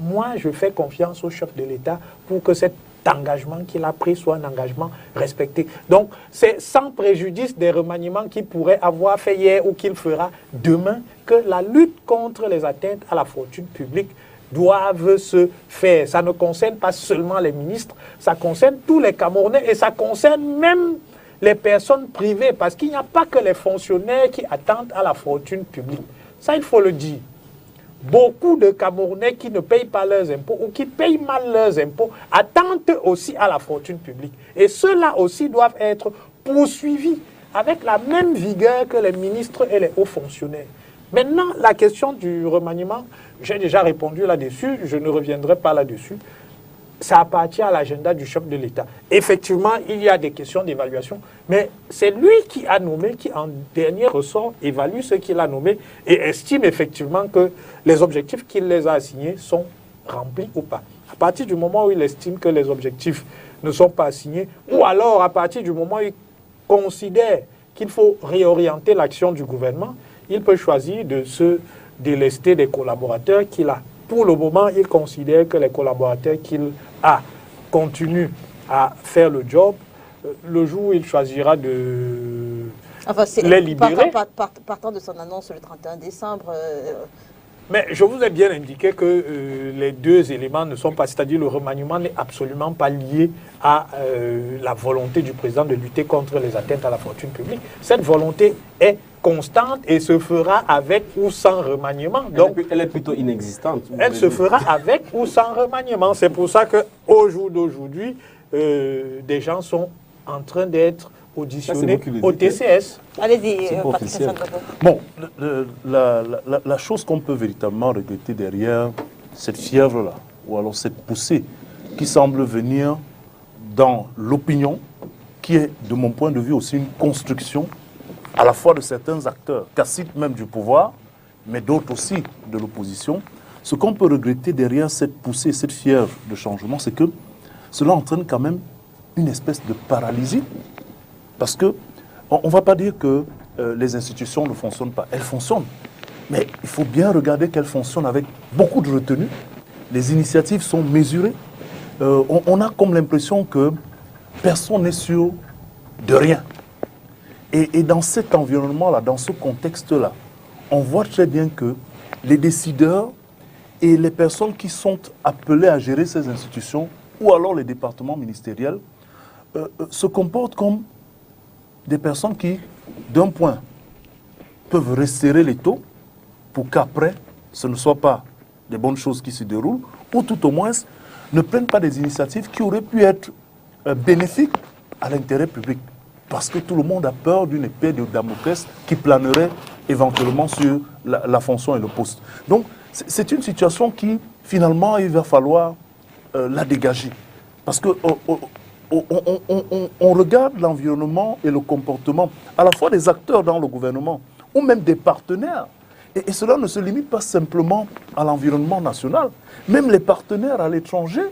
moi, je fais confiance au chef de l'État pour que cet engagement qu'il a pris soit un engagement respecté. Donc, c'est sans préjudice des remaniements qu'il pourrait avoir fait hier ou qu'il fera demain que la lutte contre les atteintes à la fortune publique doivent se faire. Ça ne concerne pas seulement les ministres, ça concerne tous les Camerounais et ça concerne même les personnes privées, parce qu'il n'y a pas que les fonctionnaires qui attendent à la fortune publique. Ça, il faut le dire. Beaucoup de Camerounais qui ne payent pas leurs impôts ou qui payent mal leurs impôts attendent aussi à la fortune publique. Et ceux-là aussi doivent être poursuivis avec la même vigueur que les ministres et les hauts fonctionnaires. Maintenant, la question du remaniement, j'ai déjà répondu là-dessus, je ne reviendrai pas là-dessus. Ça appartient à l'agenda du chef de l'État. Effectivement, il y a des questions d'évaluation, mais c'est lui qui a nommé, qui en dernier ressort évalue ce qu'il a nommé et estime effectivement que les objectifs qu'il les a assignés sont remplis ou pas. À partir du moment où il estime que les objectifs ne sont pas assignés, ou alors à partir du moment où il considère qu'il faut réorienter l'action du gouvernement, il peut choisir de se délester des collaborateurs qu'il a. Pour le moment, il considère que les collaborateurs qu'il a continuent à faire le job. Le jour où il choisira de les libérer. Partant de son annonce le 31 décembre. Mais je vous ai bien indiqué que les deux éléments ne sont pas, c'est-à-dire le remaniement n'est absolument pas lié à la volonté du président de lutter contre les atteintes à la fortune publique. Cette volonté est constante et se fera avec ou sans remaniement. Donc, elle est plutôt inexistante. Elle se fera avec ou sans remaniement. C'est pour ça qu'au jour d'aujourd'hui, des gens sont en train d'être auditionnés au TCS. Allez-y, Bon, la chose qu'on peut véritablement regretter derrière cette fièvre-là, ou alors cette poussée qui semble venir dans l'opinion, qui est, de mon point de vue, aussi une construction à la fois de certains acteurs, caciques même du pouvoir, mais d'autres aussi de l'opposition. Ce qu'on peut regretter derrière cette poussée, cette fièvre de changement, c'est que cela entraîne quand même une espèce de paralysie. Parce que on ne va pas dire que les institutions ne fonctionnent pas. Elles fonctionnent. Mais il faut bien regarder qu'elles fonctionnent avec beaucoup de retenue. Les initiatives sont mesurées. On a comme l'impression que personne n'est sûr de rien. Et dans cet environnement-là, dans ce contexte-là, on voit très bien que les décideurs et les personnes qui sont appelées à gérer ces institutions, ou alors les départements ministériels, se comportent comme des personnes qui, d'un point, peuvent resserrer les taux pour qu'après, ce ne soit pas des bonnes choses qui se déroulent, ou tout au moins ne prennent pas des initiatives qui auraient pu être bénéfiques à l'intérêt public. Parce que tout le monde a peur d'une épée de Damoclès qui planerait éventuellement sur la fonction et le poste. Donc, c'est une situation qui, finalement, il va falloir la dégager. Parce que on regarde l'environnement et le comportement à la fois des acteurs dans le gouvernement ou même des partenaires. Et cela ne se limite pas simplement à l'environnement national. Même les partenaires à l'étranger,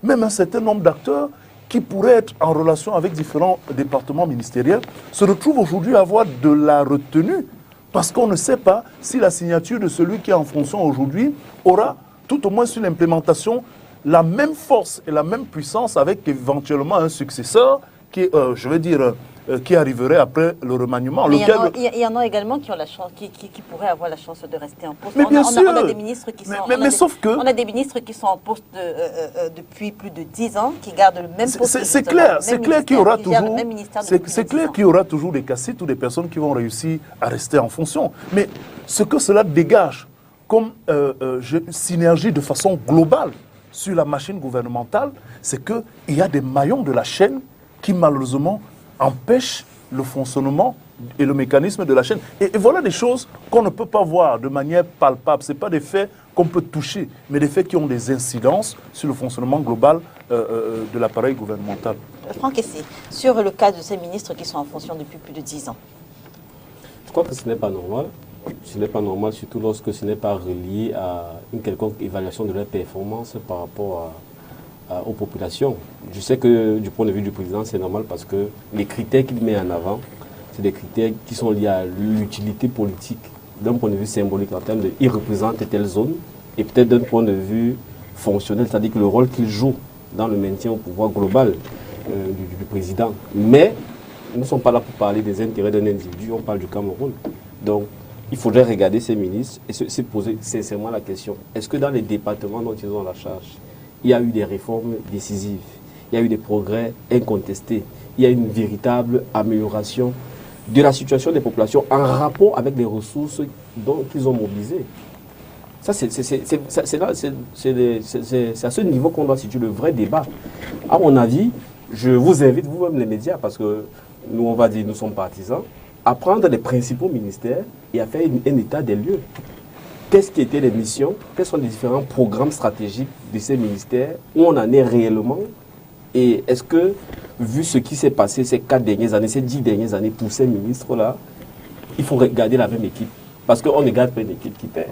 même un certain nombre d'acteurs qui pourraient être en relation avec différents départements ministériels, se retrouvent aujourd'hui à avoir de la retenue parce qu'on ne sait pas si la signature de celui qui est en fonction aujourd'hui aura tout au moins sur l'implémentation la même force et la même puissance avec éventuellement un successeur qui, qui arriverait après le remaniement. Il y en a également qui ont la chance, qui pourraient avoir la chance de rester en poste. Mais bien sûr. On a des ministres qui sont. On a des ministres qui sont en poste depuis plus de 10 ans, qui gardent le même poste. C'est clair qu'il y aura toujours. C'est clair qu'il y aura toujours des caciques ou des personnes qui vont réussir à rester en fonction. Mais ce que cela dégage comme synergie de façon globale sur la machine gouvernementale, c'est qu'il y a des maillons de la chaîne qui malheureusement empêchent le fonctionnement et le mécanisme de la chaîne. Et voilà des choses qu'on ne peut pas voir de manière palpable. Ce n'est pas des faits qu'on peut toucher, mais des faits qui ont des incidences sur le fonctionnement global de l'appareil gouvernemental. Franck Essé, sur le cas de ces ministres qui sont en fonction depuis plus de 10 ans. Je crois que ce n'est pas normal. Ce n'est pas normal, surtout lorsque ce n'est pas relié à une quelconque évaluation de leur performance par rapport aux populations. Je sais que du point de vue du président, c'est normal parce que les critères qu'il met en avant, c'est des critères qui sont liés à l'utilité politique d'un point de vue symbolique en termes de il représente telle zone et peut-être d'un point de vue fonctionnel, c'est-à-dire que le rôle qu'il joue dans le maintien au pouvoir global du président. Mais nous ne sommes pas là pour parler des intérêts d'un individu, on parle du Cameroun. Donc, il faudrait regarder ces ministres et se poser sincèrement la question, est-ce que dans les départements dont ils ont la charge, il y a eu des réformes décisives, il y a eu des progrès incontestés, il y a une véritable amélioration de la situation des populations en rapport avec les ressources dont ils ont mobilisées. Ça, c'est à ce niveau qu'on doit situer le vrai débat. À mon avis, je vous invite, vous-même les médias, parce que nous, on va dire, nous sommes partisans, à prendre les principaux ministères et à faire un état des lieux. Qu'est-ce qui étaient les missions? Quels sont les différents programmes stratégiques de ces ministères? Où on en est réellement? Et est-ce que, vu ce qui s'est passé ces 4 dernières années, ces 10 dernières années pour ces ministres-là, il faut regarder la même équipe? Parce qu'on ne garde pas une équipe qui perd.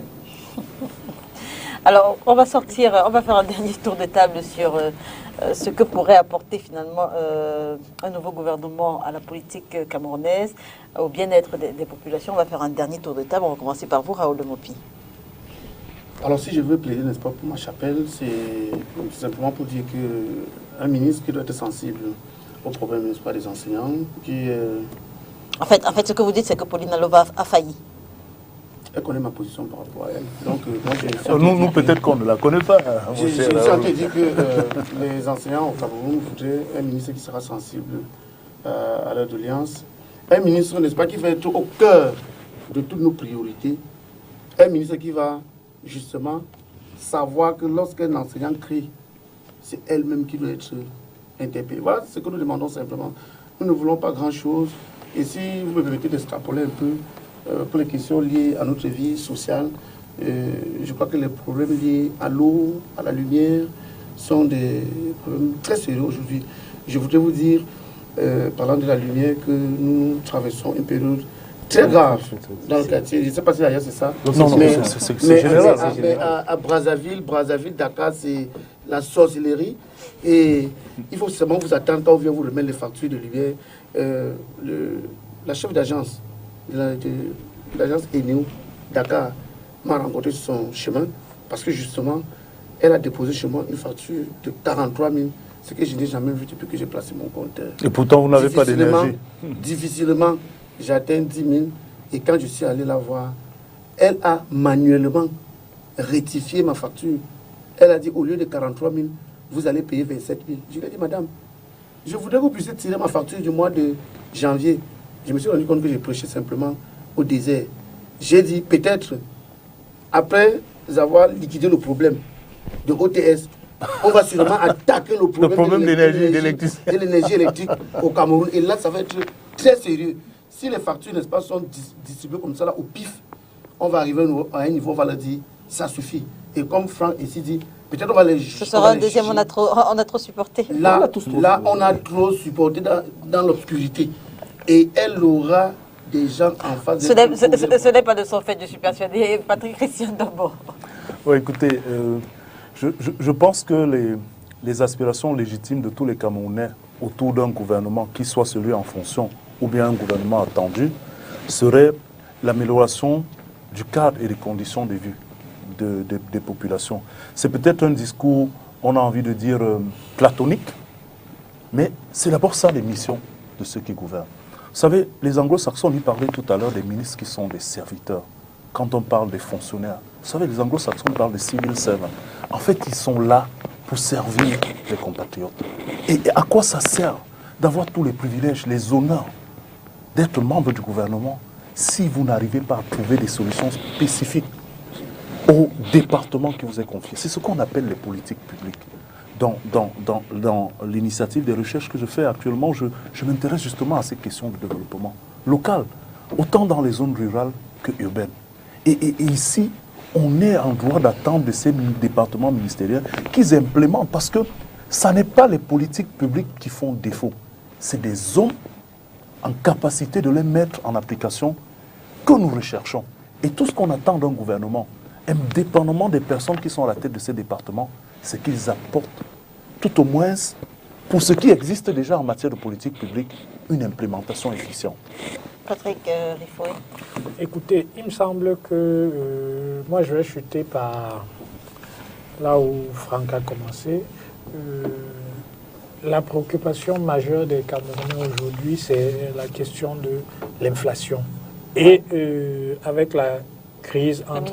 Alors, on va faire un dernier tour de table sur ce que pourrait apporter finalement un nouveau gouvernement à la politique camerounaise, au bien-être des populations. On va faire un dernier tour de table. On va commencer par vous, Raoul Lemopi. Alors, si je veux plaider, n'est-ce pas, pour ma chapelle, c'est simplement pour dire qu'un ministre qui doit être sensible aux problèmes, n'est-ce pas, des enseignants, qui... En fait, ce que vous dites, c'est que Pauline Alova a failli. Elle connaît ma position par rapport à elle. Donc, moi, nous peut-être qu'on ne la connaît pas. J'ai dit que les enseignants au Cameroun voudraient un ministre qui sera sensible à leur doléance. Un ministre, n'est-ce pas, qui va être au cœur de toutes nos priorités. Un ministre qui va justement savoir que lorsqu'un enseignant crie, c'est elle-même qui doit être interpellée. Voilà ce que nous demandons simplement. Nous ne voulons pas grand-chose. Et si vous me permettez d'extrapoler un peu pour les questions liées à notre vie sociale, je crois que les problèmes liés à l'eau, à la lumière, sont des problèmes très sérieux aujourd'hui. Je voudrais vous dire, parlant de la lumière, que nous traversons une période très grave dans le quartier. Je ne sais pas si d'ailleurs c'est ça. Non, c'est général. Mais à Brazzaville, Dakar, c'est la sorcellerie. Et il faut seulement vous attendre quand on vient vous remettre les factures de lumière. La chef d'agence de l'agence Eneo Dakar m'a rencontré sur son chemin parce que justement, elle a déposé chez moi une facture de 43 000, ce que je n'ai jamais vu depuis que j'ai placé mon compteur. Et pourtant, vous n'avez pas d'énergie. Difficilement, j'atteins 10 000 et quand je suis allé la voir, elle a manuellement rectifié ma facture. Elle a dit, au lieu de 43 000, vous allez payer 27 000. Je lui ai dit, madame, je voudrais que vous puissiez tirer ma facture du mois de janvier. Je me suis rendu compte que j'ai prêché simplement au désert. J'ai dit, peut-être, après avoir liquidé le problème de OTS, on va sûrement attaquer le problème de l'énergie électrique au Cameroun. Et là, ça va être très sérieux. Si les factures, n'est-ce pas, sont distribuées comme ça, là, au pif, on va arriver à un niveau, on va leur dire, ça suffit. Et comme Franck ici dit, peut-être on va les juger. Ce sera un deuxième, on a trop supporté. Là, on a trop supporté dans l'obscurité. Et elle aura des gens en face de ce n'est pas de son fait, je suis persuadé. Patrick Christian d'abord. Oui, écoutez, je pense que les aspirations légitimes de tous les Camerounais autour d'un gouvernement, qui soit celui en fonction ou bien un gouvernement attendu, serait l'amélioration du cadre et des conditions de vie des populations. C'est peut-être un discours, on a envie de dire, platonique, mais c'est d'abord ça les missions de ceux qui gouvernent. Vous savez, les anglo-saxons, ils parlaient tout à l'heure des ministres qui sont des serviteurs. Quand on parle des fonctionnaires, vous savez, les anglo-saxons parlent des civil servants. En fait, ils sont là pour servir les compatriotes. Et à quoi ça sert d'avoir tous les privilèges, les honneurs, d'être membre du gouvernement, si vous n'arrivez pas à trouver des solutions spécifiques au département qui vous est confié? C'est ce qu'on appelle les politiques publiques. dans l'initiative des recherches que je fais actuellement, je m'intéresse justement à ces questions de développement local, autant dans les zones rurales que urbaines. Et ici, on est en droit d'attendre de ces départements ministériels qu'ils implémentent, parce que ce n'est pas les politiques publiques qui font défaut, c'est des hommes en capacité de les mettre en application que nous recherchons. Et tout ce qu'on attend d'un gouvernement, indépendamment des personnes qui sont à la tête de ces départements, c'est qu'ils apportent, tout au moins, pour ce qui existe déjà en matière de politique publique, une implémentation efficiente. Patrick Riffoé. Écoutez, il me semble que moi je vais chuter par là où Franck a commencé. La préoccupation majeure des Camerounais aujourd'hui, c'est la question de l'inflation. Et avec la crise entre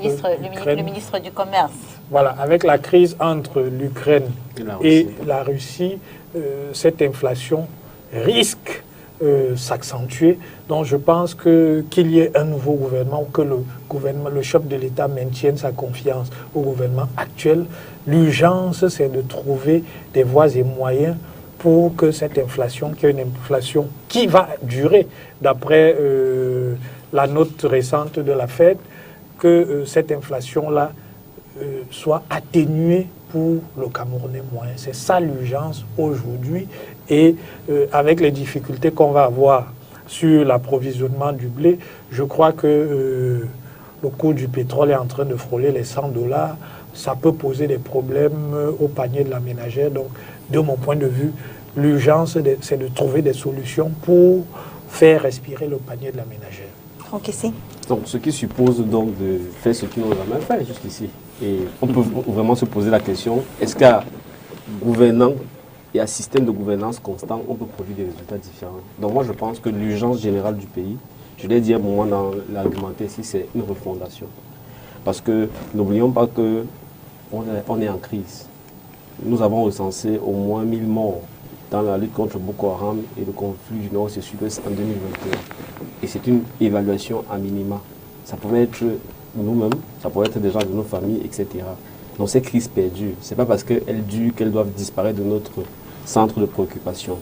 le ministre du Commerce. Voilà, avec la crise entre l'Ukraine et la Russie, cette inflation risque s'accentuer. Donc je pense qu'il y ait un nouveau gouvernement, ou que le chef de l'État maintienne sa confiance au gouvernement actuel. L'urgence, c'est de trouver des voies et moyens pour que cette inflation, qui est une inflation qui va durer, d'après la note récente de la Fed, que cette inflation-là soit atténuée pour le Camerounais moyen. C'est ça l'urgence aujourd'hui. Et avec les difficultés qu'on va avoir sur l'approvisionnement du blé, je crois que le coût du pétrole est en train de frôler les $100. Ça peut poser des problèmes au panier de la ménagère. Donc, de mon point de vue, l'urgence, c'est de trouver des solutions pour faire respirer le panier de la ménagère. Ok, si. Donc, ce qui suppose donc de faire ce qu'ils n'ont jamais fait jusqu'ici. Et on peut vraiment se poser la question, est-ce qu'à gouvernant et à système de gouvernance constant, on peut produire des résultats différents? Donc moi, je pense que l'urgence générale du pays, je l'ai dit à un moment dans l'argumentaire ici, c'est une refondation. Parce que n'oublions pas qu'on est en crise. Nous avons recensé au moins 1000 morts dans la lutte contre Boko Haram et le conflit du Nord et Sud-Ouest en 2021. Et c'est une évaluation à minima. Ça pouvait être nous-mêmes, ça pourrait être des gens de nos familles, etc. Donc ces crises perdurent. Ce n'est pas parce qu'elles durent qu'elles doivent disparaître de notre centre de préoccupation.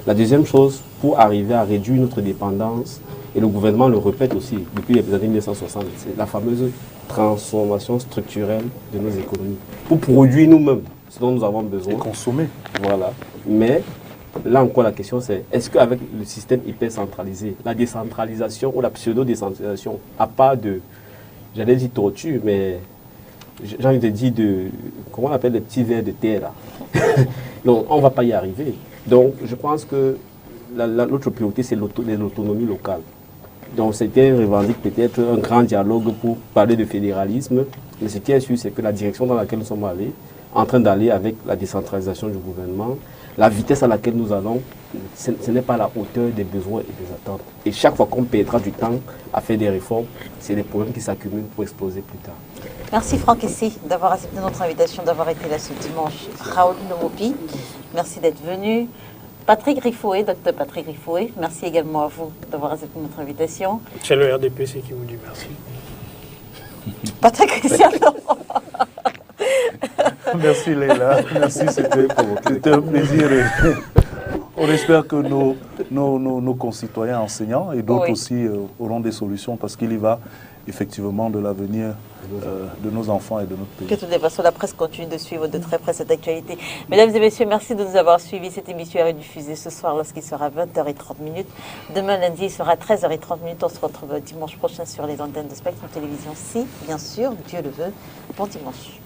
La deuxième chose, pour arriver à réduire notre dépendance, et le gouvernement le répète aussi depuis les années 1960, c'est la fameuse transformation structurelle de nos économies. Pour produire nous-mêmes ce dont nous avons besoin. Et consommer. Voilà. Mais là encore, la question c'est, est-ce qu'avec le système hyper centralisé, la décentralisation ou la pseudo-décentralisation, à part de, j'allais dire tortue, mais j'ai envie de dire comment on appelle les petits vers de terre là. Donc on ne va pas y arriver. Donc je pense que l'autre priorité c'est l'autonomie locale. Donc c'était revendique peut-être un grand dialogue pour parler de fédéralisme. Mais ce qui est sûr, c'est que la direction dans laquelle nous sommes allés, en train d'aller avec la décentralisation du gouvernement, la vitesse à laquelle nous allons, ce n'est pas à la hauteur des besoins et des attentes. Et chaque fois qu'on perdra du temps à faire des réformes, c'est des problèmes qui s'accumulent pour exploser plus tard. Merci Franck Essy d'avoir accepté notre invitation, d'avoir été là ce dimanche. Raoul Nomopi, merci d'être venu. Patrick Riffoé, docteur Patrick Riffoé, merci également à vous d'avoir accepté notre invitation. C'est le RDPC qui vous dit merci. Patrick Christian. Merci Leila, merci, c'était un plaisir. On espère que nos concitoyens enseignants et d'autres aussi auront des solutions parce qu'il y va effectivement de l'avenir de nos enfants et de notre pays. Que toutes les façons, la presse continue de suivre de très près cette actualité. Mesdames et messieurs, merci de nous avoir suivis. Cette émission est rediffusée ce soir lorsqu'il sera 20h30. Demain lundi, il sera 13h30. On se retrouve dimanche prochain sur les antennes de Spectrum Télévision si, bien sûr, Dieu le veut. Bon dimanche.